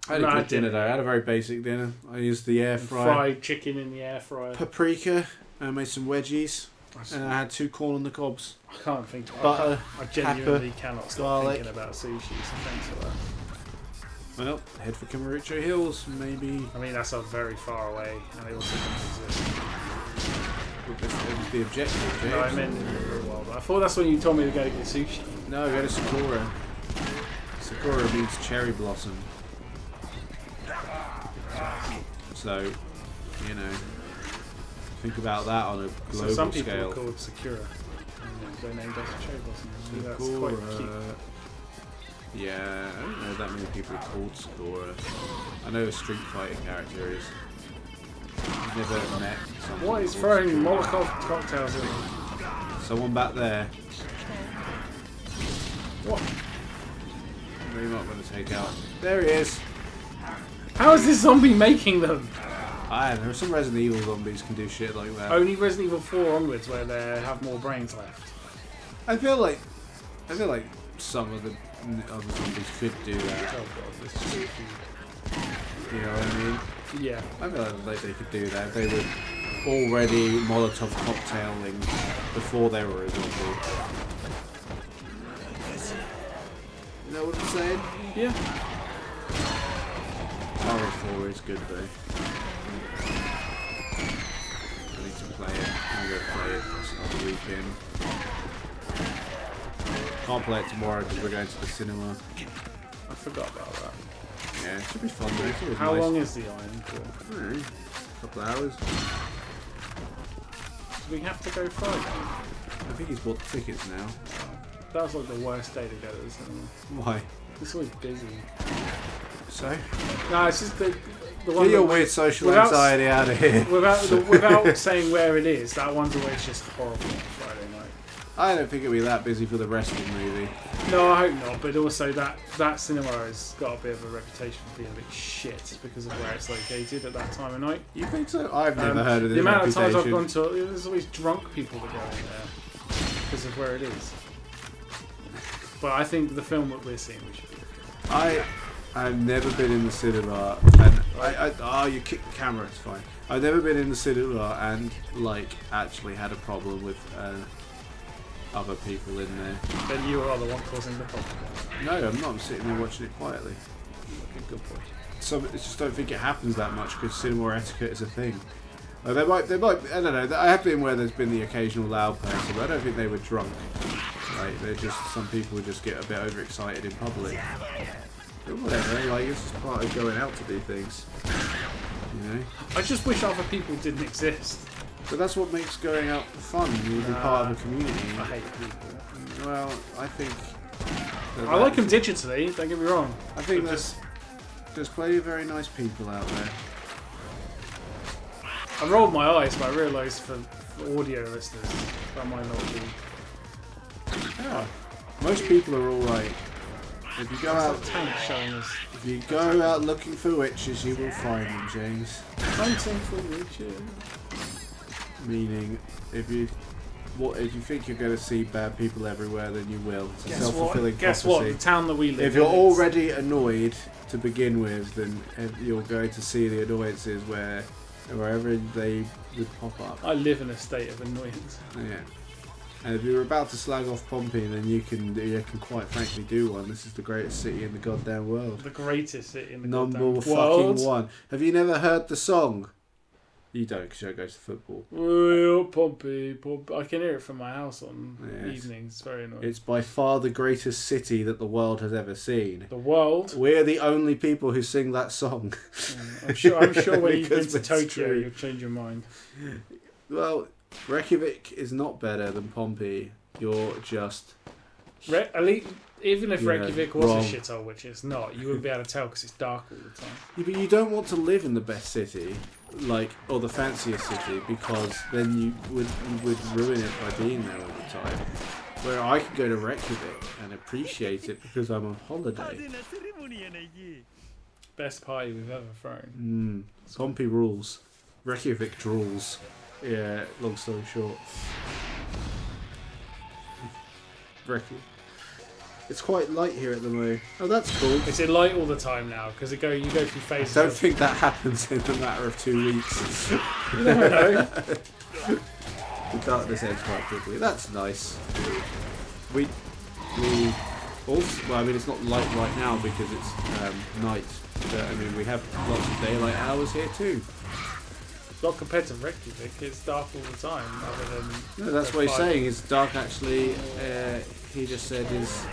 I had a No, I good dinner didn't. though. I had a very basic dinner. I used the air fryer. Fried chicken in the air fryer. Paprika. I made some wedgies. And I had 2 corn on the cobs. I can't think. Butter, I genuinely pepper, cannot stop garlic. thinking about sushi. So thanks for that. Well, head for Kamurocho Hills, maybe. I mean, that's not very far away, and it also doesn't exist. That was the objective, James. No, I meant in the real world. I thought that's when you told me to go get sushi. No, go to Sakura. Sakura means cherry blossom. So, you know, think about that on a global So some people scale. are called Sakura. And they're named after cherry blossom. So that's quite cute. Yeah, I don't know that many people are called Sakura. I know a Street Fighter character is. I've never met someone. What is called throwing Sakura. Molotov cocktails in? Someone back there. What? Maybe not going to take out. There he is. How is this zombie making them? I don't know. Some Resident Evil zombies can do shit like that. Only Resident Evil 4 onwards where they have more brains left. I feel like some of the other zombies could do that. Oh god, this is cute. You know what I mean? Yeah. I feel like they could do that. They were already Molotov cocktailing before they were a zombie. You know what I'm saying? Yeah. RE4 is good though. I need to play it. I'm going to play it on the weekend. Can't play it tomorrow because we're going to the cinema. I forgot about that. Yeah, it should be fun though. It's always How nice. long is the iron for? I don't know, a couple of hours. Do we have to go Friday? I think he's bought the tickets now. That was like the worst day to go to the cinema. Why? It's always busy. So? No, it's just the one Get your that- weird social without- anxiety out of here. Without saying where it is, that one's always just horrible on Friday night. I don't think it'll be that busy for the wrestling movie. No, I hope not. But also that cinema has got a bit of a reputation for being a bit shit because of where it's located at that time of night. You think so? I've never heard of this The amount of times I've reputation. gone to, there's always drunk people that go in there because of where it is. But I think the film that we're seeing, we should be. I've never been in the cinema, and you kicked the camera. It's fine. I've never been in the cinema and like actually had a problem with other people in there. Then you are the one causing the problem. No, I'm not. I'm sitting there watching it quietly. Okay, good boy. So I just don't think it happens that much because cinema etiquette is a thing. They might. I don't know. I have been where there's been the occasional loud person, but I don't think they were drunk. Like they're just some people just get a bit overexcited in public. But whatever. Like it's just part of going out to do things. You know. I just wish other people didn't exist. But that's what makes going out fun. You be part of a community. I hate people. Well, I think. I like them digitally, don't get me wrong. I think But there's plenty of very nice people out there. I rolled my eyes, but I realised for audio listeners that might not be. Yeah. Most people are all right. If you go out, Tank showing us. if you go out looking for witches, you will find them, James. Hunting for witches. Meaning, if you think you're going to see bad people everywhere, then you will. It's a Guess self-fulfilling what? Guess what? prophecy. The town that we live in. If you're it's- already annoyed to begin with, then you're going to see the annoyances wherever they would pop up. I live in a state of annoyance. Yeah. And if you're about to slag off Pompey, then you can quite frankly do one. This is the greatest city in the goddamn world. The greatest city in the Number goddamn fucking world. one. Have you never heard the song? You don't, because you don't go to football. Well, Pompey. I can hear it from my house on Yes. evenings. It's very annoying. It's by far the greatest city that the world has ever seen. The world. We're the only people who sing that song. I'm sure when you've been Because to it's Tokyo, true. you'll change your mind. Well, Reykjavik is not better than Pompey. You're just... At least, even if Yeah, Reykjavik was wrong. a shithole, which it's not, you wouldn't be able to tell because it's dark all the time. Yeah, but you don't want to live in the best city, or the fanciest city, because then you would ruin it by being there all the time. Where I can go to Reykjavik and appreciate it because I'm on holiday. Best party we've ever thrown. Pompey rules. Reykjavik drools. Yeah, long story short. Reykjavik. It's quite light here at the moment. Oh, that's cool. Is it light all the time now? Because you go through I phases. don't of- think that happens in a matter of 2 weeks. You never know. The darkness ends quite quickly. That's nice. We also, well, I mean, it's not light right now because it's night. But, I mean, we have lots of daylight hours here too. Not compared to Reykjavik, it's dark all the time. Other than No, that's the what he's five- saying. Is dark actually? He just said is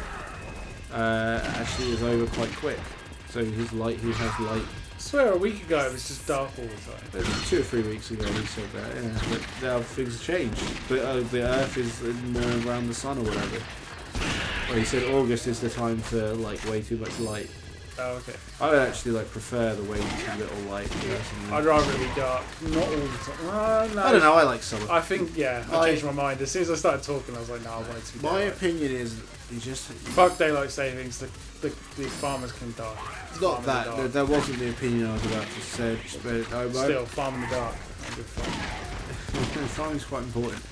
actually is over quite quick. So he has light. I swear a week ago it was just dark all the time. 2 or 3 weeks ago he said that. Yeah, but now things have changed. The Earth is more around the sun or whatever. Well, he said August is the time for like way too much light. Oh, okay. I would actually like prefer the way too little light. Personally. I'd rather it be dark, not all the time. No. I don't know. I like summer. I think, yeah, I changed my mind. As soon as I started talking, I was like, no, I want it to be My daylight. opinion is you just Fuck daylight savings, the farmers can die. not Farm in the that. dark. That wasn't the opinion I was about to say. But Still, farm in the dark. I'm good fun. farming's quite important.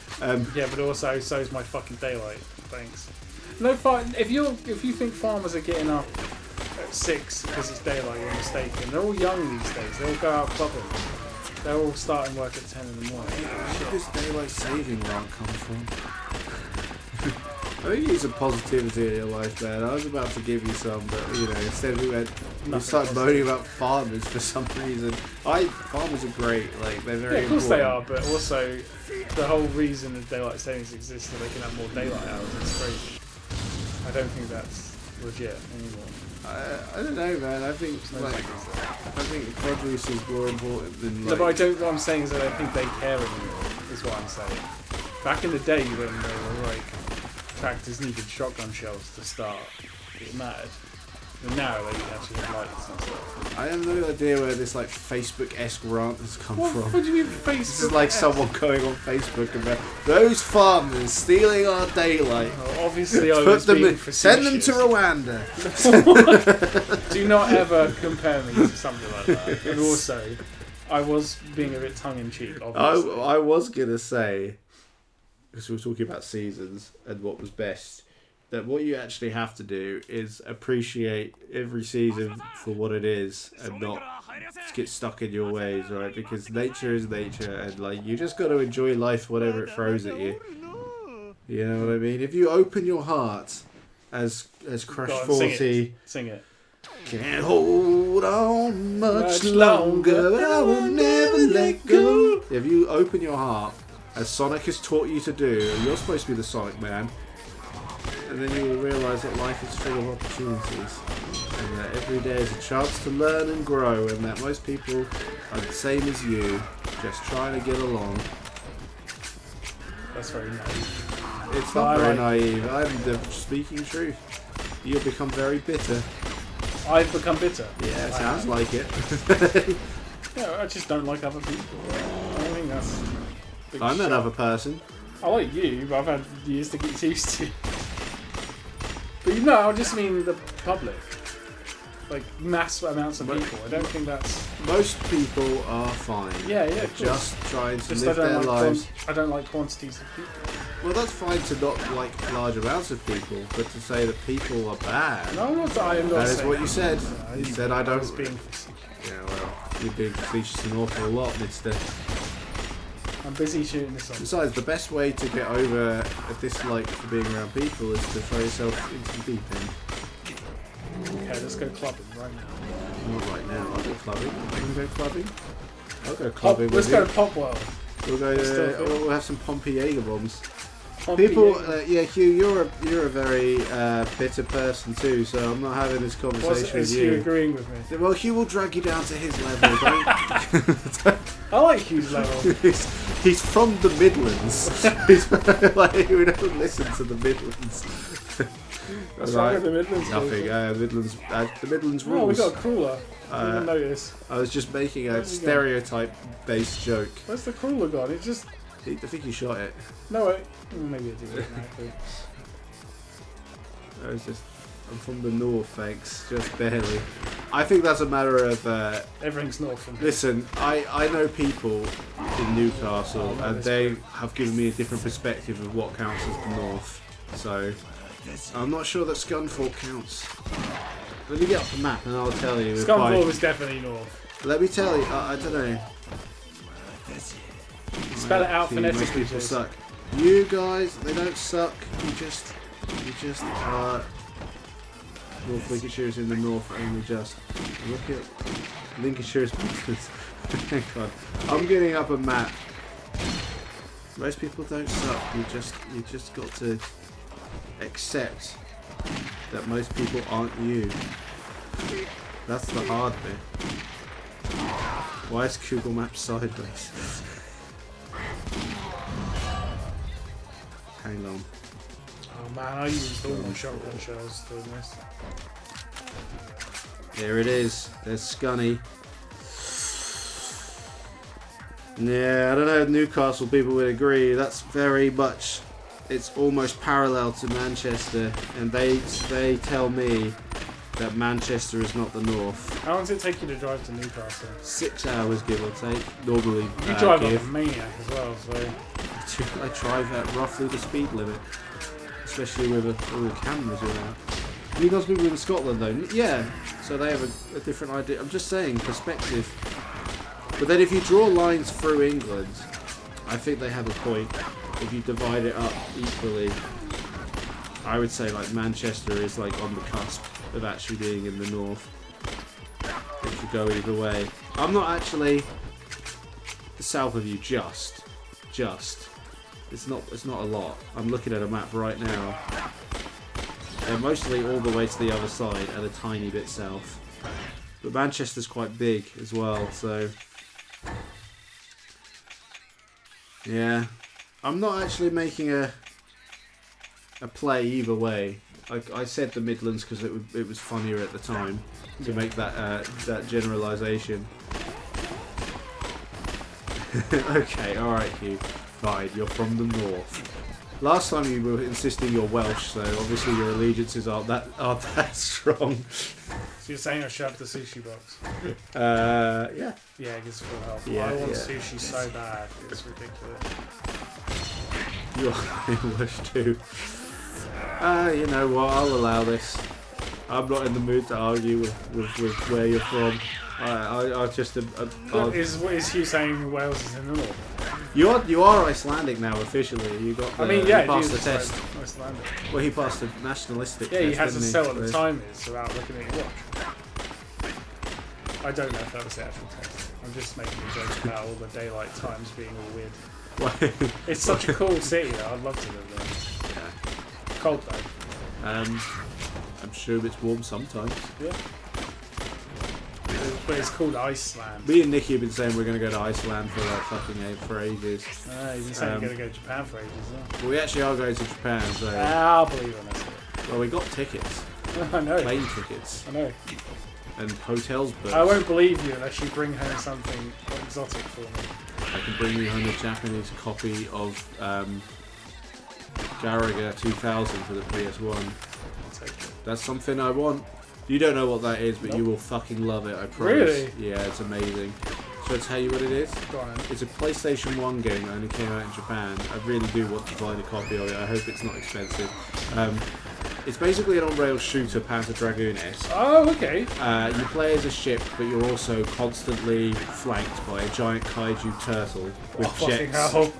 Yeah, but also, so's my fucking daylight. Thanks. No, fine. If you think farmers are getting up at 6 because it's daylight, you're mistaken. They're all young these days. They all go out clubbing. They're all starting work at 10 in the morning. Where does daylight saving light come from? I think you need some positivity in your life, man. I was about to give you some, but instead we started moaning about farmers for some reason. Farmers are great, like they're very Yeah, of course important. they are, but also the whole reason that daylight savings exists so they can have more daylight hours. It's crazy. I don't think that's legit anymore. I don't know, man. I think the produce is more important than No, like. but I don't. What I'm saying is I don't think they care anymore. Is what I'm saying. Back in the day when they were like tractors needed shotgun shells to start, it mattered. And now they actually have lights and stuff. I have no idea where this like Facebook-esque rant has come from. What do you mean Facebook? This is like someone going on Facebook about those farmers stealing our daylight. Well, obviously, I was being facetious. Send them to Rwanda. Do not ever compare me to something like that. And also, I was being a bit tongue-in-cheek, obviously. I was gonna say, because we were talking about seasons and what was best, that what you actually have to do is appreciate every season for what it is and not get stuck in your ways, right? Because nature is nature, and like you just got to enjoy life whatever it throws at you. You know what I mean? If you open your heart, as Crush Go on, 40, Sing it. can't hold on much longer, but I will never let go. If you open your heart, as Sonic has taught you to do, and you're supposed to be the Sonic Man, and then you will realise that life is full of opportunities, and that every day is a chance to learn and grow, and that most people are the same as you, just trying to get along. That's very naive. It's But not I very like- naive. I'm speaking truth. You'll become very bitter. I've become bitter. Yeah, it I sounds have. like it. Yeah, I just don't like other people. I think that's. a big I'm shock. another person. I like you, but I've had years to get used to. But you know, I just mean the public. Like mass amounts of But- people. I don't think that's. Most people are fine. Yeah, yeah, They're of course. just trying to Just live I their don't like. lives. I don't like quantities of people. Well, that's fine to not like large amounts of people, but to say that people are bad, No, I'm not. I am not that is saying what you that. said. Yeah, You said I I was don't. being facetious. Yeah, well, you're being facetious an awful lot, mister. I'm busy shooting this on. Besides, the best way to get over a dislike for being around people is to throw yourself into the deep end. Okay, let's go clubbing right now. Not right now. I'll go clubbing. You want to go clubbing? I'll go Pop, clubbing let's with go you. to Pop World. We'll go. Let's do it. We'll have some Pompey Jaeger bombs. Pompey People, Jaeger. yeah, Hugh, you're a very bitter person too. So I'm not having this conversation with Is you you. agreeing with me? Well, Hugh will drag you down to his level. Don't. I like Hugh's level. he's from the Midlands. He's like, we don't listen to the Midlands. What's wrong with the Midlands? Nothing. people? The Midlands Oh, we rules. got a cruller. I didn't notice. I was just making Where's a he gone? stereotype-based joke. Where's the cruller gone? It just. I think you shot it. No, wait. Maybe I did. Actually. I was just. I'm from the north, thanks. Just barely. I think that's a matter of. Everything's north from here. Listen, I know people in Newcastle, no, and that's they have given me a different perspective of what counts as the north. So, I'm not sure that Scunthorpe counts. Let me get up the map and I'll tell you. if Scunthorpe I- is definitely north. Let me tell you. I don't know. Spell it out See, most phonetically. people please. suck. You guys, they don't suck. You just are. North Lincolnshire is in the north, only just. Look at Lincolnshire is. Hang on, I'm getting up a map. Most people don't suck. You just got to accept that most people aren't you. That's the hard bit. Why is Google Maps sideways? Hang on. Oh man, I used all my shotgun shells doing this. There it is. There's Scunny. Yeah, I don't know if Newcastle people would agree. That's very much. It's almost parallel to Manchester, and they tell me that Manchester is not the north. How long does it take you to drive to Newcastle? 6 hours, give or take. Normally, You drive like a give. maniac as well, so. I drive at roughly the speed limit, especially with all the cameras around. Newcastle people in Scotland, though, yeah, so they have a different idea. I'm just saying, perspective. But then if you draw lines through England, I think they have a point. If you divide it up equally, I would say like Manchester is like on the cusp of actually being in the north. It could go either way. I'm not actually south of you, just. It's not a lot. I'm looking at a map right now. They're mostly all the way to the other side and a tiny bit south. But Manchester's quite big as well, so... Yeah. I'm not actually making a play either way. I said the Midlands because it was funnier at the time to make that generalisation. Okay, alright Hugh. Fine, you're from the north. Last time you were insisting you're Welsh, so obviously your allegiances aren't that strong. So you're saying I should have the sushi box? Yeah. Yeah, it gives full health. Yeah, I want yeah. sushi so bad. It's ridiculous. You're Welsh too. You know what, I'll allow this. I'm not in the mood to argue with where you're from. I just... Is Hugh saying Wales is in the north? You are Icelandic now officially. You got. You passed the test. Icelandic. Well, he passed the nationalistic. Yeah, test, he had to didn't sell what the So- time is without looking at your watch. I don't know if that was the actual test. I'm just making a joke about all the daylight times being all weird. Why- It's such a cool city though. I'd love to live there. Yeah. Cold though. I'm sure it's warm sometimes. Yeah. But it's called Iceland. Me and Nikki have been saying we're going to go to Iceland for for ages. You've been saying you're going to go to Japan for ages as well. But we actually are going to Japan, so I'll believe on this. well, we got tickets, I know. plane tickets, I know. and hotels booked. I won't believe you unless you bring home something exotic for me. I can bring you home a Japanese copy of Garaga 2000 for the PS1. I'll take it. That's something I want. You don't know what that is, but you will fucking love it, I promise. Really? Yeah, it's amazing. Should I tell you what it is? Go on. It's a PlayStation 1 game that only came out in Japan. I really do want to find a copy of it. I hope it's not expensive. It's basically an on-rails shooter, Panzer Dragoon-esque. Oh, okay. You play as a ship, but you're also constantly flanked by a giant kaiju turtle with Fucking jets. hell.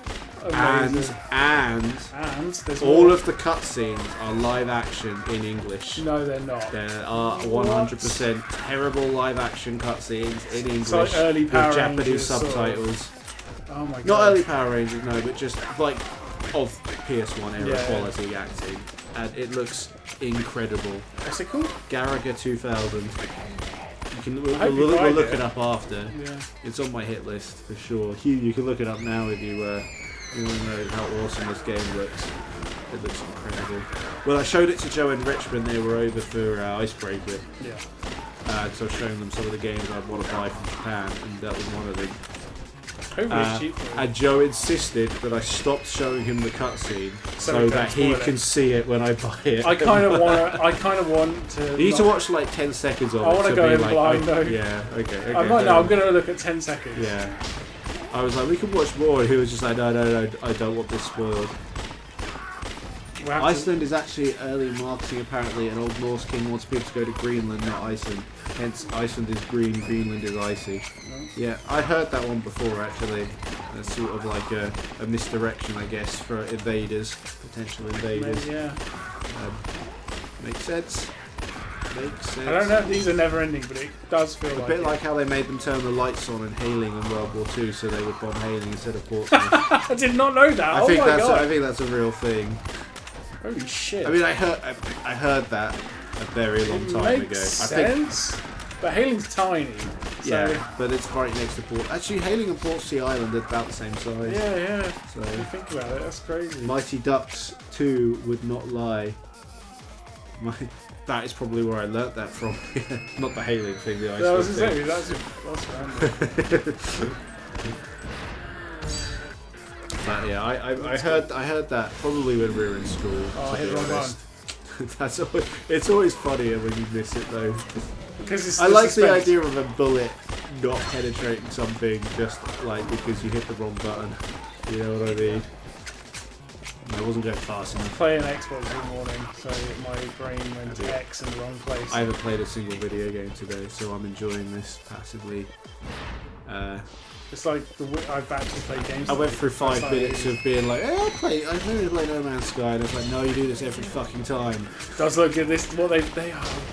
Amazing. And And there's all more. of the cutscenes are live action in English. No, they're not. There are 100% terrible live action cutscenes in English like early Power with Japanese Rangers sort of. subtitles. Oh my god. Not early Power Rangers, no, but just like of PS1 era Yeah. quality acting. And it looks incredible. What's it called? Garaga 2000. You can, I hope you we'll find look it. it up after. Yeah. It's on my hit list for sure. Hugh, you can look it up now if you want to know how awesome this game looks. It looks incredible. Well, I showed it to Joe and Richmond. They were over for Icebreaker. Yeah. So I was showing them some of the games I'd want to buy from Japan, and that was one of them. Hopefully it's cheap for you. And Joe insisted that I stopped showing him the cutscene So so he that don't he spoil can it. see it when I buy it. I kind of want to. You need to watch like 10 seconds of it. I wanna to go be in like, blind, though. Yeah, okay. I might. No, I'm gonna look at 10 seconds. Yeah. I was like, we can watch more. And he was just like, no, I don't want this spoiled. We'll have to- Iceland is actually early marketing, apparently. An old Norse king wants people to go to Greenland, not Iceland. Hence, Iceland is green, Greenland is icy. Yeah, I heard that one before, actually. That's sort of like a misdirection, I guess, for invaders, potential invaders. Maybe, yeah. Makes sense. Makes sense. I don't know if these are never ending, but it does feel A like bit it. like how they made them turn the lights on in Hailing in World War II, so they would bomb Hailing instead of Portsmouth. I did not know that. I Oh think my that's. god. I think that's a real thing. Holy shit. I mean, I heard that a very long it time makes ago. I think. sense. But Hailing's tiny. So Yeah, but it's right next to Port. Actually, Hailing and Portsea Island are about the same size. Yeah. So When you think about it, that's crazy. Mighty Ducks 2 would not lie. That is probably where I learnt that from. Not the Hailing thing, the I was Iceland gonna thing. say, that's random. But yeah, I heard that probably when we were in school. Oh, I to hit be the wrong honest. That's always, it's always funnier when you miss it though. Because it's I the like the suspense. idea of a bullet not penetrating something just like because you hit the wrong button. You know what I mean? I wasn't going fast enough. Playing Xbox all morning, so my brain went to X in the wrong place. I haven't played a single video game today, so I'm enjoying this passively. It's like I've actually played games. I went through 5 That's like- minutes of being like, hey, I've never played No Man's Sky, and it's like, no, you do this every fucking time. Does look at this. What they are.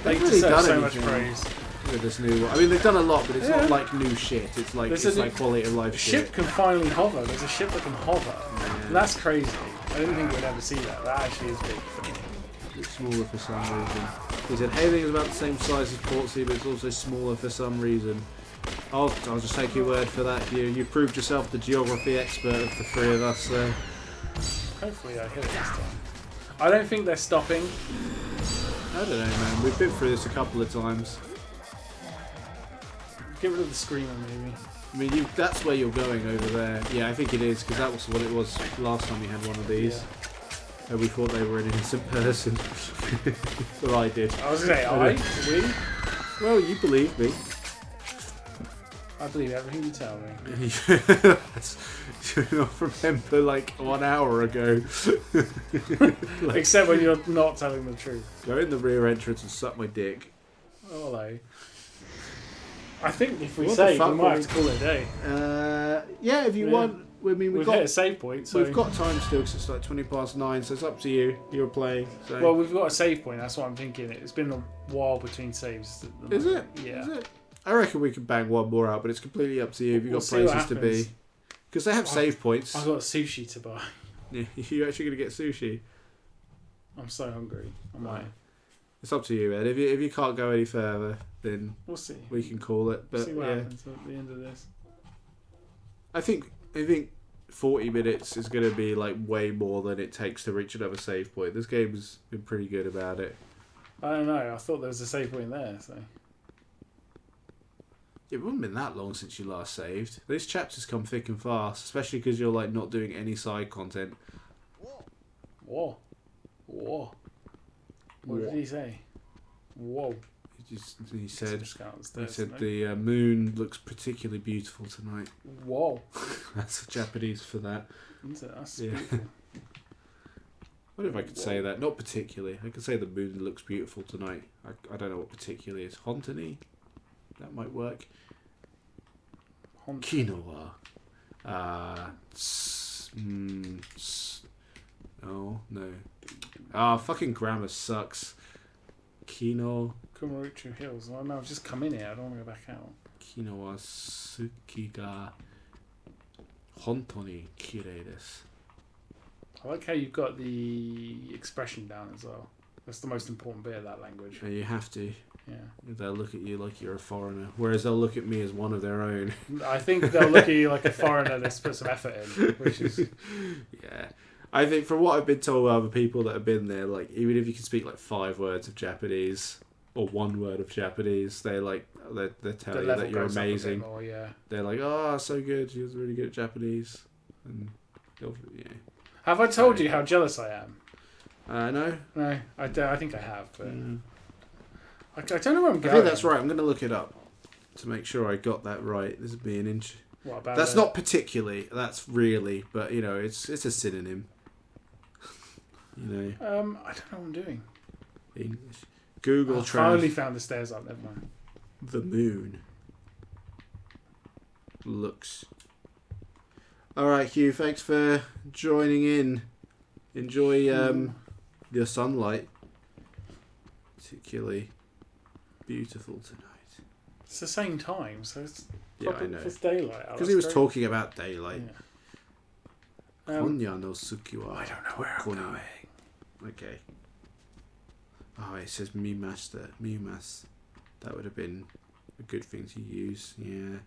They They've really deserve done so much anything. praise. With this new one. I mean, they've done a lot, but it's Yeah. not like new shit. It's like There's it's a like quality of life The shit. ship can finally hover. There's a ship that can hover. Yeah. And that's crazy. I didn't think we'd ever see that. That actually is big for me. It's smaller for some reason. He said Hailing is about the same size as Portsea, but it's also smaller for some reason. I'll just take your word for that. You proved yourself the geography expert of the three of us there. Hopefully I hit it this time. I don't think they're stopping. I don't know, man. We've been through this a couple of times. Get rid of the screamer, maybe. I mean, that's where you're going over there. Yeah, I think it is, because that was what it was last time we had one of these. Yeah. And we thought they were an innocent person. Well, I did. I was going to say, we? Well, you believe me. I believe everything you tell me. Do you not remember, like, 1 hour ago? Like, Except when you're not telling the truth. go in the rear entrance and suck my dick. Oh, hello. I think if we What the save, we fuck might were have to call it a day. Yeah, if you Yeah. want. I mean, We've hit a save point, so... we've got time still, because it's like 9:20, so it's up to you. You're playing. So. Well, we've got a save point, that's what I'm thinking. It's been a while between saves. Is it? Yeah. Is it? I reckon we could bang one more out, but it's completely up to you if you've We'll got see what places to be. happens. Because they have save points. I've got sushi to buy. Yeah, you're actually going to get sushi. I'm so hungry. I might. It's up to you, Ed. If you can't go any further, then We'll see. we can call it. But See what yeah, happens at the end of this. I think 40 minutes is going to be like way more than it takes to reach another save point. This game's been pretty good about it. I don't know. I thought there was a save point there, so... It wouldn't have been that long since you last saved. Those chapters come thick and fast, especially because you're like not doing any side content. Whoa. Whoa. What did he say? Whoa. He said Just go upstairs, the moon looks particularly beautiful tonight. Whoa. That's Japanese for that. That's Yeah. beautiful. I wonder if I could say that. Not particularly. I could say the moon looks beautiful tonight. I don't know what particularly is. Hontani? That might work. Kinowa. Oh, no. Fucking grammar sucks. Kino. Kumaruchu Hills. Oh, no, I've just come in here. I don't want to go back out. Kinowa suki ga hontoni kirei desu. I like how you've got the expression down as well. That's the most important bit of that language. And you have to. Yeah. They'll look at you like you're a foreigner, whereas they'll look at me as one of their own. I think they'll look at you like a foreigner that's put some effort in, which is... Yeah. I think from what I've been told by other people that have been there, like, even if you can speak like 5 words of Japanese or 1 word of Japanese, they tell The you level that you're goes up a bit amazing. more, yeah. They're like, oh, so good, you're really good at Japanese. And yeah. Have I told you how jealous I am? No. No, I think I have, but... I don't know where I'm I going. think that's right. I'm going to look it up to make sure I got that right. This would be an inch. What about That's not particularly. That's really, but you know, it's a synonym. You know. I don't know what I'm doing. English. Google I finally Translate. found the stairs up. Never mind. The moon looks. All right, Hugh. Thanks for joining in. Enjoy your sunlight. Particularly beautiful tonight. It's the same time, so it's Yeah, proper, I know. it's daylight. Oh, Because he was talking about daylight. Yeah. Konya no suki wa I don't know where I'm koni. going. Okay. Oh, it says Mimaster. Mimas. That would have been a good thing to use. Yeah.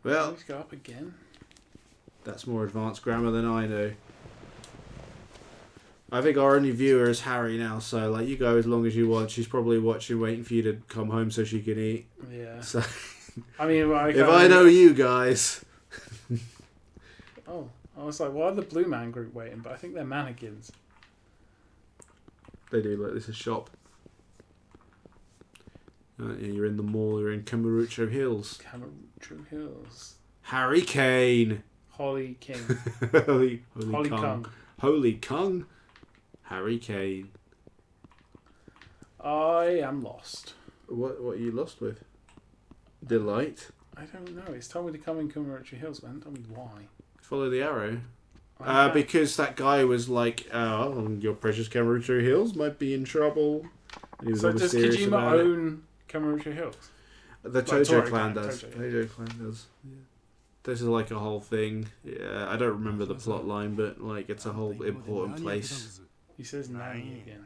Well, Let's go up again. that's more advanced grammar than I know. I think our only viewer is Harry now, so like you go as long as you want. She's probably watching, waiting for you to come home so she can eat. Yeah. So I mean, if I know you guys, Oh, I was like, why are the Blue Man Group waiting? But I think they're mannequins. they do like this is a shop. You're in the mall. You're in Kamurocho Hills. Kamurocho Hills. Harry Kane. Holly King. Holy Holly Kong. Kong. Holy Kong. Harry Kane. I am lost. What are you lost with? Delight. I don't know. It's told me to come in Kamurocho Hills, but it hasn't told me why. Follow the arrow. I Because that guy was like, oh, your precious Kamurocho Hills might be in trouble. And he was so all does mysterious Kojima about it. own Kamurocho Hills? The Like Tojo Toro clan Clan, does. Tojo. Tojo clan does. Yeah. This is like a whole thing. Yeah, I don't remember the plot line, but like it's a whole important place. He says nanny again.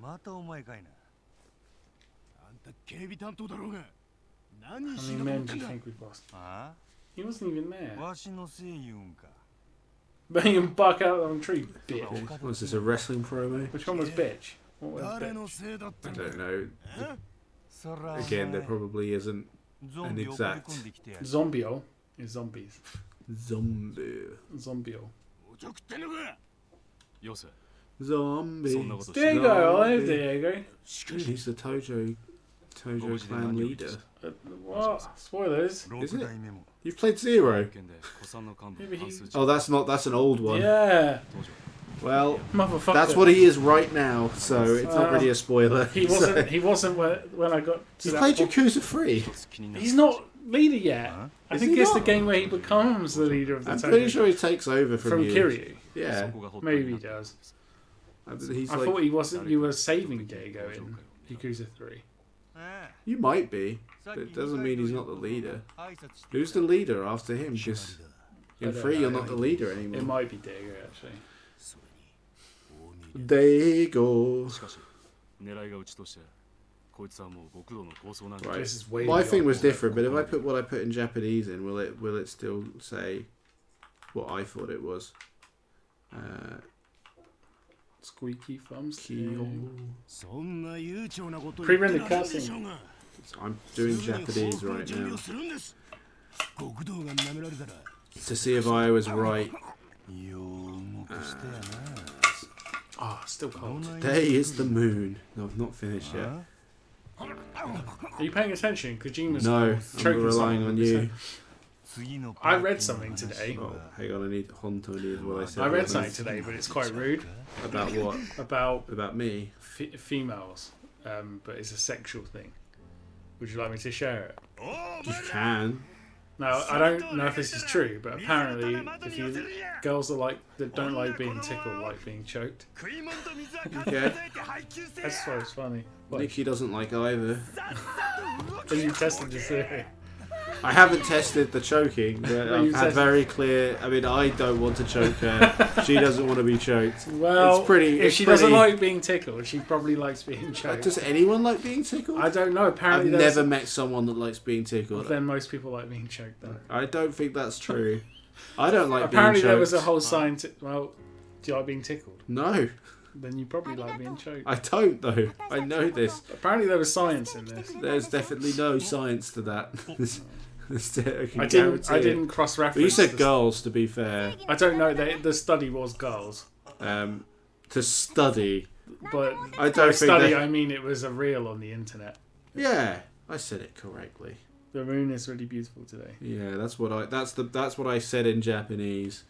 またお前かいな。あんた警備担当だろうが。 How 何し many んだと思 men っ do てん you だ。 think we've lost? あ He wasn't even there. わしのせい言うんか。 Bang him buck out on the tree, bitch. Was this a wrestling promo? Which one was bitch? What was 誰 bitch? のせいだって I んだ。 don't know. そら Again, there probably isn't ゾンビ送り込んできてやる。 Zombio is zombies. zombie. Zombio. おちょくってんのか。よせ Zombie. そんなことして There you go, Zombie. there you go. He's the Tojo clan leader. What? Spoilers. 6代目も。 You've played Zero. 件で古参の幹 Yeah, 部 but 半 he- 数 Oh, that's an old one. Yeah. 登場 Well, Motherfucker. that's what he is right now, so it's not really a spoiler. He wasn't. He wasn't when I got to He's that played point. Yakuza 3. 一つ気になる He's not leader yet. I Is think he it's the not? game where he becomes the leader of the I'm Tojo. pretty sure he takes over from you. Kiryu. そ Yeah. こが発端 Maybe に he なっている does. He's I like, thought he wasn't. You were saving Diego in Yakuza 3. あ you might be, あ but it doesn't mean he's not the leader. 挨拶して Who's the leader after him? Because in I don't 3 you're know. not the leader It anymore. might be Diego actually. There you go. しかし狙いが打ちとしてこいつはもう極道の構想なんだ Right. This is way My beyond thing was all that. different, but if I put what I put in Japanese in, will it still say what I thought it was? Squeaky thumbs. Kyo. そんな悠長なこと Pre-rendered 言ってられるでしょうが。 I'm doing すぐに Japanese 報復の right 準備 now をするんです。極道が舐められたら。 to see if I was right. よう動くしてや Ah, still cold. な。 Today is the moon. No, I've not finished yet. あ Are you paying attention? Kojima's No, I'm choking relying someone. on you. 次の I read something today. Oh, hang on, I need Hontoni is what I said. I read something today, but it's quite rude About what? about About me? females, but it's a sexual thing. Would you like me to share it? You can. Now, I don't know if this is true, but apparently, if you girls that don't like being tickled, like being choked. 食い物と水は Okay. 数えて配給せ That's why it's funny. Like, Nikki doesn't like either. have you tested this theory? I haven't tested the choking, but I've you've had tested- very clear. I mean, I don't want to choke her. She doesn't want to be choked. Well, It's pretty- if it's she doesn't pretty- like being tickled, she probably likes being choked. Does anyone like being tickled? I don't know. I've Apparently, never met someone that likes being tickled. Then most people like being choked. Though. I don't think that's true. I don't like Apparently, being choked. there was a whole scientific. Well, do you like being tickled? No, Then you probably like being choked. I don't though. I know this. Apparently, there was science in this. There's definitely no science to that. I didn't cross-reference. But you said this. girls, to be fair. I don't know. The study was girls, To study. but I by don't think study they- I mean it was a reel on the internet. Yeah, I said it correctly. The moon is really beautiful today. Yeah, that's what I said in Japanese.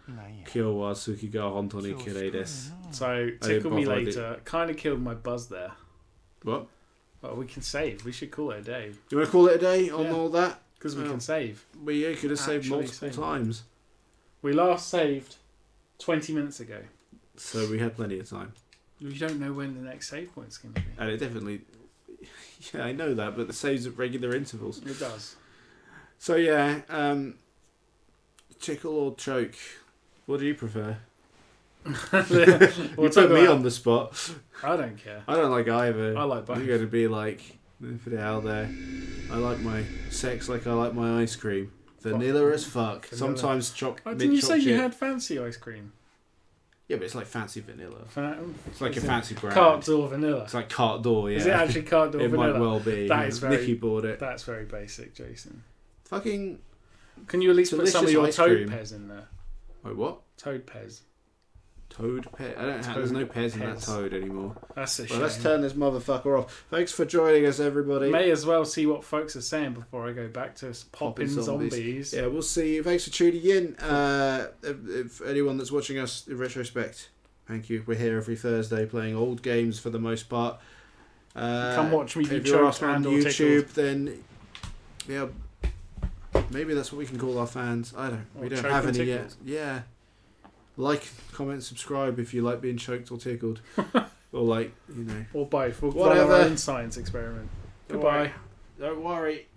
なんや Kyowa Suki ga hontoni kirei desu. So tickle me bother, I later. Kind of killed my buzz there. What? Well, we can save. We should call it a day You want to call it a day on Yeah. all that? because we Oh. can save. Well, yeah, you could have saved Actually multiple save. times. We last saved 20 minutes ago. So we had plenty of time. You don't know when the next save point's going to be. And it definitely... Yeah, I know that, but the saves at regular intervals. It does. So yeah, tickle or choke? What do you prefer? We'll You talk put me about- on the spot. I don't care. I don't like either. I like both. You're going to be like, put it out there. I like my sex like I like my ice cream. Vanilla as fuck. Vanilla. Sometimes choc. Oh, mint didn't you say choc you chip. had fancy ice cream? Yeah, but it's like fancy vanilla. Fan- It's like a is it fancy brand. Carte d'Or vanilla. It's like carte d'or, yeah. Is it actually Carte d'Or It vanilla? might well be. That is very- Nikki bought it. That's very basic, Jason. Fucking... Can you at least put some of Delicious your ice toad cream. pez in there? Oh, what? Toad pez. Toad pez? I don't have... There's no pez in that Pez. toad anymore. That's a Well, shame. let's turn this motherfucker off. Thanks for joining us, everybody. May as well see what folks are saying before I go back to popping zombies. Yeah, we'll see you. Thanks for tuning in. If anyone that's watching us in retrospect, thank you. We're here every Thursday playing old games for the most part. Come watch me be If you're choked us on and or YouTube, tickled. then yeah, maybe that's what we can call our fans. I don't. We Or don't choked have and any yet. tickled. Yeah. Like, comment, subscribe if you like being choked or tickled, or like, you know. Or both. We'll run Whatever. our own science experiment. Don't Goodbye. worry. Don't worry.